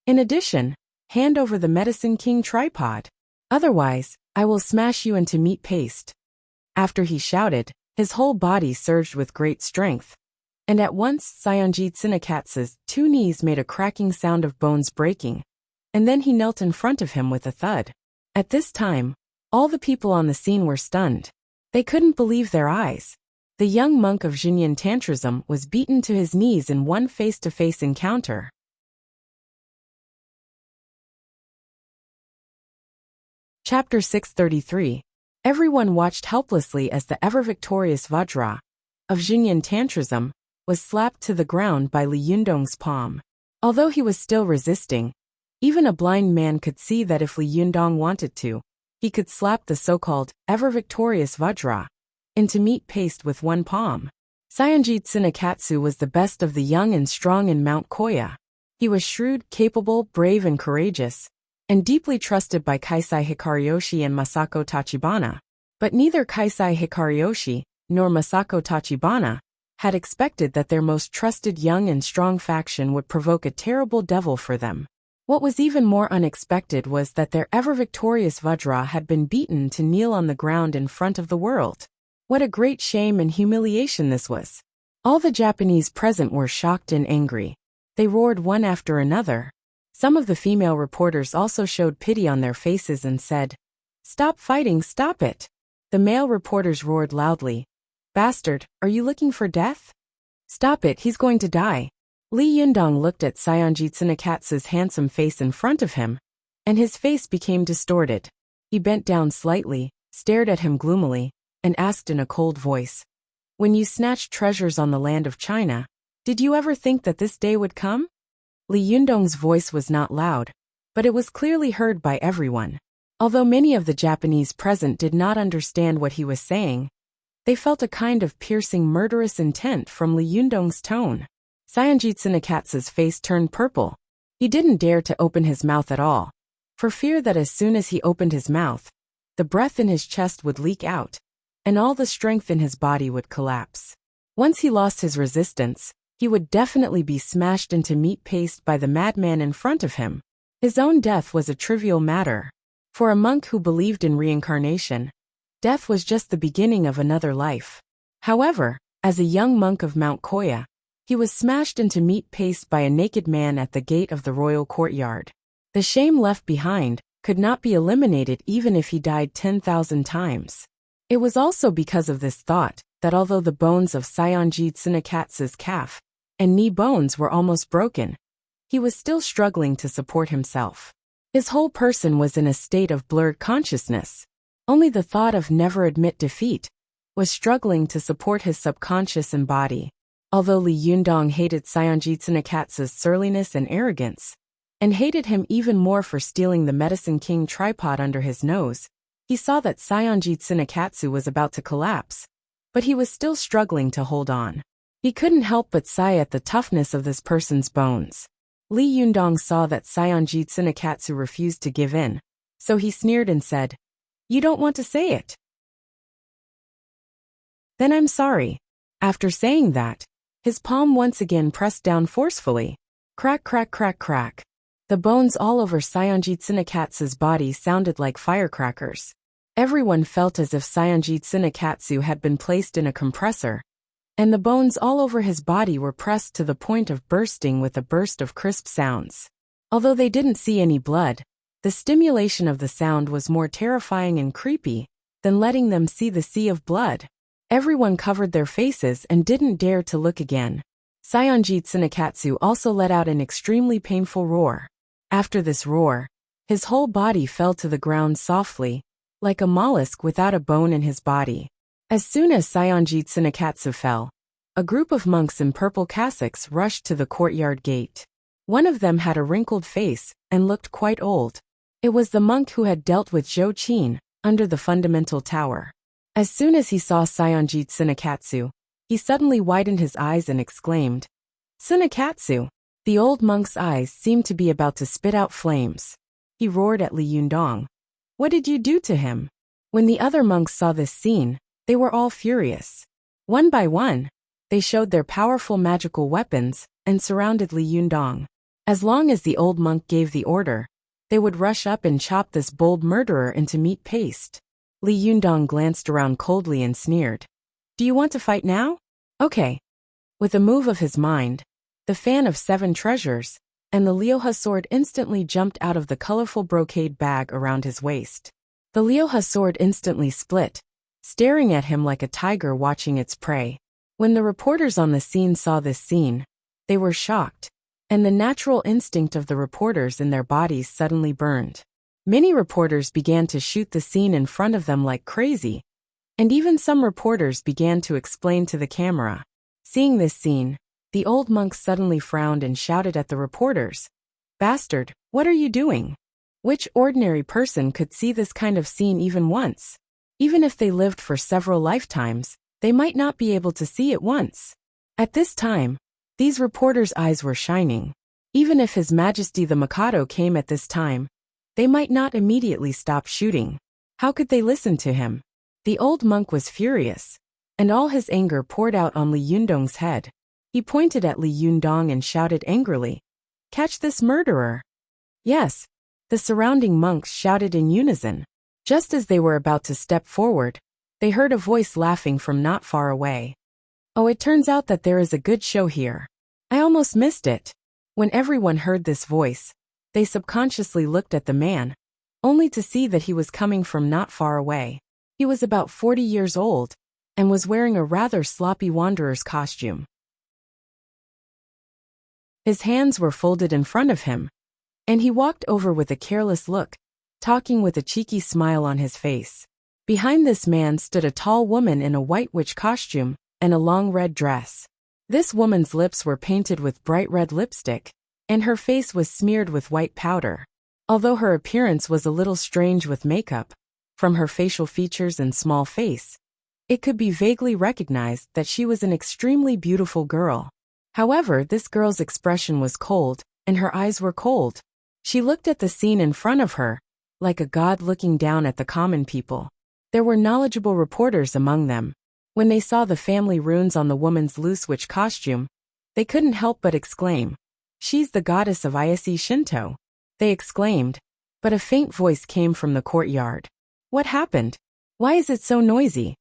"In addition, hand over the Medicine King tripod. Otherwise, I will smash you into meat paste." After he shouted, his whole body surged with great strength, and at once Sayanjitsunakatsu's 2 knees made a cracking sound of bones breaking, and then he knelt in front of him with a thud. At this time, all the people on the scene were stunned. They couldn't believe their eyes. The young monk of Xinyan Tantrism was beaten to his knees in one face-to-face encounter. Chapter 633. Everyone watched helplessly as the ever-victorious Vajra of Xinyan Tantrism was slapped to the ground by Li Yundong's palm. Although he was still resisting, even a blind man could see that if Li Yundong wanted to, he could slap the so-called ever-victorious Vajra into meat paste with one palm. Sayanjitsunakatsu was the best of the young and strong in Mount Koya. He was shrewd, capable, brave and courageous, and deeply trusted by Kaisai Hikaryoshi and Masako Tachibana. But neither Kaisai Hikaryoshi nor Masako Tachibana had expected that their most trusted young and strong faction would provoke a terrible devil for them. What was even more unexpected was that their ever-victorious Vajra had been beaten to kneel on the ground in front of the world. What a great shame and humiliation this was. All the Japanese present were shocked and angry. They roared one after another. Some of the female reporters also showed pity on their faces and said, "Stop fighting, stop it." The male reporters roared loudly, "Bastard, are you looking for death? Stop it, he's going to die." Li Yundong looked at Sayanjitsunakatsu's handsome face in front of him, and his face became distorted. He bent down slightly, stared at him gloomily, and asked in a cold voice, "When you snatched treasures on the land of China, did you ever think that this day would come?" Li Yundong's voice was not loud, but it was clearly heard by everyone. Although many of the Japanese present did not understand what he was saying, they felt a kind of piercing murderous intent from Li Yundong's tone. Sayanjitsunakatsu's face turned purple. He didn't dare to open his mouth at all, for fear that as soon as he opened his mouth, the breath in his chest would leak out, and all the strength in his body would collapse. Once he lost his resistance, he would definitely be smashed into meat paste by the madman in front of him. His own death was a trivial matter. For a monk who believed in reincarnation, death was just the beginning of another life. However, as a young monk of Mount Koya, he was smashed into meat paste by a naked man at the gate of the royal courtyard. The shame left behind could not be eliminated even if he died 10,000 times. It was also because of this thought that although the bones of Sayanjitsunakatsu's calf and knee bones were almost broken, he was still struggling to support himself. His whole person was in a state of blurred consciousness. Only the thought of never admit defeat was struggling to support his subconscious and body. Although Li Yundong hated Sayanjitsunakatsu's surliness and arrogance, and hated him even more for stealing the Medicine King tripod under his nose, he saw that Sayanjitsunakatsu was about to collapse, but he was still struggling to hold on. He couldn't help but sigh at the toughness of this person's bones. Li Yundong saw that Sayanjitsunakatsu refused to give in, so he sneered and said, "You don't want to say it? Then I'm sorry." After saying that, his palm once again pressed down forcefully. Crack, crack, crack, crack. The bones all over Sayanjitsunakatsu's body sounded like firecrackers. Everyone felt as if Sayanjitsunakatsu had been placed in a compressor, and the bones all over his body were pressed to the point of bursting with a burst of crisp sounds. Although they didn't see any blood, the stimulation of the sound was more terrifying and creepy than letting them see the sea of blood. Everyone covered their faces and didn't dare to look again. Sayanjitsunakatsu also let out an extremely painful roar. After this roar, his whole body fell to the ground softly, like a mollusk without a bone in his body. As soon as Sayanjitsunakatsu fell, a group of monks in purple cassocks rushed to the courtyard gate. One of them had a wrinkled face and looked quite old. It was the monk who had dealt with Zhou Qin under the fundamental tower. As soon as he saw Saionji Tsunekatsu, he suddenly widened his eyes and exclaimed, "Tsunekatsu!" The old monk's eyes seemed to be about to spit out flames. He roared at Li Yundong. "What did you do to him?" When the other monks saw this scene, they were all furious. One by one, they showed their powerful magical weapons and surrounded Li Yundong. As long as the old monk gave the order, they would rush up and chop this bold murderer into meat paste. Li Yundong glanced around coldly and sneered. "Do you want to fight now? Okay." With a move of his mind, the fan of 7 treasures and the Liuha sword instantly jumped out of the colorful brocade bag around his waist. The Liuha sword instantly split, staring at him like a tiger watching its prey. When the reporters on the scene saw this scene, they were shocked, and the natural instinct of the reporters in their bodies suddenly burned. Many reporters began to shoot the scene in front of them like crazy, and even some reporters began to explain to the camera. Seeing this scene, the old monk suddenly frowned and shouted at the reporters, "Bastard, what are you doing?" Which ordinary person could see this kind of scene even once? Even if they lived for several lifetimes, they might not be able to see it once. At this time, these reporters' eyes were shining. Even if His Majesty the Mikado came at this time, they might not immediately stop shooting. How could they listen to him? The old monk was furious, and all his anger poured out on Li Yundong's head. He pointed at Li Yundong and shouted angrily, "Catch this murderer!" Yes, the surrounding monks shouted in unison. Just as they were about to step forward, they heard a voice laughing from not far away. "Oh, it turns out that there is a good show here. I almost missed it." When everyone heard this voice, they subconsciously looked at the man, only to see that he was coming from not far away. He was about 40 years old, and was wearing a rather sloppy wanderer's costume. His hands were folded in front of him, and he walked over with a careless look, talking with a cheeky smile on his face. Behind this man stood a tall woman in a white witch costume and a long red dress. This woman's lips were painted with bright red lipstick, and her face was smeared with white powder. Although her appearance was a little strange with makeup, from her facial features and small face, it could be vaguely recognized that she was an extremely beautiful girl. However, this girl's expression was cold, and her eyes were cold. She looked at the scene in front of her, like a god looking down at the common people. There were knowledgeable reporters among them. When they saw the family runes on the woman's loose witch costume, they couldn't help but exclaim, "She's the goddess of Ise Shinto." They exclaimed, but a faint voice came from the courtyard. "What happened? Why is it so noisy?"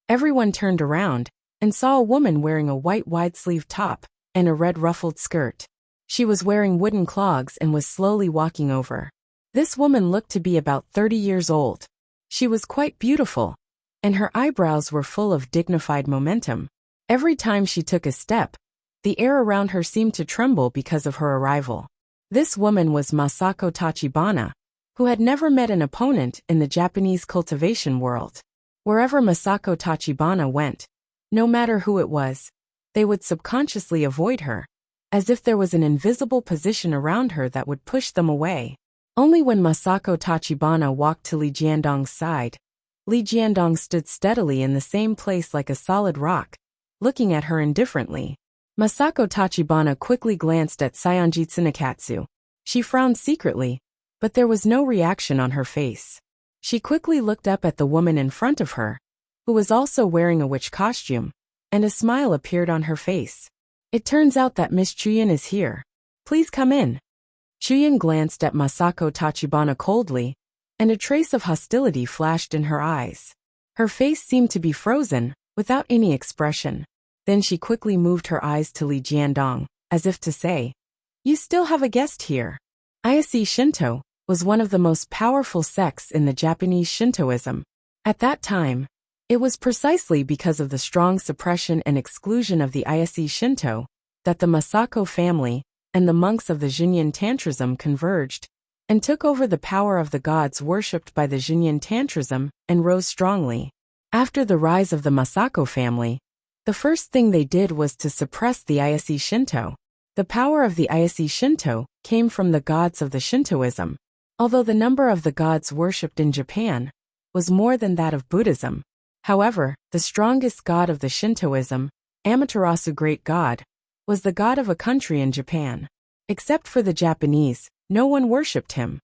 Everyone turned around and saw a woman wearing a white wide-sleeved top and a red ruffled skirt. She was wearing wooden clogs and was slowly walking over. This woman looked to be about 30 years old. She was quite beautiful, and her eyebrows were full of dignified momentum. Every time she took a step, the air around her seemed to tremble because of her arrival. This woman was Masako Tachibana, who had never met an opponent in the Japanese cultivation world. Wherever Masako Tachibana went, no matter who it was, they would subconsciously avoid her, as if there was an invisible position around her that would push them away. Only when Masako Tachibana walked to Li Jiandong's side, Li Jiandong stood steadily in the same place like a solid rock, looking at her indifferently. Masako Tachibana quickly glanced at Saionji Tsunekatsu. She frowned secretly, but there was no reaction on her face. She quickly looked up at the woman in front of her, who was also wearing a witch costume, and a smile appeared on her face. "It turns out that Miss Chuyin is here. Please come in." Chuyin glanced at Masako Tachibana coldly, and a trace of hostility flashed in her eyes. Her face seemed to be frozen, without any expression. Then she quickly moved her eyes to Li Jiandong, as if to say, "You still have a guest here." Ise Shinto was one of the most powerful sects in the Japanese Shintoism. At that time, it was precisely because of the strong suppression and exclusion of the Ise Shinto that the Masako family and the monks of the Jinyin Tantrism converged and took over the power of the gods worshipped by the Jinyin Tantrism and rose strongly. After the rise of the Masako family, the first thing they did was to suppress the Ise Shinto. The power of the Ise Shinto came from the gods of the Shintoism. Although the number of the gods worshipped in Japan was more than that of Buddhism, however, the strongest god of the Shintoism, Amaterasu Great God, was the god of a country in Japan. Except for the Japanese, no one worshipped him.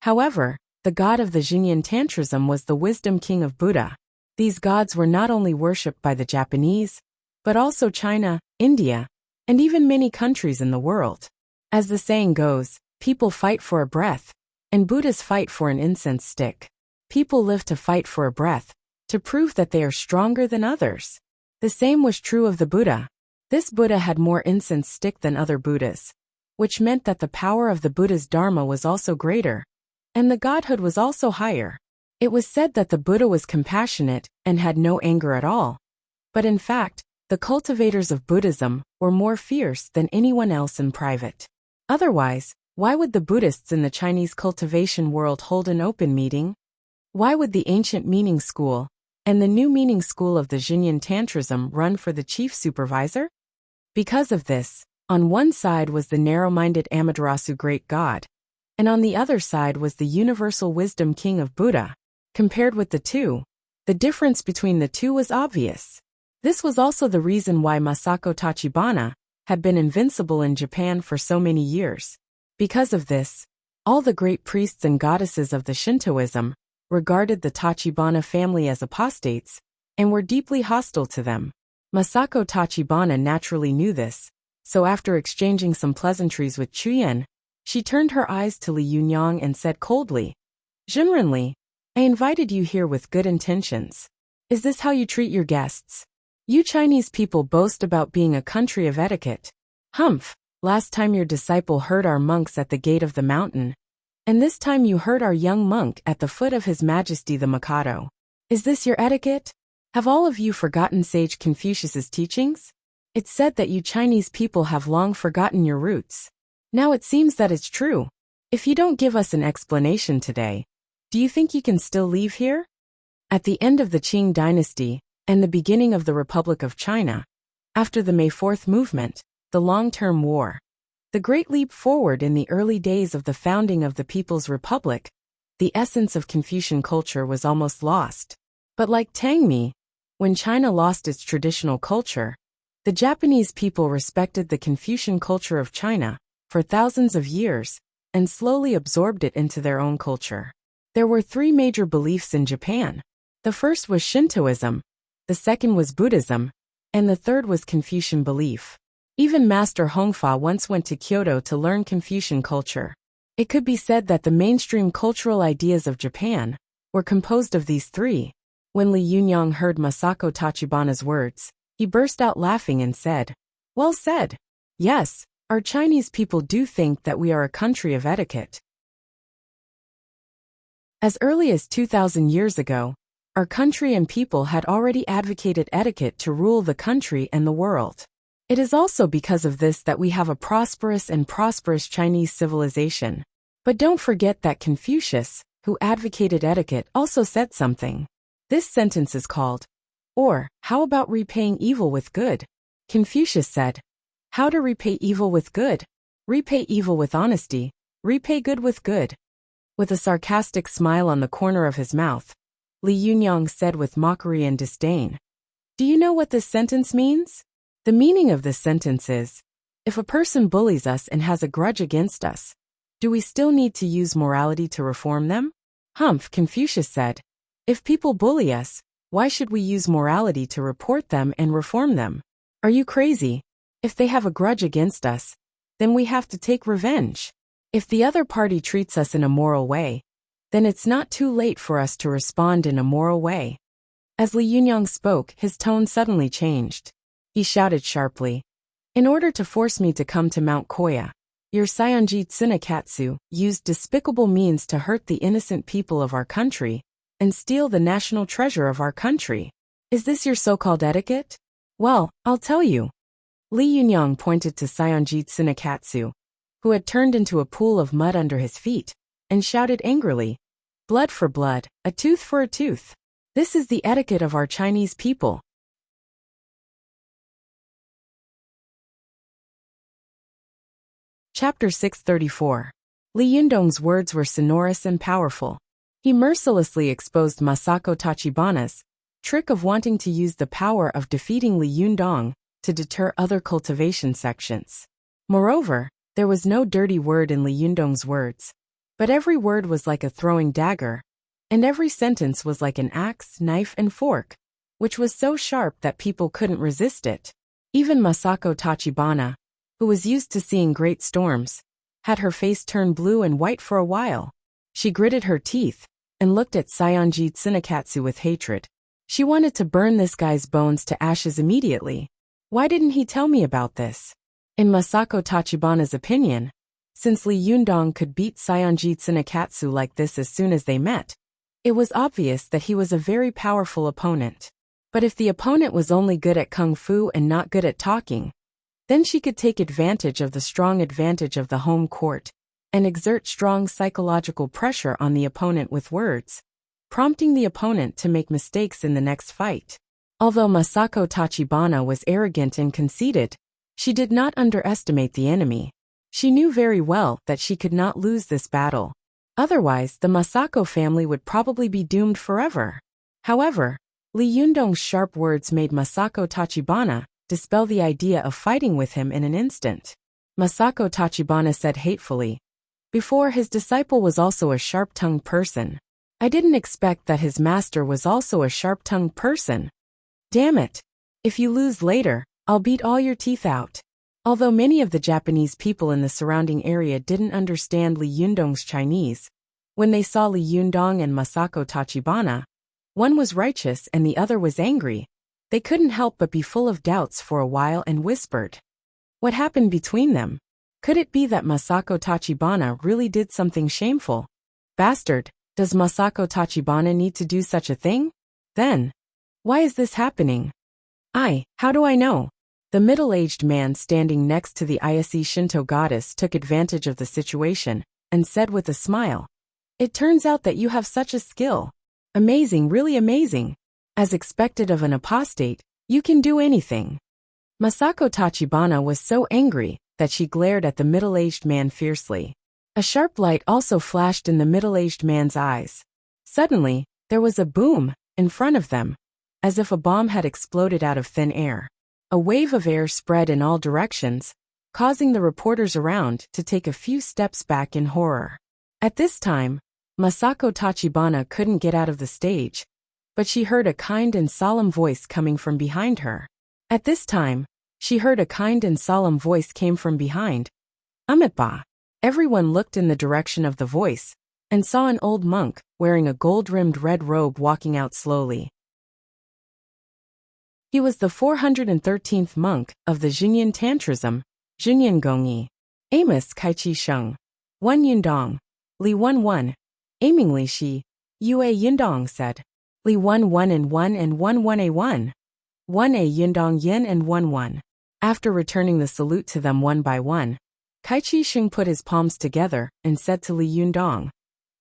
However, the god of the Xinyan Tantrism was the wisdom king of Buddha. These gods were not only worshipped by the Japanese, but also China, India, and even many countries in the world. As the saying goes, people fight for a breath, and Buddhas fight for an incense stick. People live to fight for a breath, to prove that they are stronger than others. The same was true of the Buddha. This Buddha had more incense stick than other Buddhas, which meant that the power of the Buddha's Dharma was also greater, and the godhood was also higher. It was said that the Buddha was compassionate and had no anger at all. But in fact, the cultivators of Buddhism were more fierce than anyone else in private. Otherwise, why would the Buddhists in the Chinese cultivation world hold an open meeting? Why would the ancient meaning school and the new meaning school of the Xinyan Tantrism run for the chief supervisor? Because of this, on one side was the narrow-minded Amaterasu Great God, and on the other side was the universal wisdom king of Buddha. Compared with the two, the difference between the two was obvious. This was also the reason why Masako Tachibana had been invincible in Japan for so many years. Because of this, all the great priests and goddesses of the Shintoism regarded the Tachibana family as apostates and were deeply hostile to them. Masako Tachibana naturally knew this, so after exchanging some pleasantries with Chuyen, she turned her eyes to Li Yunyang and said coldly, "Junrenli, I invited you here with good intentions. Is this how you treat your guests? You Chinese people boast about being a country of etiquette. Humph, last time your disciple heard our monks at the gate of the mountain, and this time you heard our young monk at the foot of His Majesty the Mikado. Is this your etiquette? Have all of you forgotten sage Confucius's teachings? It's said that you Chinese people have long forgotten your roots. Now it seems that it's true. If you don't give us an explanation today, do you think you can still leave here?" At the end of the Qing dynasty and the beginning of the Republic of China, after the May 4th movement, the long-term war, the great leap forward in the early days of the founding of the People's Republic, the essence of Confucian culture was almost lost. But like Tangmi, when China lost its traditional culture, the Japanese people respected the Confucian culture of China for thousands of years and slowly absorbed it into their own culture. There were three major beliefs in Japan. The first was Shintoism, the second was Buddhism, and the third was Confucian belief. Even Master Hongfa once went to Kyoto to learn Confucian culture. It could be said that the mainstream cultural ideas of Japan were composed of these three. When Li Yunyang heard Masako Tachibana's words, he burst out laughing and said, "Well said. Yes, our Chinese people do think that we are a country of etiquette." As early as 2,000 years ago, our country and people had already advocated etiquette to rule the country and the world. It is also because of this that we have a prosperous Chinese civilization. But don't forget that Confucius, who advocated etiquette, also said something. This sentence is called, or, how about repaying evil with good? Confucius said, how to repay evil with good? Repay evil with honesty, repay good with good. With a sarcastic smile on the corner of his mouth, Li Yunyang said with mockery and disdain, "Do you know what this sentence means?" The meaning of this sentence is, if a person bullies us and has a grudge against us, do we still need to use morality to reform them? Humph, Confucius said, if people bully us, why should we use morality to report them and reform them? Are you crazy? If they have a grudge against us, then we have to take revenge. If the other party treats us in a moral way, then it's not too late for us to respond in a moral way. As Li Yunyang spoke, his tone suddenly changed. He shouted sharply, "In order to force me to come to Mount Koya, your Saionji Tsunekatsu used despicable means to hurt the innocent people of our country and steal the national treasure of our country. Is this your so-called etiquette? Well, I'll tell you." Li Yunyang pointed to Saionji Tsunekatsu, who had turned into a pool of mud under his feet, and shouted angrily, "Blood for blood, a tooth for a tooth. This is the etiquette of our Chinese people." Chapter 634. Li Yundong's words were sonorous and powerful. He mercilessly exposed Masako Tachibana's trick of wanting to use the power of defeating Li Yundong to deter other cultivation sections. Moreover, there was no dirty word in Li Yundong's words, but every word was like a throwing dagger, and every sentence was like an axe, knife, and fork, which was so sharp that people couldn't resist it. Even Masako Tachibana, who was used to seeing great storms, had her face turn blue and white for a while. She gritted her teeth and looked at Saionji Tsunekatsu with hatred. She wanted to burn this guy's bones to ashes immediately. Why didn't he tell me about this? In Masako Tachibana's opinion, since Li Yundong could beat Saionji Tsunekatsu like this as soon as they met, it was obvious that he was a very powerful opponent. But if the opponent was only good at kung fu and not good at talking, then she could take advantage of the strong advantage of the home court and exert strong psychological pressure on the opponent with words, prompting the opponent to make mistakes in the next fight. Although Masako Tachibana was arrogant and conceited, she did not underestimate the enemy. She knew very well that she could not lose this battle. Otherwise, the Masako family would probably be doomed forever. However, Li Yundong's sharp words made Masako Tachibana dispel the idea of fighting with him in an instant. Masako Tachibana said hatefully, "Before, his disciple was also a sharp-tongued person. I didn't expect that his master was also a sharp-tongued person. Damn it. If you lose later, I'll beat all your teeth out." Although many of the Japanese people in the surrounding area didn't understand Li Yundong's Chinese, when they saw Li Yundong and Masako Tachibana, one was righteous and the other was angry. They couldn't help but be full of doubts for a while and whispered, "What happened between them? Could it be that Masako Tachibana really did something shameful? Bastard, does Masako Tachibana need to do such a thing? Then, why is this happening? How do I know?" The middle-aged man standing next to the Ayase Shinto goddess took advantage of the situation and said with a smile, "It turns out that you have such a skill. Amazing, really amazing. As expected of an apostate, you can do anything." Masako Tachibana was so angry that she glared at the middle-aged man fiercely. A sharp light also flashed in the middle-aged man's eyes. Suddenly, there was a boom in front of them, as if a bomb had exploded out of thin air. A wave of air spread in all directions, causing the reporters around to take a few steps back in horror. At this time, Masako Tachibana couldn't get out of the stage, but she heard a kind and solemn voice coming from behind her. Came from behind. Amitba. Everyone looked in the direction of the voice and saw an old monk wearing a gold-rimmed red robe walking out slowly. He was the 413th monk of the Xinyan Tantrism, Xinyan Gongyi. Amos Kaichi Sheng. 1 Yundong. Li 1-1. Aimingly she, Yue Yundong said. Li 1-1 and 1 and 1-1A1. 1A Yundong Yin and 1-1. After returning the salute to them one by one, Kaichi Sheng put his palms together and said to Li Yundong,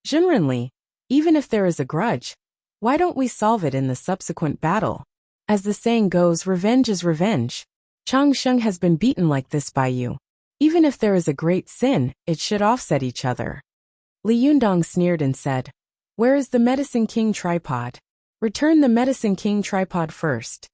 "Zhenrenli, even if there is a grudge, why don't we solve it in the subsequent battle? As the saying goes, revenge is revenge. Chang Sheng has been beaten like this by you. Even if there is a great sin, it should offset each other." Li Yundong sneered and said, "Where is the Medicine King tripod? Return the Medicine King tripod first."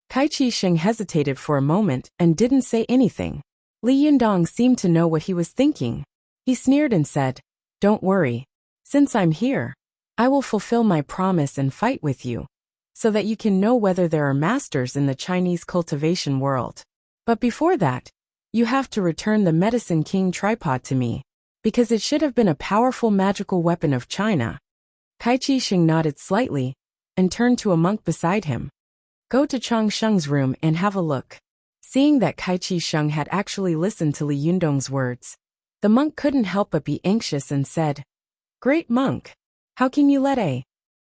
Kaichi Sheng hesitated for a moment and didn't say anything. Li Yundong seemed to know what he was thinking. He sneered and said, "Don't worry. Since I'm here, I will fulfill my promise and fight with you, so that you can know whether there are masters in the Chinese cultivation world. But before that, you have to return the Medicine King tripod to me, because it should have been a powerful magical weapon of China." Kaichi Sheng nodded slightly and turned to a monk beside him. "Go to Chang Sheng's room and have a look." Seeing that Kaichi Sheng had actually listened to Li Yundong's words, the monk couldn't help but be anxious and said, "Great monk, how can you let a..."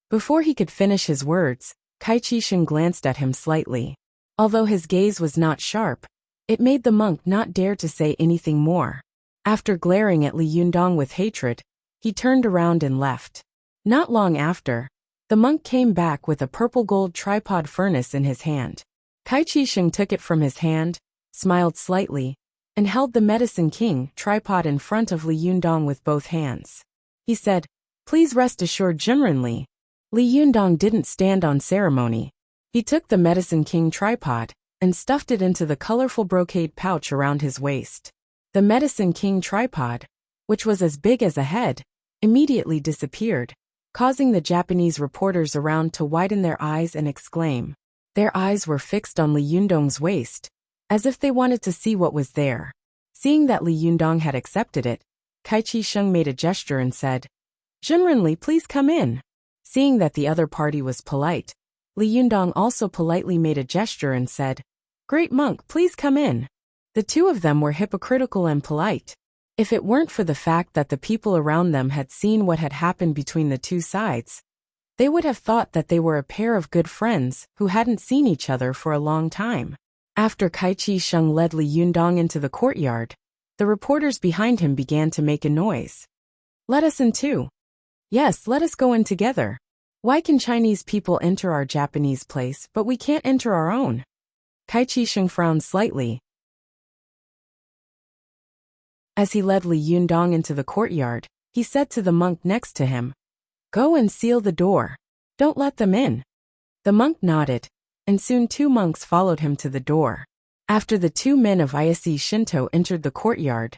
Before he could finish his words, Kaichi Sheng glanced at him slightly. Although his gaze was not sharp, it made the monk not dare to say anything more. After glaring at Li Yundong with hatred, he turned around and left. Not long after, the monk came back with a purple gold tripod furnace in his hand. Kaichi Sheng took it from his hand, smiled slightly, and held the Medicine King tripod in front of Li Yundong with both hands. He said, "Please rest assured, Junrenli." Li Yundong didn't stand on ceremony. He took the Medicine King tripod and stuffed it into the colorful brocade pouch around his waist. The Medicine King tripod, which was as big as a head, immediately disappeared, causing the Japanese reporters around to widen their eyes and exclaim. Their eyes were fixed on Li Yundong's waist, as if they wanted to see what was there. Seeing that Li Yundong had accepted it, Kai-Chi Sheng made a gesture and said, "Junrenli, please come in." Seeing that the other party was polite, Li Yundong also politely made a gesture and said, "Great monk, please come in." The two of them were hypocritical and polite. If it weren't for the fact that the people around them had seen what had happened between the two sides, they would have thought that they were a pair of good friends who hadn't seen each other for a long time. After Kai-Chi Sheng led Li Yundong into the courtyard, the reporters behind him began to make a noise. "Let us in too." "Yes, let us go in together. Why can Chinese people enter our Japanese place but we can't enter our own?" Kai-Chi Sheng frowned slightly. As he led Li Yundong into the courtyard, he said to the monk next to him, "Go and seal the door. Don't let them in." The monk nodded, and soon two monks followed him to the door. After the two men of Ayase Shinto entered the courtyard,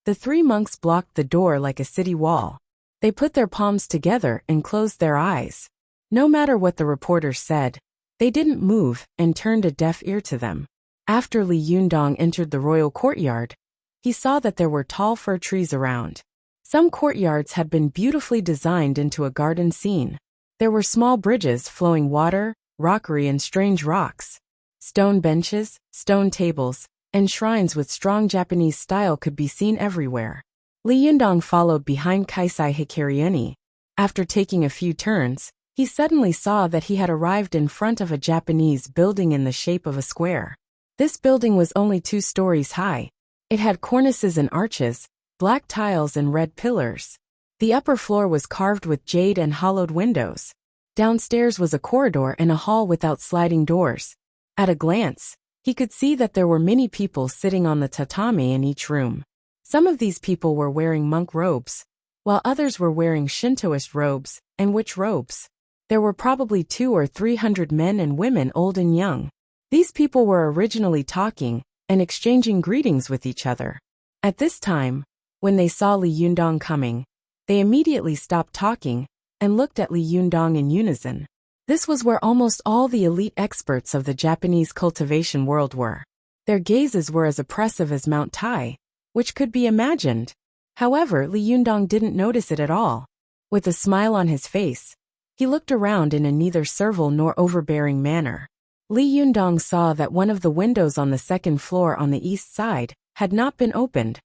the three monks blocked the door like a city wall. They put their palms together and closed their eyes. No matter what the reporters said, they didn't move and turned a deaf ear to them. After Li Yundong entered the royal courtyard, he saw that there were tall fir trees around. Some courtyards had been beautifully designed into a garden scene. There were small bridges flowing water, rockery and strange rocks. Stone benches, stone tables, and shrines with strong Japanese style could be seen everywhere. Li Yundong followed behind Kaisai Hikariuni. After taking a few turns, he suddenly saw that he had arrived in front of a Japanese building in the shape of a square. This building was only 2 stories high. It had cornices and arches, black tiles and red pillars. The upper floor was carved with jade and hollowed windows. Downstairs was a corridor and a hall without sliding doors. At a glance, he could see that there were many people sitting on the tatami in each room. Some of these people were wearing monk robes, while others were wearing Shintoist robes and witch robes. There were probably 200 or 300 men and women, old and young. These people were originally talking and exchanging greetings with each other. At this time, when they saw Li Yundong coming, they immediately stopped talking and looked at Li Yundong in unison. This was where almost all the elite experts of the Japanese cultivation world were. Their gazes were as oppressive as Mount Tai, which could be imagined. However, Li Yundong didn't notice it at all. With a smile on his face, he looked around in a neither servile nor overbearing manner. Li Yundong saw that one of the windows on the second floor on the east side had not been opened,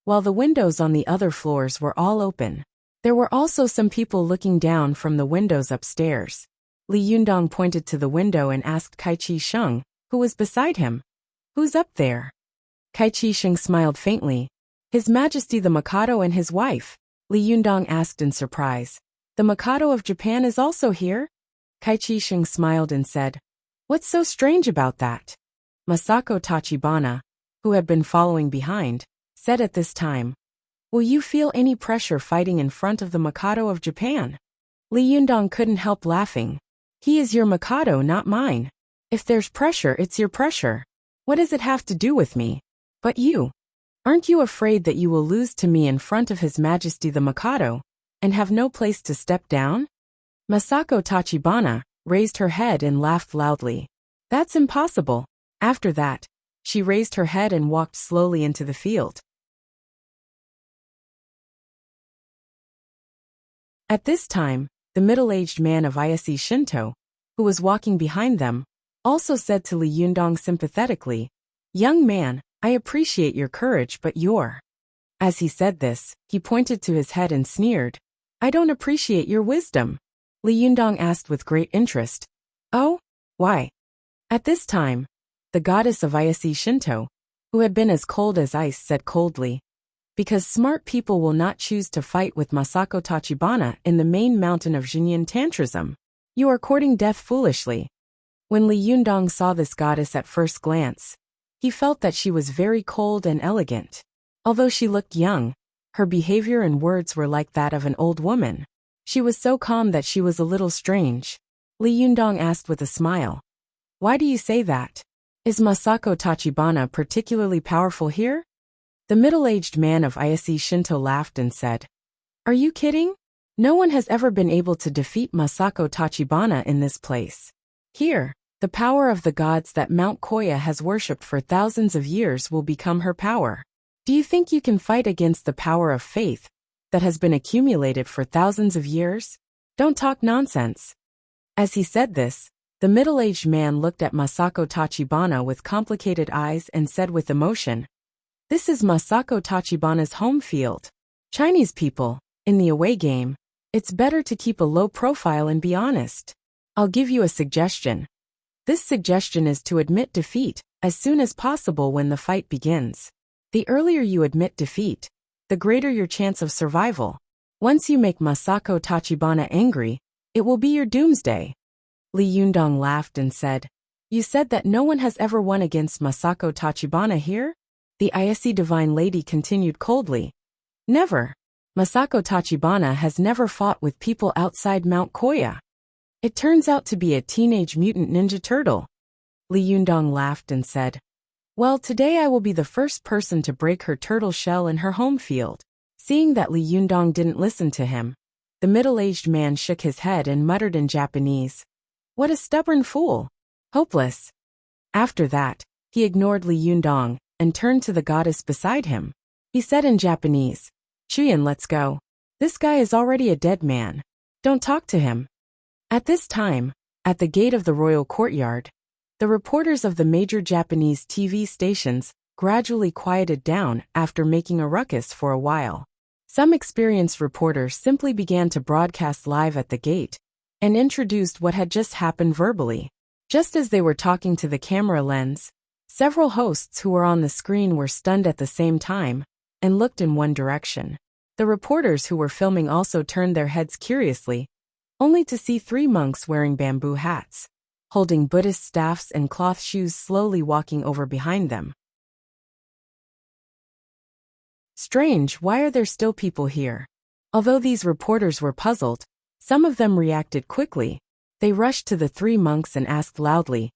while the windows on the other floors were all open. There were also some people looking down from the windows upstairs. Li Yundong pointed to the window and asked Kai-Chi Sheng, who was beside him, "Who's up there?" Kai-Chi Sheng smiled faintly. "His Majesty the Mikado and his wife." Li Yundong asked in surprise. "The Mikado of Japan is also here?" Kai-Chi Sheng smiled and said, "What's so strange about that?" Masako Tachibana, who had been following behind, said at this time, "Will you feel any pressure fighting in front of the Mikado of Japan?" Li Yundong couldn't help laughing. "He is your Mikado, not mine. If there's pressure, it's your pressure. What does it have to do with me? But you, aren't you afraid that you will lose to me in front of His Majesty the Mikado, and have no place to step down?" Masako Tachibana raised her head and laughed loudly. "That's impossible." After that, she raised her head and walked slowly into the field. At this time, the middle-aged man of Ayase Shinto, who was walking behind them, also said to Li Yundong sympathetically, "Young man, I appreciate your courage, but you're..." As he said this, he pointed to his head and sneered, "I don't appreciate your wisdom." Li Yundong asked with great interest, "Oh? Why?" At this time, the goddess of Ayase Shinto, who had been as cold as ice, said coldly, "Because smart people will not choose to fight with Masako Tachibana in the main mountain of Jinyan Tantrism. You are courting death foolishly." When Li Yundong saw this goddess at first glance, He felt that she was very cold and elegant. Although she looked young, her behavior and words were like that of an old woman. She was so calm that she was a little strange. Li Yundong asked with a smile. Why do you say that? Is Masako Tachibana particularly powerful here? The middle-aged man of Ayase Shinto laughed and said, Are you kidding? No one has ever been able to defeat Masako Tachibana in this place. Here, the power of the gods that Mount Koya has worshipped for thousands of years will become her power. Do you think you can fight against the power of faith that has been accumulated for thousands of years? Don't talk nonsense. As he said this, the middle-aged man looked at Masako Tachibana with complicated eyes and said with emotion, This is Masako Tachibana's home field. Chinese people, in the away game, it's better to keep a low profile and be honest. I'll give you a suggestion. This suggestion is to admit defeat as soon as possible when the fight begins. The earlier you admit defeat, the greater your chance of survival. Once you make Masako Tachibana angry, it will be your doomsday. Li Yundong laughed and said, You said that no one has ever won against Masako Tachibana here? The Ayase divine lady continued coldly. Never. Masako Tachibana has never fought with people outside Mount Koya. It turns out to be a teenage mutant ninja turtle. Li Yundong laughed and said, Well, today I will be the first person to break her turtle shell in her home field. Seeing that Li Yundong didn't listen to him, the middle-aged man shook his head and muttered in Japanese, What a stubborn fool. Hopeless. After that, he ignored Li Yundong and turned to the goddess beside him. He said in Japanese, Chuyan, let's go. This guy is already a dead man. Don't talk to him. At this time, at the gate of the royal courtyard, the reporters of the major Japanese TV stations gradually quieted down after making a ruckus for a while. Some experienced reporters simply began to broadcast live at the gate and introduced what had just happened verbally. Just as they were talking to the camera lens, several hosts who were on the screen were stunned at the same time and looked in one direction. The reporters who were filming also turned their heads curiously, only to see 3 monks wearing bamboo hats, holding Buddhist staffs and cloth shoes slowly walking over behind them. Strange, why are there still people here? Although these reporters were puzzled, some of them reacted quickly. They rushed to the 3 monks and asked loudly,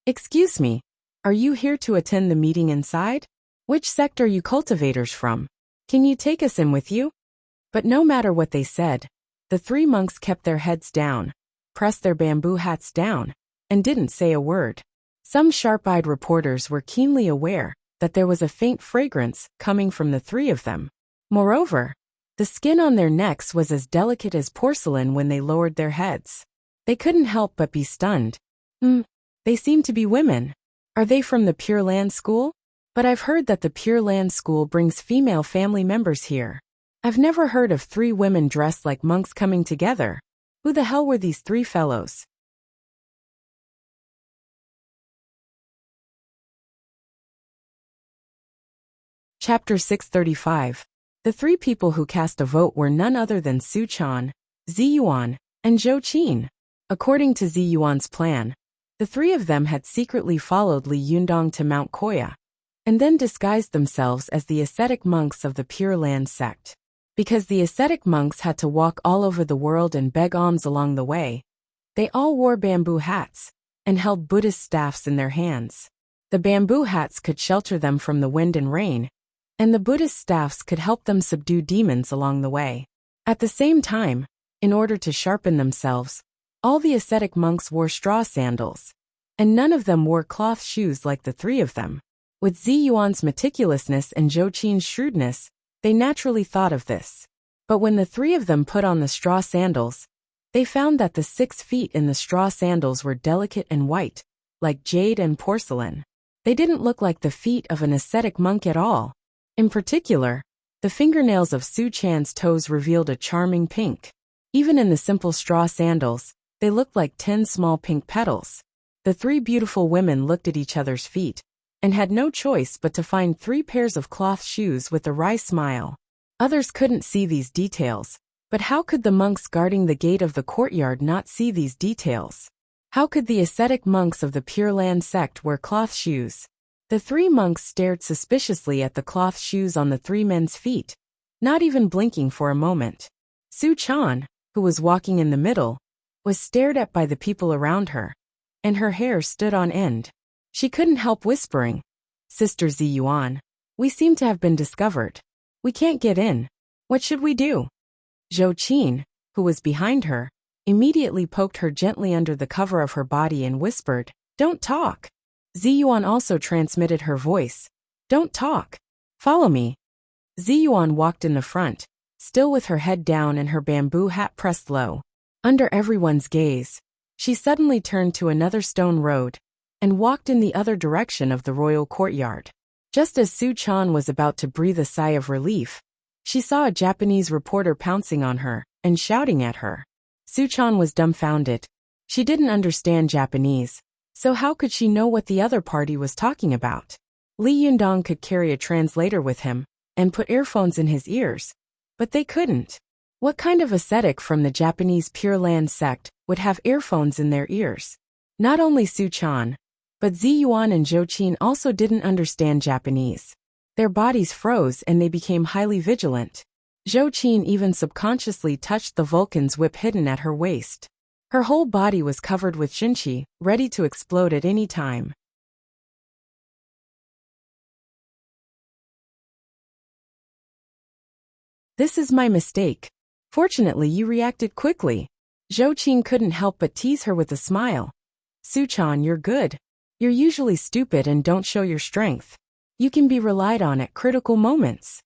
Excuse me, are you here to attend the meeting inside? Which sect are you cultivators from? Can you take us in with you? But no matter what they said, the 3 monks kept their heads down, pressed their bamboo hats down, and didn't say a word. Some sharp-eyed reporters were keenly aware that there was a faint fragrance coming from the 3 of them. Moreover, the skin on their necks was as delicate as porcelain when they lowered their heads. They couldn't help but be stunned. They seem to be women. Are they from the Pure Land School? But I've heard that the Pure Land School brings female family members here. I've never heard of 3 women dressed like monks coming together. Who the hell were these 3 fellows? Chapter 635. The 3 people who cast a vote were none other than Su Chan, Zi Yuan, and Zhou Qin. According to Zi Yuan's plan, the 3 of them had secretly followed Li Yundong to Mount Koya, and then disguised themselves as the ascetic monks of the Pure Land sect. Because the ascetic monks had to walk all over the world and beg alms along the way, they all wore bamboo hats and held Buddhist staffs in their hands. The bamboo hats could shelter them from the wind and rain, and the Buddhist staffs could help them subdue demons along the way. At the same time, in order to sharpen themselves, all the ascetic monks wore straw sandals, and none of them wore cloth shoes like the 3 of them. With Zi Yuan's meticulousness and Zhou Qin's shrewdness, they naturally thought of this. But when the 3 of them put on the straw sandals, they found that the 6 feet in the straw sandals were delicate and white, like jade and porcelain. They didn't look like the feet of an ascetic monk at all. In particular, the fingernails of Su Chan's toes revealed a charming pink. Even in the simple straw sandals, they looked like 10 small pink petals. The 3 beautiful women looked at each other's feet and had no choice but to find 3 pairs of cloth shoes with a wry smile. Others couldn't see these details, but how could the monks guarding the gate of the courtyard not see these details? How could the ascetic monks of the Pure Land sect wear cloth shoes? The three monks stared suspiciously at the cloth shoes on the three men's feet, not even blinking for a moment. Su-chan, who was walking in the middle, was stared at by the people around her, and her hair stood on end. She couldn't help whispering, "Sister Ziyuan, we seem to have been discovered. We can't get in. What should we do?" Zhou Qin, who was behind her, immediately poked her gently under the cover of her body and whispered, "Don't talk." Ziyuan also transmitted her voice, "Don't talk. Follow me." Ziyuan walked in the front, still with her head down and her bamboo hat pressed low. Under everyone's gaze, she suddenly turned to another stone road and walked in the other direction of the royal courtyard. Just as Su-chan was about to breathe a sigh of relief, she saw a Japanese reporter pouncing on her and shouting at her. Su-chan was dumbfounded. She didn't understand Japanese, so how could she know what the other party was talking about? Li Yundong could carry a translator with him and put earphones in his ears, but they couldn't. What kind of ascetic from the Japanese Pure Land sect would have earphones in their ears? Not only Su-chan, but Ziyuan and Zhou Qin also didn't understand Japanese. Their bodies froze and they became highly vigilant. Zhou Qin even subconsciously touched the Vulcan's whip hidden at her waist. Her whole body was covered with shinchi, ready to explode at any time. "This is my mistake. Fortunately, you reacted quickly." Zhou Qin couldn't help but tease her with a smile. "Su-chan, you're good. You're usually stupid and don't show your strength. You can be relied on at critical moments."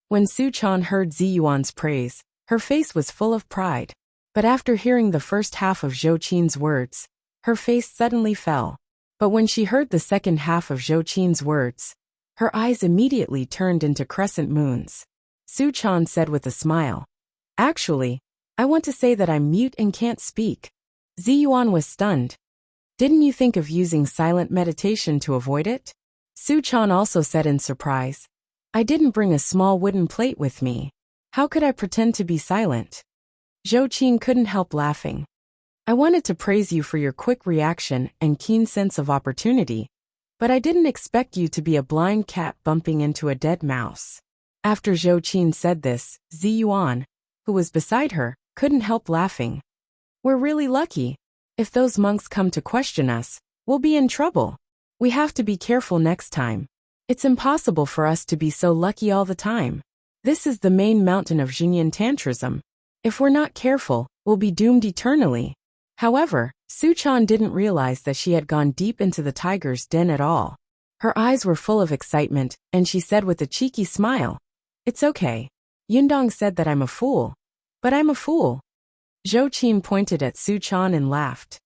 When Su-chan heard Ziyuan's praise, her face was full of pride. But after hearing the first half of Zhou Qin's words, her face suddenly fell. But when she heard the second half of Zhou Qin's words, her eyes immediately turned into crescent moons. Su-chan said with a smile, "Actually, I want to say that I'm mute and can't speak." Ziyuan was stunned. "Didn't you think of using silent meditation to avoid it?" Su-chan also said in surprise, "I didn't bring a small wooden plate with me. How could I pretend to be silent?" Zhou Qin couldn't help laughing. "I wanted to praise you for your quick reaction and keen sense of opportunity, but I didn't expect you to be a blind cat bumping into a dead mouse." After Zhou Qin said this, Ziyuan, who was beside her, couldn't help laughing. "We're really lucky. If those monks come to question us, we'll be in trouble. We have to be careful next time. It's impossible for us to be so lucky all the time. This is the main mountain of Xingyan Tantrism. If we're not careful, we'll be doomed eternally." However, Su-chan didn't realize that she had gone deep into the tiger's den at all. Her eyes were full of excitement, and she said with a cheeky smile, "It's okay. Yundong said that I'm a fool. But I'm a fool." Zhou Qin pointed at Su-chan and laughed.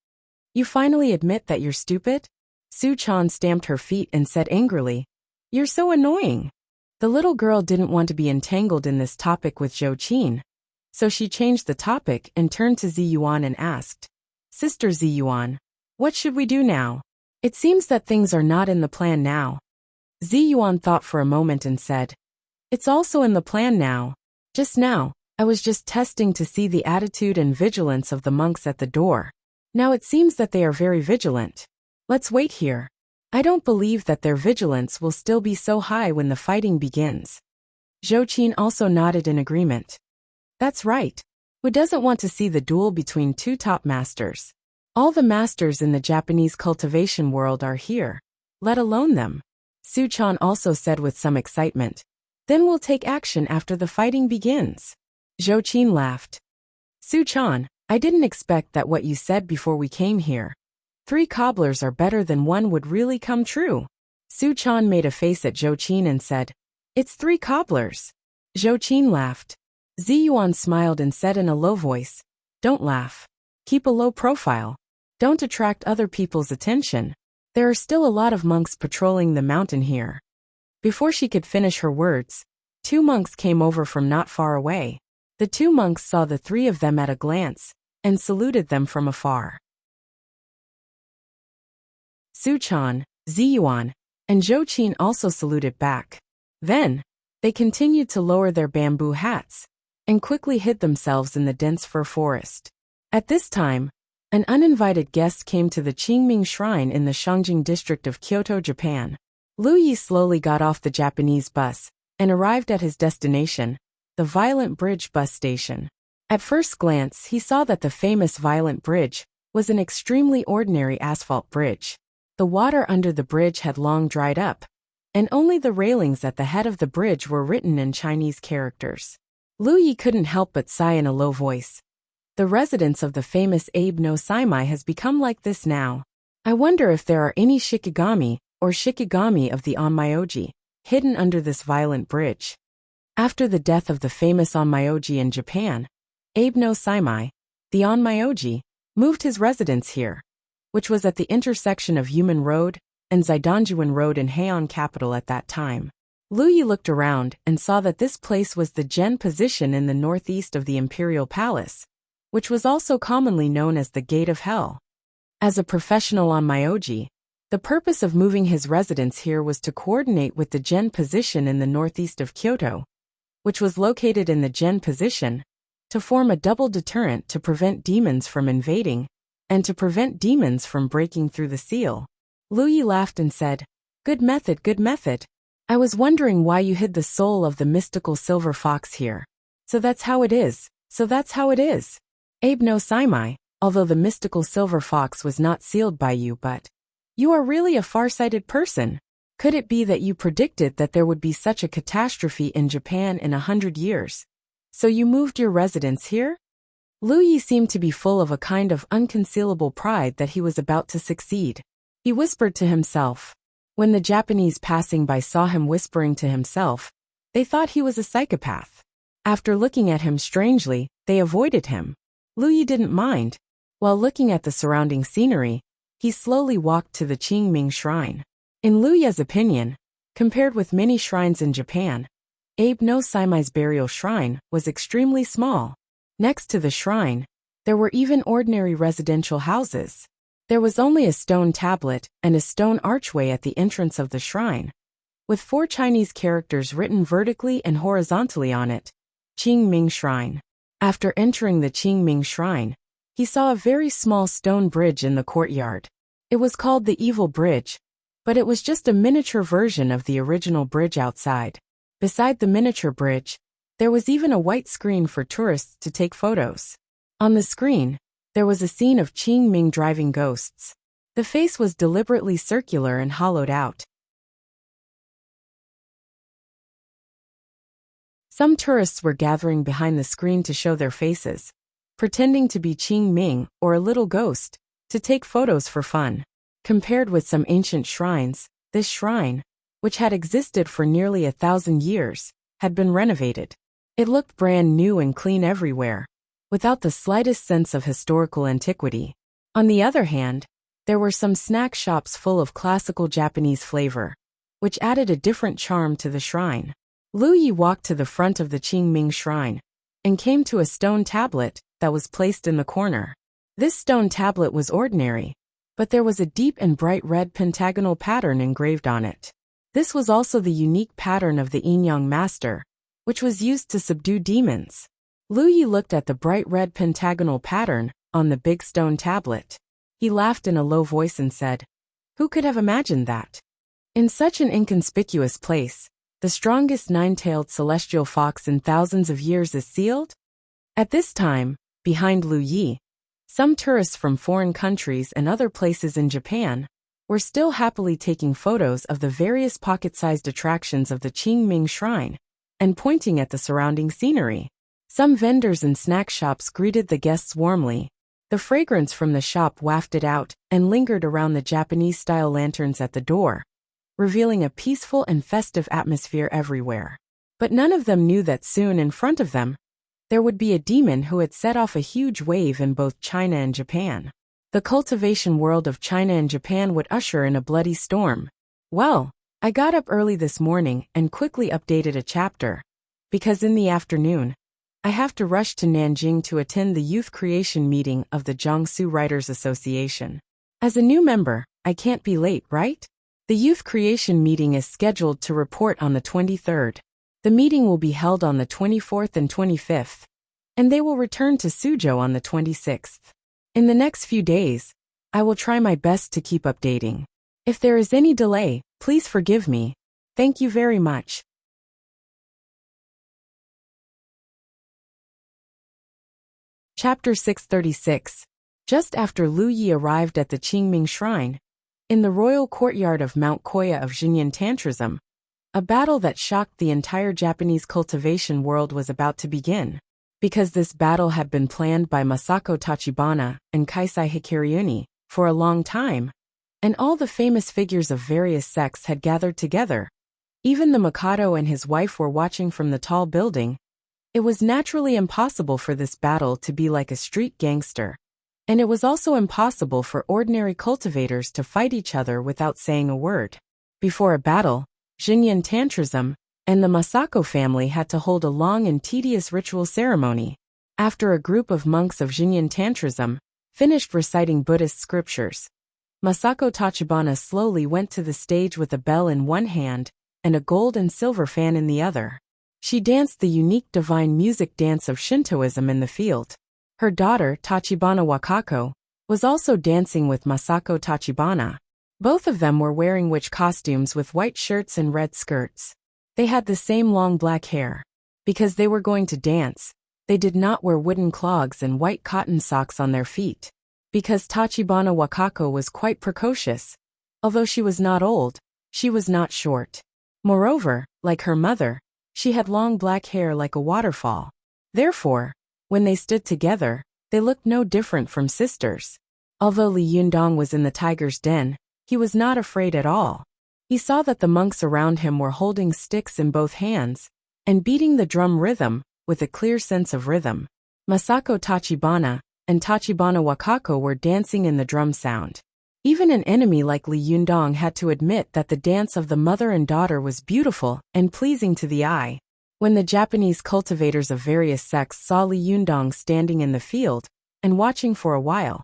"You finally admit that you're stupid?" Su-chan stamped her feet and said angrily, "You're so annoying." The little girl didn't want to be entangled in this topic with Zhou Qin, so she changed the topic and turned to Ziyuan and asked, "Sister Ziyuan, what should we do now? It seems that things are not in the plan now." Ziyuan thought for a moment and said, "It's also in the plan now. Just now, I was just testing to see the attitude and vigilance of the monks at the door. Now it seems that they are very vigilant. Let's wait here. I don't believe that their vigilance will still be so high when the fighting begins." Zhou Qin also nodded in agreement. "That's right. Who doesn't want to see the duel between two top masters? All the masters in the Japanese cultivation world are here, let alone them." Su-chan also said with some excitement, "Then we'll take action after the fighting begins." Zhou Qin laughed. "Su-chan, I didn't expect that what you said before we came here, 3 cobblers are better than one, would really come true." Su-chan made a face at Zhou Qin and said, "It's 3 cobblers." Zhou Qin laughed. Ziyuan smiled and said in a low voice, "Don't laugh. Keep a low profile. Don't attract other people's attention. There are still a lot of monks patrolling the mountain here." Before she could finish her words, 2 monks came over from not far away. The 2 monks saw the 3 of them at a glance and saluted them from afar. Su-chan, Ziyuan, and Zhou Qin also saluted back. Then, they continued to lower their bamboo hats and quickly hid themselves in the dense fir forest. At this time, an uninvited guest came to the Qingming Shrine in the Shangjing district of Kyoto, Japan. Lu Yi slowly got off the Japanese bus and arrived at his destination, the Violent Bridge bus station. At first glance, he saw that the famous Violent Bridge was an extremely ordinary asphalt bridge. The water under the bridge had long dried up, and only the railings at the head of the bridge were written in Chinese characters. Lu Yi couldn't help but sigh in a low voice. The residence of the famous Abe no Saimai has become like this now. I wonder if there are any shikigami or shikigami of the Onmyoji hidden under this violent bridge. After the death of the famous Onmyoji in Japan, Abe no Saimai, the Onmyoji, moved his residence here, which was at the intersection of Yumen Road and Zaidanjuan Road in Heian capital at that time. Lu Yi looked around and saw that this place was the Gen position in the northeast of the Imperial Palace, which was also commonly known as the Gate of Hell. As a professional Onmyoji, the purpose of moving his residence here was to coordinate with the Gen position in the northeast of Kyoto, which was located in the Gen position, to form a double deterrent to prevent demons from invading and to prevent demons from breaking through the seal. Lu Yi laughed and said, "Good method, good method. I was wondering why you hid the soul of the mystical silver fox here. So that's how it is, so that's how it is. Abe no Saimai, although the mystical silver fox was not sealed by you, but you are really a far-sighted person. Could it be that you predicted that there would be such a catastrophe in Japan in 100 years? So you moved your residence here?" Lu Yi seemed to be full of a kind of unconcealable pride that he was about to succeed. He whispered to himself. When the Japanese passing by saw him whispering to himself, they thought he was a psychopath. After looking at him strangely, they avoided him. Lu Yi didn't mind. While looking at the surrounding scenery, he slowly walked to the Qingming Shrine. In Lu Yi's opinion, compared with many shrines in Japan, Abe no Saimai's burial shrine was extremely small. Next to the shrine, there were even ordinary residential houses. There was only a stone tablet and a stone archway at the entrance of the shrine, with 4 Chinese characters written vertically and horizontally on it, Qingming Shrine. After entering the Qingming Shrine, he saw a very small stone bridge in the courtyard. It was called the Evil Bridge, but it was just a miniature version of the original bridge outside. Beside the miniature bridge, there was even a white screen for tourists to take photos. On the screen, there was a scene of Qingming driving ghosts. The face was deliberately circular and hollowed out. Some tourists were gathering behind the screen to show their faces, pretending to be Qingming or a little ghost, to take photos for fun. Compared with some ancient shrines, this shrine, which had existed for nearly 1,000 years, had been renovated. It looked brand new and clean everywhere, without the slightest sense of historical antiquity. On the other hand, there were some snack shops full of classical Japanese flavor, which added a different charm to the shrine. Lu Yi walked to the front of the Qingming Shrine and came to a stone tablet that was placed in the corner. This stone tablet was ordinary, but there was a deep and bright red pentagonal pattern engraved on it. This was also the unique pattern of the Yin-Yang Master, which was used to subdue demons. Lu Yi looked at the bright red pentagonal pattern on the big stone tablet. He laughed in a low voice and said, "Who could have imagined that? In such an inconspicuous place, the strongest 9-tailed celestial fox in thousands of years is sealed?" At this time, behind Lu Yi, some tourists from foreign countries and other places in Japan were still happily taking photos of the various pocket-sized attractions of the Qingming Shrine and pointing at the surrounding scenery. Some vendors and snack shops greeted the guests warmly. The fragrance from the shop wafted out and lingered around the Japanese-style lanterns at the door, revealing a peaceful and festive atmosphere everywhere. But none of them knew that soon in front of them, there would be a demon who had set off a huge wave in both China and Japan. The cultivation world of China and Japan would usher in a bloody storm. Well, I got up early this morning and quickly updated a chapter, because in the afternoon, I have to rush to Nanjing to attend the Youth Creation meeting of the Jiangsu Writers Association. As a new member, I can't be late, right? The Youth Creation meeting is scheduled to report on the 23rd. The meeting will be held on the 24th and 25th, and they will return to Suzhou on the 26th. In the next few days, I will try my best to keep updating. If there is any delay, please forgive me. Thank you very much. Chapter 636. Just after Lu Yi arrived at the Qingming Shrine, in the royal courtyard of Mount Koya of Xinyan Tantrism, a battle that shocked the entire Japanese cultivation world was about to begin. Because this battle had been planned by Masako Tachibana and Kaisai Hikariuni for a long time, and all the famous figures of various sects had gathered together. Even the Mikado and his wife were watching from the tall building. It was naturally impossible for this battle to be like a street gangster. And it was also impossible for ordinary cultivators to fight each other without saying a word. Before a battle, Xinyan Tantrism and the Masako family had to hold a long and tedious ritual ceremony. After a group of monks of Xinyan Tantrism finished reciting Buddhist scriptures, Masako Tachibana slowly went to the stage with a bell in one hand and a gold and silver fan in the other. She danced the unique divine music dance of Shintoism in the field. Her daughter, Tachibana Wakako, was also dancing with Masako Tachibana. Both of them were wearing witch costumes with white shirts and red skirts. They had the same long black hair. Because they were going to dance, they did not wear wooden clogs and white cotton socks on their feet. Because Tachibana Wakako was quite precocious. Although she was not old, she was not short. Moreover, like her mother, she had long black hair like a waterfall. Therefore, when they stood together, they looked no different from sisters. Although Li Yundong was in the tiger's den, he was not afraid at all. He saw that the monks around him were holding sticks in both hands and beating the drum rhythm with a clear sense of rhythm. Masako Tachibana and Tachibana Wakako were dancing in the drum sound. Even an enemy like Li Yundong had to admit that the dance of the mother and daughter was beautiful and pleasing to the eye. When the Japanese cultivators of various sects saw Li Yundong standing in the field and watching for a while,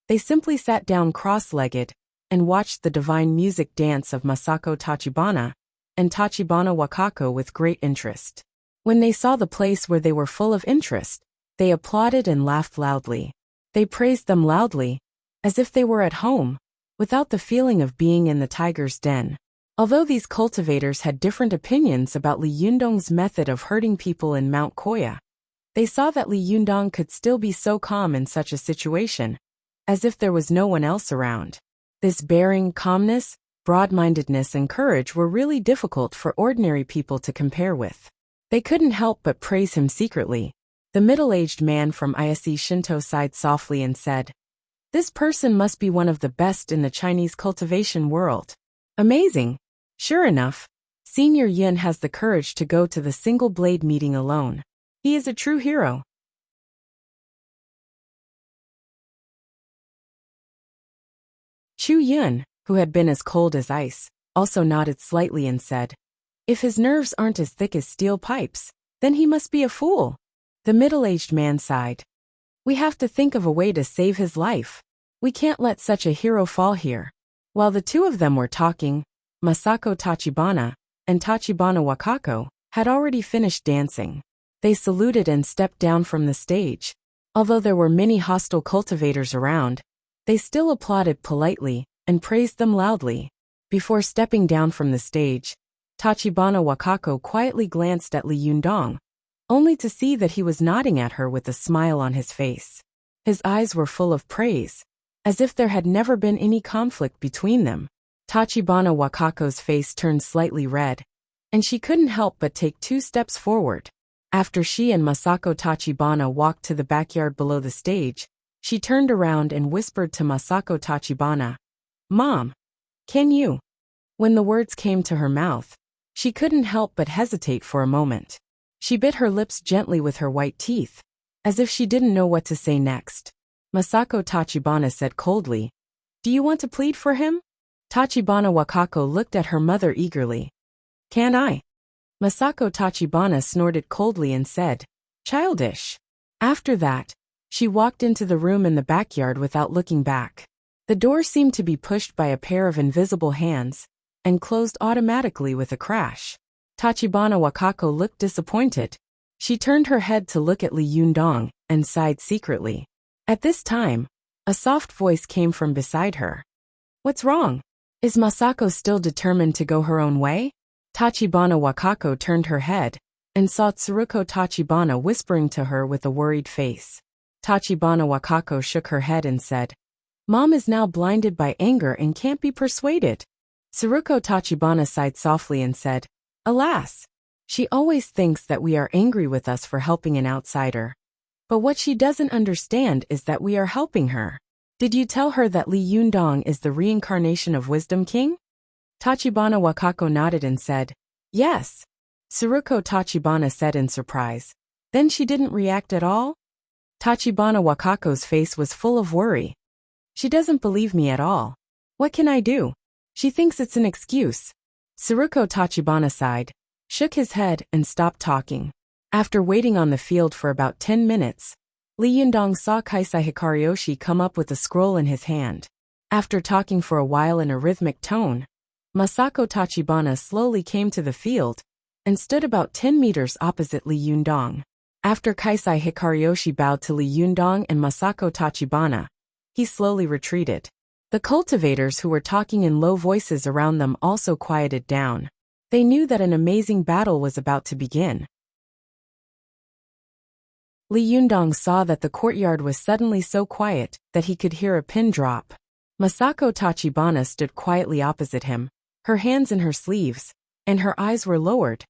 they simply sat down cross-legged and watched the divine music dance of Masako Tachibana and Tachibana Wakako with great interest. When they saw the place where they were full of interest, they applauded and laughed loudly. They praised them loudly, as if they were at home, without the feeling of being in the tiger's den. Although these cultivators had different opinions about Li Yundong's method of hurting people in Mount Koya, they saw that Li Yundong could still be so calm in such a situation, as if there was no one else around. This bearing, calmness, broad-mindedness and courage were really difficult for ordinary people to compare with. They couldn't help but praise him secretly. The middle-aged man from Ise Shinto sighed softly and said, "This person must be one of the best in the Chinese cultivation world. Amazing." Sure enough, Senior Yin has the courage to go to the single blade meeting alone. He is a true hero. Chu Yun, who had been as cold as ice, also nodded slightly and said, "If his nerves aren't as thick as steel pipes, then he must be a fool." The middle-aged man sighed. "We have to think of a way to save his life. We can't let such a hero fall here." While the two of them were talking, Masako Tachibana and Tachibana Wakako had already finished dancing. They saluted and stepped down from the stage. Although there were many hostile cultivators around, they still applauded politely and praised them loudly. Before stepping down from the stage, Tachibana Wakako quietly glanced at Li Yundong, only to see that he was nodding at her with a smile on his face. His eyes were full of praise, as if there had never been any conflict between them. Tachibana Wakako's face turned slightly red, and she couldn't help but take 2 steps forward. After she and Masako Tachibana walked to the backyard below the stage, she turned around and whispered to Masako Tachibana, "Mom, can you?" When the words came to her mouth, she couldn't help but hesitate for a moment. She bit her lips gently with her white teeth, as if she didn't know what to say next. Masako Tachibana said coldly, "Do you want to plead for him?" Tachibana Wakako looked at her mother eagerly. "Can I?" Masako Tachibana snorted coldly and said, "Childish." After that, she walked into the room in the backyard without looking back. The door seemed to be pushed by a pair of invisible hands, and closed automatically with a crash. Tachibana Wakako looked disappointed. She turned her head to look at Li Yundong, and sighed secretly. At this time, a soft voice came from beside her. "What's wrong?" Is Masako still determined to go her own way? Tachibana Wakako turned her head and saw Tsuruko Tachibana whispering to her with a worried face. Tachibana Wakako shook her head and said, "Mom is now blinded by anger and can't be persuaded." Tsuruko Tachibana sighed softly and said, "Alas, she always thinks that we are angry with us for helping an outsider. But what she doesn't understand is that we are helping her." "Did you tell her that Li Yundong is the reincarnation of Wisdom King?" Tachibana Wakako nodded and said, "Yes." Tsuruko Tachibana said in surprise. "Then she didn't react at all?" Tachibana Wakako's face was full of worry. "She doesn't believe me at all. What can I do? She thinks it's an excuse." Tsuruko Tachibana sighed, shook his head, and stopped talking. After waiting on the field for about 10 minutes, Li Yundong saw Kaisai Hikaryoshi come up with a scroll in his hand. After talking for a while in a rhythmic tone, Masako Tachibana slowly came to the field and stood about 10 meters opposite Li Yundong. After Kaisai Hikaryoshi bowed to Li Yundong and Masako Tachibana, he slowly retreated. The cultivators who were talking in low voices around them also quieted down. They knew that an amazing battle was about to begin. Li Yundong saw that the courtyard was suddenly so quiet that he could hear a pin drop. Masako Tachibana stood quietly opposite him, her hands in her sleeves, and her eyes were lowered,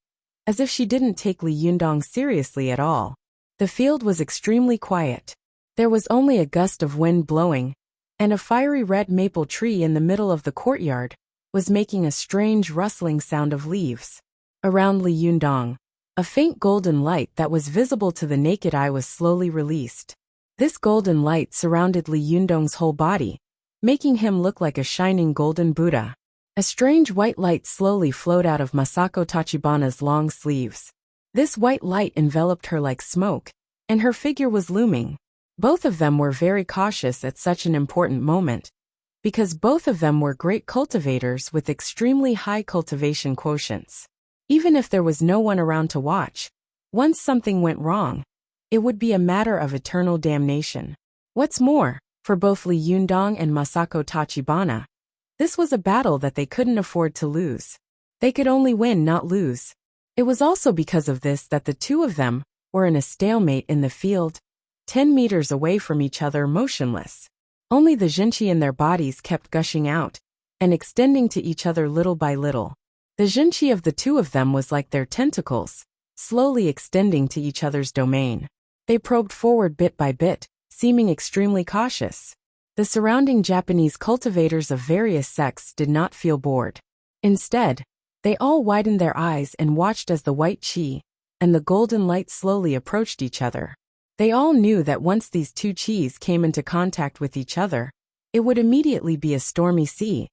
as if she didn't take Li Yundong seriously at all. The field was extremely quiet. There was only a gust of wind blowing, and a fiery red maple tree in the middle of the courtyard was making a strange rustling sound of leaves. Around Li Yundong, a faint golden light that was visible to the naked eye was slowly released. This golden light surrounded Li Yundong's whole body, making him look like a shining golden Buddha. A strange white light slowly flowed out of Masako Tachibana's long sleeves. This white light enveloped her like smoke, and her figure was looming. Both of them were very cautious at such an important moment, because both of them were great cultivators with extremely high cultivation quotients. Even if there was no one around to watch, once something went wrong, it would be a matter of eternal damnation. What's more, for both Li Yundong and Masako Tachibana, this was a battle that they couldn't afford to lose. They could only win, not lose. It was also because of this that the two of them were in a stalemate in the field, 10 meters away from each other, motionless. Only the jinchi in their bodies kept gushing out and extending to each other little by little. The jinchi of the two of them was like their tentacles, slowly extending to each other's domain. They probed forward bit by bit, seeming extremely cautious. The surrounding Japanese cultivators of various sects did not feel bored. Instead, they all widened their eyes and watched as the white chi and the golden light slowly approached each other. They all knew that once these two chis came into contact with each other, it would immediately be a stormy sea,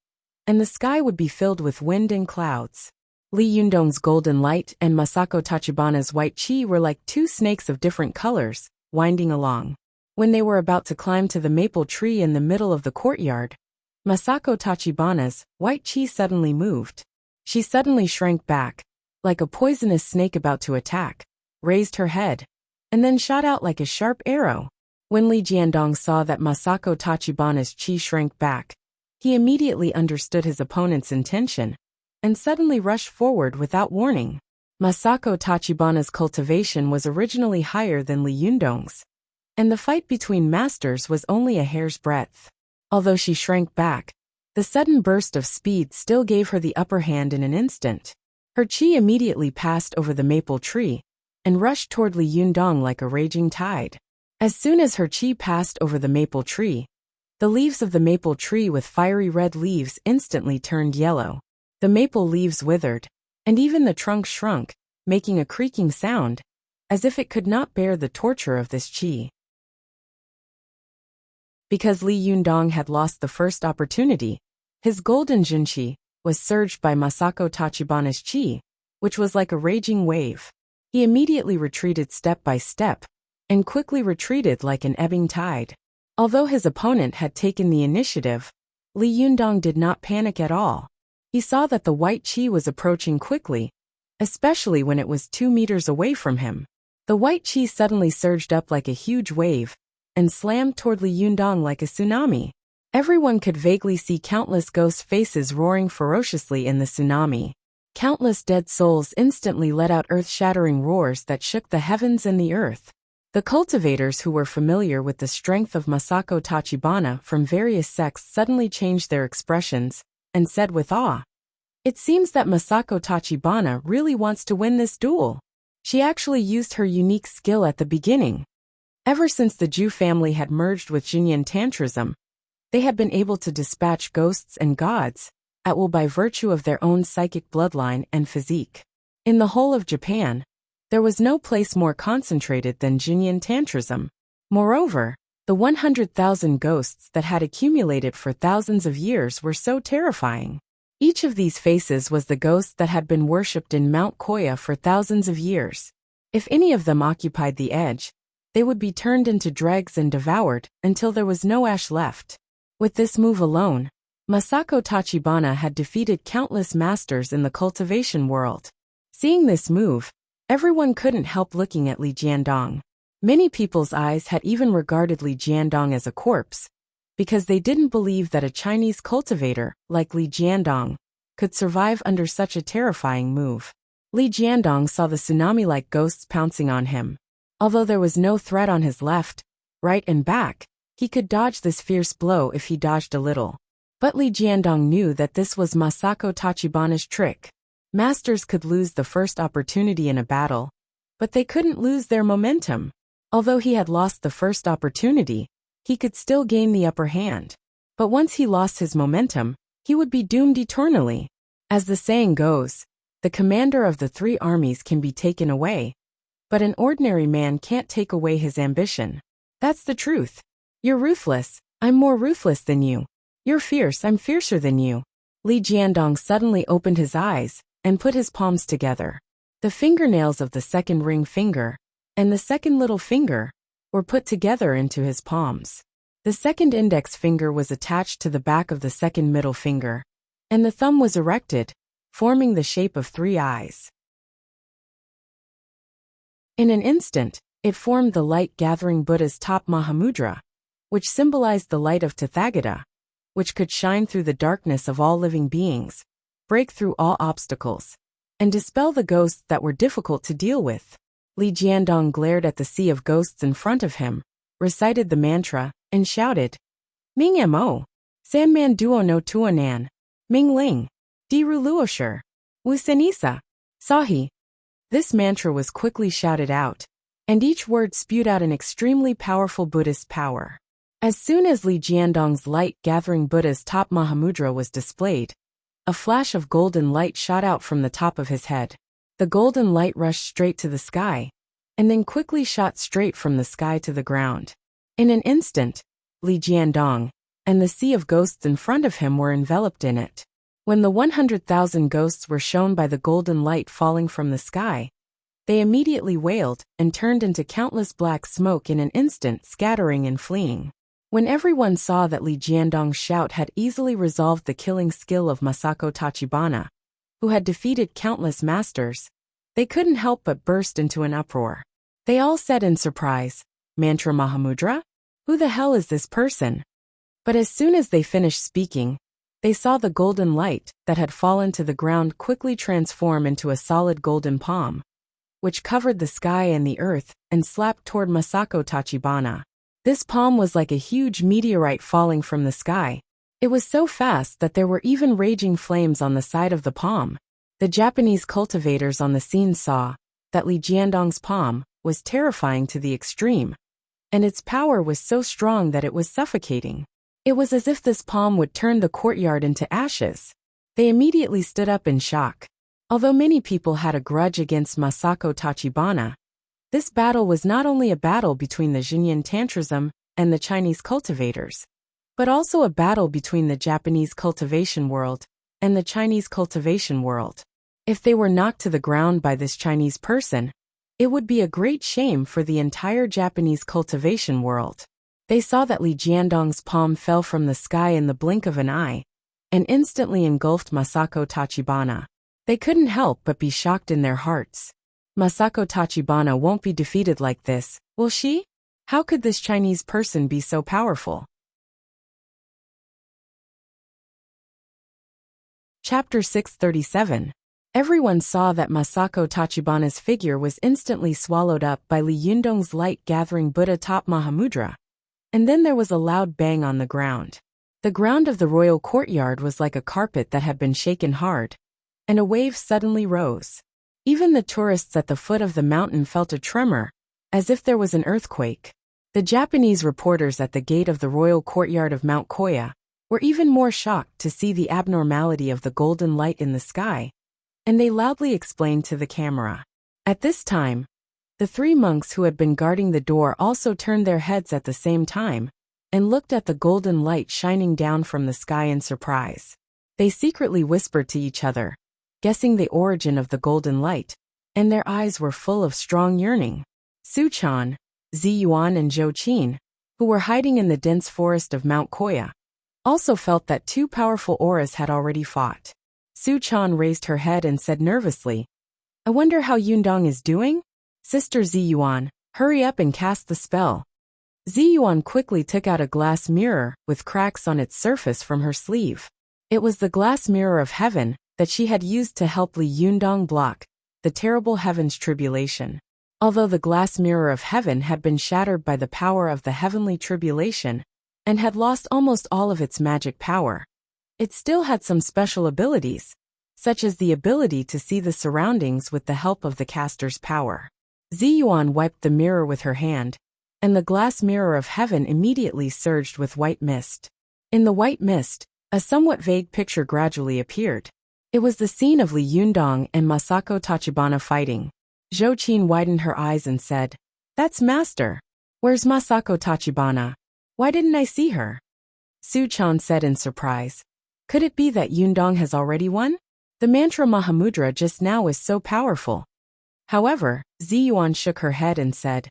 and the sky would be filled with wind and clouds. Li Yundong's golden light and Masako Tachibana's white chi were like two snakes of different colors, winding along. When they were about to climb to the maple tree in the middle of the courtyard, Masako Tachibana's white chi suddenly moved. She suddenly shrank back, like a poisonous snake about to attack, raised her head, and then shot out like a sharp arrow. When Li Jiandong saw that Masako Tachibana's chi shrank back, he immediately understood his opponent's intention, and suddenly rushed forward without warning. Masako Tachibana's cultivation was originally higher than Li Yundong's, and the fight between masters was only a hair's breadth. Although she shrank back, the sudden burst of speed still gave her the upper hand in an instant. Her chi immediately passed over the maple tree, and rushed toward Li Yundong like a raging tide. As soon as her chi passed over the maple tree, the leaves of the maple tree with fiery red leaves instantly turned yellow. The maple leaves withered, and even the trunk shrunk, making a creaking sound, as if it could not bear the torture of this chi. Because Li Yundong had lost the first opportunity, his golden jinchi was surged by Masako Tachibana's chi, which was like a raging wave. He immediately retreated step by step, and quickly retreated like an ebbing tide. Although his opponent had taken the initiative, Li Yundong did not panic at all. He saw that the white chi was approaching quickly, especially when it was 2 meters away from him. The white chi suddenly surged up like a huge wave, and slammed toward Li Yundong like a tsunami. Everyone could vaguely see countless ghost faces roaring ferociously in the tsunami. Countless dead souls instantly let out earth-shattering roars that shook the heavens and the earth. The cultivators who were familiar with the strength of Masako Tachibana from various sects suddenly changed their expressions and said with awe, "It seems that Masako Tachibana really wants to win this duel. She actually used her unique skill at the beginning." Ever since the Ju family had merged with Jinyan Tantrism, they had been able to dispatch ghosts and gods at will by virtue of their own psychic bloodline and physique. In the whole of Japan, there was no place more concentrated than Jinyan Tantrism. Moreover, the 100,000 ghosts that had accumulated for thousands of years were so terrifying. Each of these faces was the ghost that had been worshipped in Mount Koya for thousands of years. If any of them occupied the edge, they would be turned into dregs and devoured until there was no ash left. With this move alone, Masako Tachibana had defeated countless masters in the cultivation world. Seeing this move, everyone couldn't help looking at Li Jiandong. Many people's eyes had even regarded Li Jiandong as a corpse, because they didn't believe that a Chinese cultivator, like Li Jiandong, could survive under such a terrifying move. Li Jiandong saw the tsunami-like ghosts pouncing on him. Although there was no threat on his left, right and back, he could dodge this fierce blow if he dodged a little. But Li Jiandong knew that this was Masako Tachibana's trick. Masters could lose the first opportunity in a battle, but they couldn't lose their momentum. Although he had lost the first opportunity, he could still gain the upper hand. But once he lost his momentum, he would be doomed eternally. As the saying goes, the commander of the three armies can be taken away, but an ordinary man can't take away his ambition. That's the truth. You're ruthless, I'm more ruthless than you. You're fierce, I'm fiercer than you. Li Jiandong suddenly opened his eyes and put his palms together. The fingernails of the second ring finger and the second little finger were put together into his palms. The second index finger was attached to the back of the second middle finger, and the thumb was erected, forming the shape of three eyes. In an instant, it formed the light-gathering Buddha's top Mahamudra, which symbolized the light of Tathagata, which could shine through the darkness of all living beings, break through all obstacles, and dispel the ghosts that were difficult to deal with. Li Jiandong glared at the sea of ghosts in front of him, recited the mantra, and shouted, "Ming Mo, Sanman Duo no Tuanan, Ming Ling, Diru Luosher, Wu Senisa, Sahi." This mantra was quickly shouted out, and each word spewed out an extremely powerful Buddhist power. As soon as Li Jiandong's light-gathering Buddha's top Mahamudra was displayed, a flash of golden light shot out from the top of his head. The golden light rushed straight to the sky, and then quickly shot straight from the sky to the ground. In an instant, Li Jiandong and the sea of ghosts in front of him were enveloped in it. When the 100,000 ghosts were shown by the golden light falling from the sky, they immediately wailed and turned into countless black smoke in an instant, scattering and fleeing. When everyone saw that Li Jiandong's shout had easily resolved the killing skill of Masako Tachibana, who had defeated countless masters, they couldn't help but burst into an uproar. They all said in surprise, "Mantra Mahamudra? Who the hell is this person?" But as soon as they finished speaking, they saw the golden light that had fallen to the ground quickly transform into a solid golden palm, which covered the sky and the earth and slapped toward Masako Tachibana. This palm was like a huge meteorite falling from the sky. It was so fast that there were even raging flames on the side of the palm. The Japanese cultivators on the scene saw that Li Jiandong's palm was terrifying to the extreme, and its power was so strong that it was suffocating. It was as if this palm would turn the courtyard into ashes. They immediately stood up in shock. Although many people had a grudge against Masako Tachibana, this battle was not only a battle between the Jinyan Tantrism and the Chinese cultivators, but also a battle between the Japanese cultivation world and the Chinese cultivation world. If they were knocked to the ground by this Chinese person, it would be a great shame for the entire Japanese cultivation world. They saw that Li Jiandong's palm fell from the sky in the blink of an eye, and instantly engulfed Masako Tachibana. They couldn't help but be shocked in their hearts. Masako Tachibana won't be defeated like this, will she? How could this Chinese person be so powerful? Chapter 637. Everyone saw that Masako Tachibana's figure was instantly swallowed up by Li Yundong's light-gathering Buddha top Mahamudra. And then there was a loud bang on the ground. The ground of the royal courtyard was like a carpet that had been shaken hard, and a wave suddenly rose. Even the tourists at the foot of the mountain felt a tremor, as if there was an earthquake. The Japanese reporters at the gate of the royal courtyard of Mount Koya were even more shocked to see the abnormality of the golden light in the sky, and they loudly explained to the camera. At this time, the three monks who had been guarding the door also turned their heads at the same time and looked at the golden light shining down from the sky in surprise. They secretly whispered to each other, guessing the origin of the golden light, and their eyes were full of strong yearning. Su-chan, Ziyuan and Zhou Qin, who were hiding in the dense forest of Mount Koya, also felt that two powerful auras had already fought. Su-chan raised her head and said nervously, "I wonder how Yundong is doing? Sister Ziyuan, hurry up and cast the spell." Ziyuan quickly took out a glass mirror with cracks on its surface from her sleeve. It was the glass mirror of heaven that she had used to help Li Yundong block the terrible heaven's tribulation. Although the glass mirror of heaven had been shattered by the power of the heavenly tribulation and had lost almost all of its magic power, it still had some special abilities, such as the ability to see the surroundings with the help of the caster's power. Ziyuan wiped the mirror with her hand, and the glass mirror of heaven immediately surged with white mist. In the white mist, a somewhat vague picture gradually appeared. It was the scene of Li Yundong and Masako Tachibana fighting. Zhou Qin widened her eyes and said, "That's Master. Where's Masako Tachibana? Why didn't I see her?" Su-chan said in surprise, "Could it be that Yundong has already won? The mantra Mahamudra just now is so powerful." However, Ziyuan shook her head and said,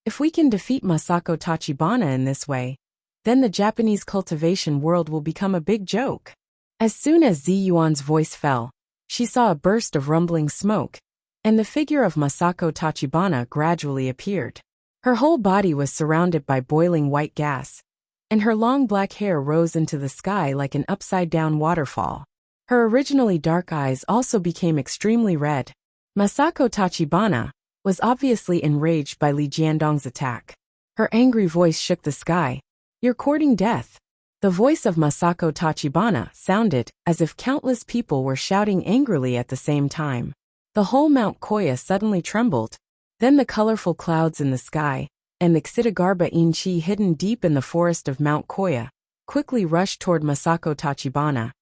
"If we can defeat Masako Tachibana in this way, then the Japanese cultivation world will become a big joke." As soon as Ziyuan's voice fell, she saw a burst of rumbling smoke, and the figure of Masako Tachibana gradually appeared. Her whole body was surrounded by boiling white gas, and her long black hair rose into the sky like an upside-down waterfall. Her originally dark eyes also became extremely red. Masako Tachibana was obviously enraged by Li Jiandong's attack. Her angry voice shook the sky. "You're courting death." The voice of Masako Tachibana sounded as if countless people were shouting angrily at the same time. The whole Mount Koya suddenly trembled. Then the colorful clouds in the sky, and the Xidagarba Inchi hidden deep in the forest of Mount Koya, quickly rushed toward Masako Tachibana,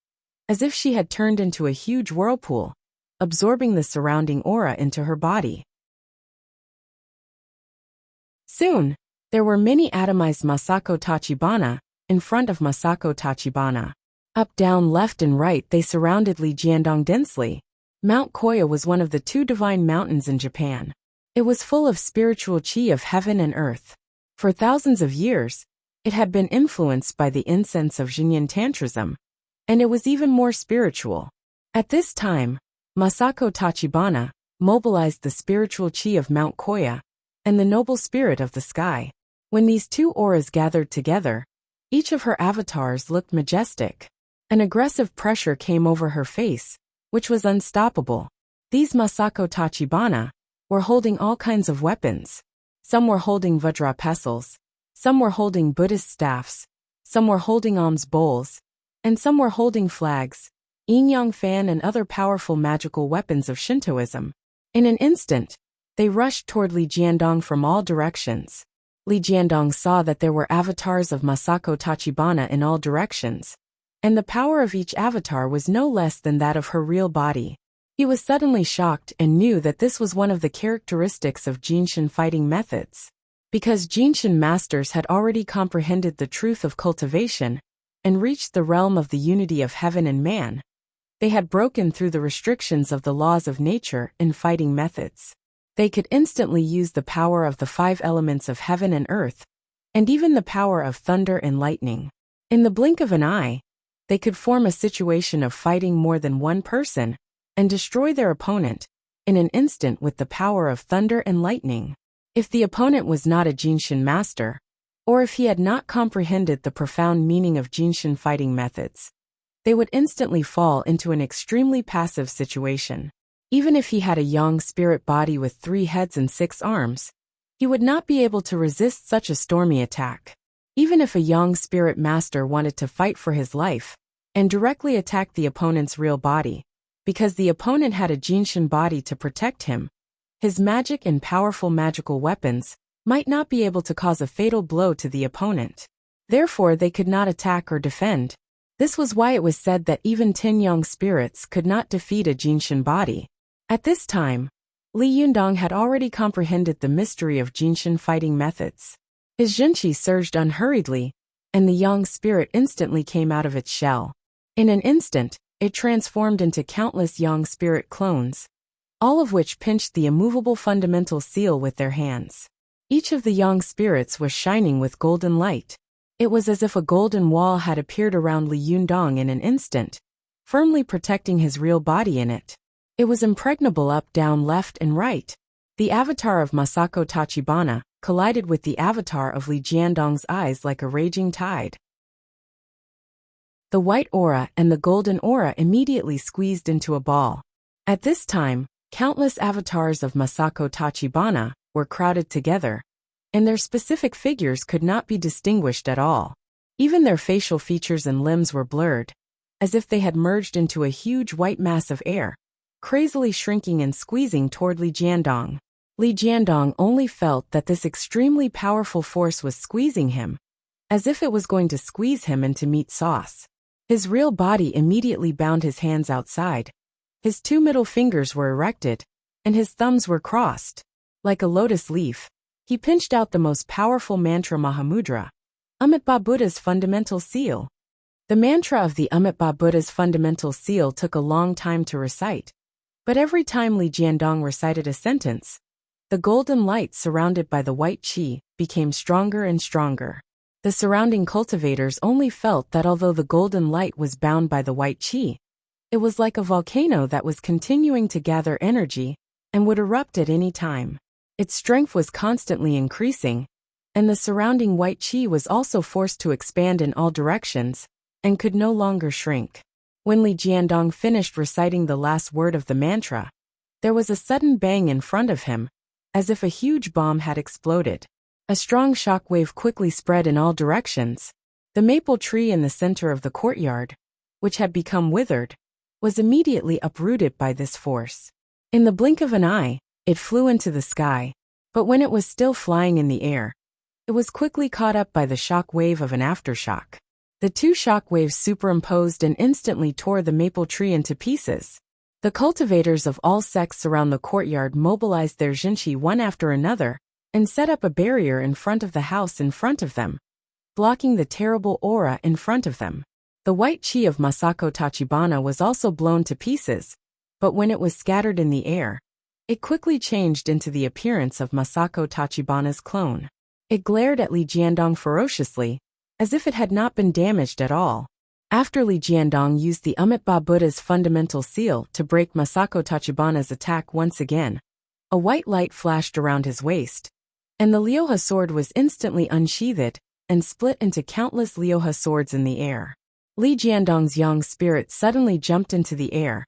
as if she had turned into a huge whirlpool, absorbing the surrounding aura into her body. Soon, there were many atomized Masako Tachibana in front of Masako Tachibana. Up, down, left, and right they surrounded Li Jiandong densely. Mount Koya was one of the two divine mountains in Japan. It was full of spiritual chi of heaven and earth. For thousands of years, it had been influenced by the incense of Jinyin Tantrism, and it was even more spiritual. At this time, Masako Tachibana mobilized the spiritual chi of Mount Koya and the noble spirit of the sky. When these two auras gathered together, each of her avatars looked majestic. An aggressive pressure came over her face, which was unstoppable. These Masako Tachibana were holding all kinds of weapons. Some were holding Vajra pestles, some were holding Buddhist staffs, some were holding alms bowls, and some were holding flags, yin-yang fan and other powerful magical weapons of Shintoism. In an instant, they rushed toward Li Jiandong from all directions. Li Jiandong saw that there were avatars of Masako Tachibana in all directions, and the power of each avatar was no less than that of her real body. He was suddenly shocked and knew that this was one of the characteristics of Jinshin fighting methods. Because Jinshin masters had already comprehended the truth of cultivation and reached the realm of the unity of heaven and man, they had broken through the restrictions of the laws of nature in fighting methods. They could instantly use the power of the 5 elements of heaven and earth, and even the power of thunder and lightning. In the blink of an eye, they could form a situation of fighting more than one person and destroy their opponent in an instant with the power of thunder and lightning. If the opponent was not a Jinshin master, or if he had not comprehended the profound meaning of Jinshin fighting methods, they would instantly fall into an extremely passive situation. Even if he had a yang spirit body with 3 heads and 6 arms, he would not be able to resist such a stormy attack. Even if a yang spirit master wanted to fight for his life and directly attack the opponent's real body, because the opponent had a Jinshin body to protect him, his magic and powerful magical weapons might not be able to cause a fatal blow to the opponent. Therefore, they could not attack or defend. This was why it was said that even 10 yang spirits could not defeat a Jinshin body. At this time, Li Yundong had already comprehended the mystery of Jinshin fighting methods. His Jinchi surged unhurriedly, and the yang spirit instantly came out of its shell. In an instant, it transformed into countless yang spirit clones, all of which pinched the immovable fundamental seal with their hands. Each of the yang spirits was shining with golden light. It was as if a golden wall had appeared around Li Yundong in an instant, firmly protecting his real body in it. It was impregnable up, down, left, and right. The avatar of Masako Tachibana collided with the avatar of Li Jiandong's eyes like a raging tide. The white aura and the golden aura immediately squeezed into a ball. At this time, countless avatars of Masako Tachibana were crowded together, and their specific figures could not be distinguished at all. Even their facial features and limbs were blurred, as if they had merged into a huge white mass of air, crazily shrinking and squeezing toward Li Jiandong. Li Jiandong only felt that this extremely powerful force was squeezing him, as if it was going to squeeze him into meat sauce. His real body immediately bound his hands outside. His 2 middle fingers were erected, and his thumbs were crossed. Like a lotus leaf, he pinched out the most powerful mantra Mahamudra, Amitabha Buddha's fundamental seal. The mantra of the Amitabha Buddha's fundamental seal took a long time to recite, but every time Li Jiandong recited a sentence, the golden light surrounded by the white qi became stronger and stronger. The surrounding cultivators only felt that although the golden light was bound by the white qi, it was like a volcano that was continuing to gather energy and would erupt at any time. Its strength was constantly increasing, and the surrounding white qi was also forced to expand in all directions and could no longer shrink. When Li Jiandong finished reciting the last word of the mantra, there was a sudden bang in front of him, as if a huge bomb had exploded. A strong shock wave quickly spread in all directions. The maple tree in the center of the courtyard, which had become withered, was immediately uprooted by this force. In the blink of an eye, it flew into the sky, but when it was still flying in the air, it was quickly caught up by the shock wave of an aftershock. The 2 shock waves superimposed and instantly tore the maple tree into pieces. The cultivators of all sects around the courtyard mobilized their jinchi one after another and set up a barrier in front of the house in front of them, blocking the terrible aura in front of them. The white qi of Masako Tachibana was also blown to pieces, but when it was scattered in the air, it quickly changed into the appearance of Masako Tachibana's clone. It glared at Li Jiandong ferociously, as if it had not been damaged at all. After Li Jiandong used the Amitabha Buddha's fundamental seal to break Masako Tachibana's attack once again, a white light flashed around his waist, and the Ryoha sword was instantly unsheathed and split into countless Ryoha swords in the air. Li Jiandong's yang spirit suddenly jumped into the air,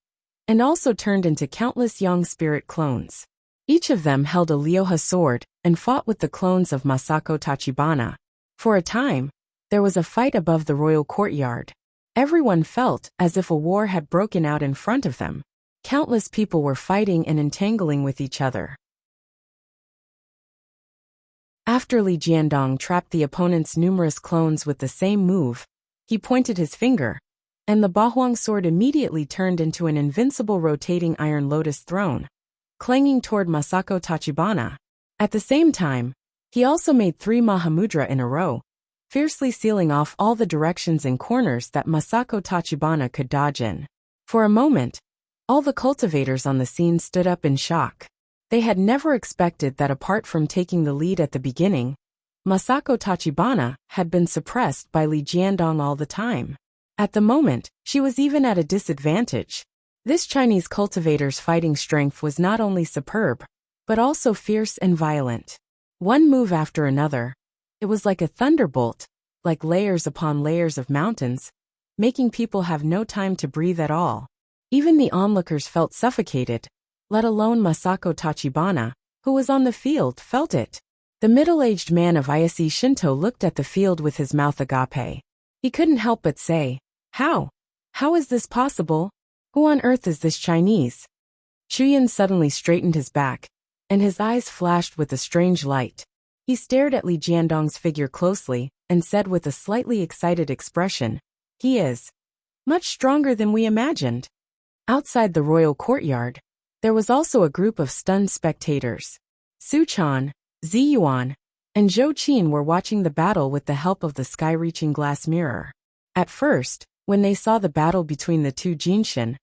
and also turned into countless yang spirit clones. Each of them held a Ryoha sword and fought with the clones of Masako Tachibana. For a time, there was a fight above the royal courtyard. Everyone felt as if a war had broken out in front of them. Countless people were fighting and entangling with each other. After Li Jiandong trapped the opponent's numerous clones with the same move, he pointed his finger, and the Bahuang sword immediately turned into an invincible rotating iron lotus throne, clanging toward Masako Tachibana. At the same time, he also made 3 Mahamudra in a row, fiercely sealing off all the directions and corners that Masako Tachibana could dodge in. For a moment, all the cultivators on the scene stood up in shock. They had never expected that apart from taking the lead at the beginning, Masako Tachibana had been suppressed by Li Jiandong all the time. At the moment, she was even at a disadvantage. This Chinese cultivator's fighting strength was not only superb, but also fierce and violent. One move after another, it was like a thunderbolt, like layers upon layers of mountains, making people have no time to breathe at all. Even the onlookers felt suffocated, let alone Masako Tachibana, who was on the field, felt it. The middle-aged man of Ayase Shinto looked at the field with his mouth agape. He couldn't help but say, "How? How is this possible? Who on earth is this Chinese?" Chuyin suddenly straightened his back, and his eyes flashed with a strange light. He stared at Li Jiandong's figure closely, and said with a slightly excited expression, "He is much stronger than we imagined." Outside the royal courtyard, there was also a group of stunned spectators. Su Chan, Ziyuan, and Zhou Qin were watching the battle with the help of the sky-reaching glass mirror. At first, when they saw the battle between the two Jinshin,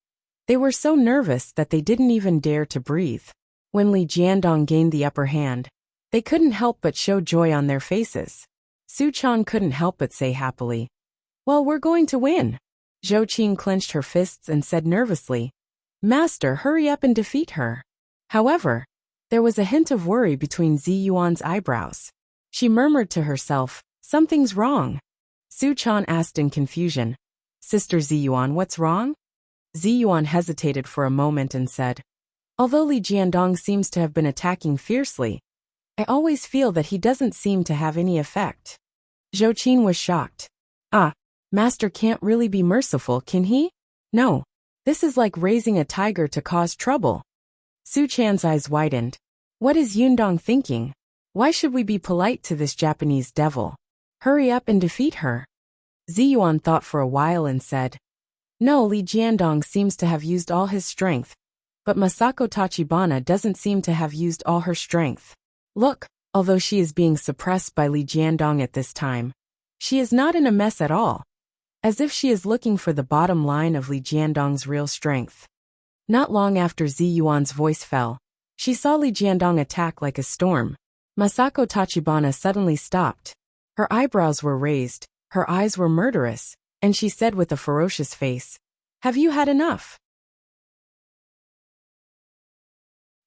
they were so nervous that they didn't even dare to breathe. When Li Jiandong gained the upper hand, they couldn't help but show joy on their faces. Su Chan couldn't help but say happily, "Well, we're going to win." Zhou Qin clenched her fists and said nervously, "Master, hurry up and defeat her." However, there was a hint of worry between Ziyuan's eyebrows. She murmured to herself, "Something's wrong." Su Chan asked in confusion, "Sister Ziyuan, what's wrong?" Ziyuan hesitated for a moment and said, "Although Li Jiandong seems to have been attacking fiercely, I always feel that he doesn't seem to have any effect." Zhou Qin was shocked. "Ah, Master can't really be merciful, can he? No, this is like raising a tiger to cause trouble." Su Chan's eyes widened. "What is Yundong thinking? Why should we be polite to this Japanese devil? Hurry up and defeat her." Ziyuan thought for a while and said, "No, Li Jiandong seems to have used all his strength, but Masako Tachibana doesn't seem to have used all her strength. Look, although she is being suppressed by Li Jiandong at this time, she is not in a mess at all, as if she is looking for the bottom line of Li Jiandong's real strength." Not long after Ziyuan's voice fell, she saw Li Jiandong attack like a storm. Masako Tachibana suddenly stopped. Her eyebrows were raised, her eyes were murderous, and she said with a ferocious face, "Have you had enough?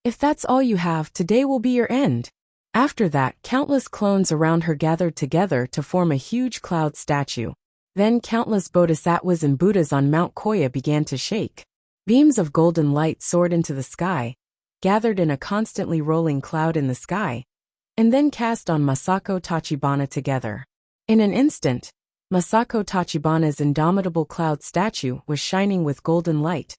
If that's all you have, today will be your end." After that, countless clones around her gathered together to form a huge cloud statue. Then countless bodhisattvas and Buddhas on Mount Koya began to shake. Beams of golden light soared into the sky, gathered in a constantly rolling cloud in the sky, and then cast on Masako Tachibana together. In an instant, Masako Tachibana's indomitable cloud statue was shining with golden light,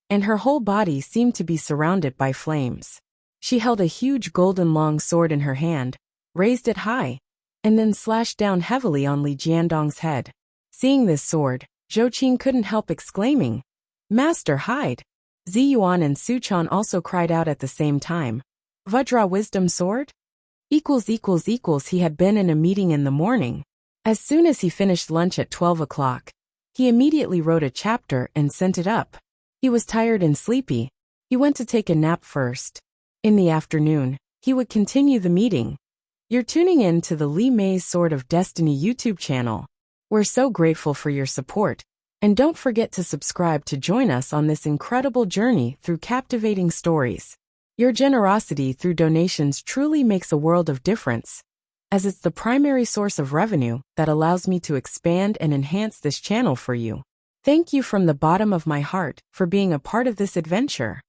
and her whole body seemed to be surrounded by flames. She held a huge golden long sword in her hand, raised it high, and then slashed down heavily on Li Jiandong's head. Seeing this sword, Zhou Qin couldn't help exclaiming, "Master, hide!" Ziyuan and Su Chan also cried out at the same time, "Vajra wisdom sword?" He had been in a meeting in the morning. As soon as he finished lunch at 12 o'clock, he immediately wrote a chapter and sent it up. He was tired and sleepy. He went to take a nap first. In the afternoon, he would continue the meeting. You're tuning in to the Li Mei's Sword of Destiny YouTube channel. We're so grateful for your support, and don't forget to subscribe to join us on this incredible journey through captivating stories. Your generosity through donations truly makes a world of difference, as it's the primary source of revenue that allows me to expand and enhance this channel for you. Thank you from the bottom of my heart for being a part of this adventure.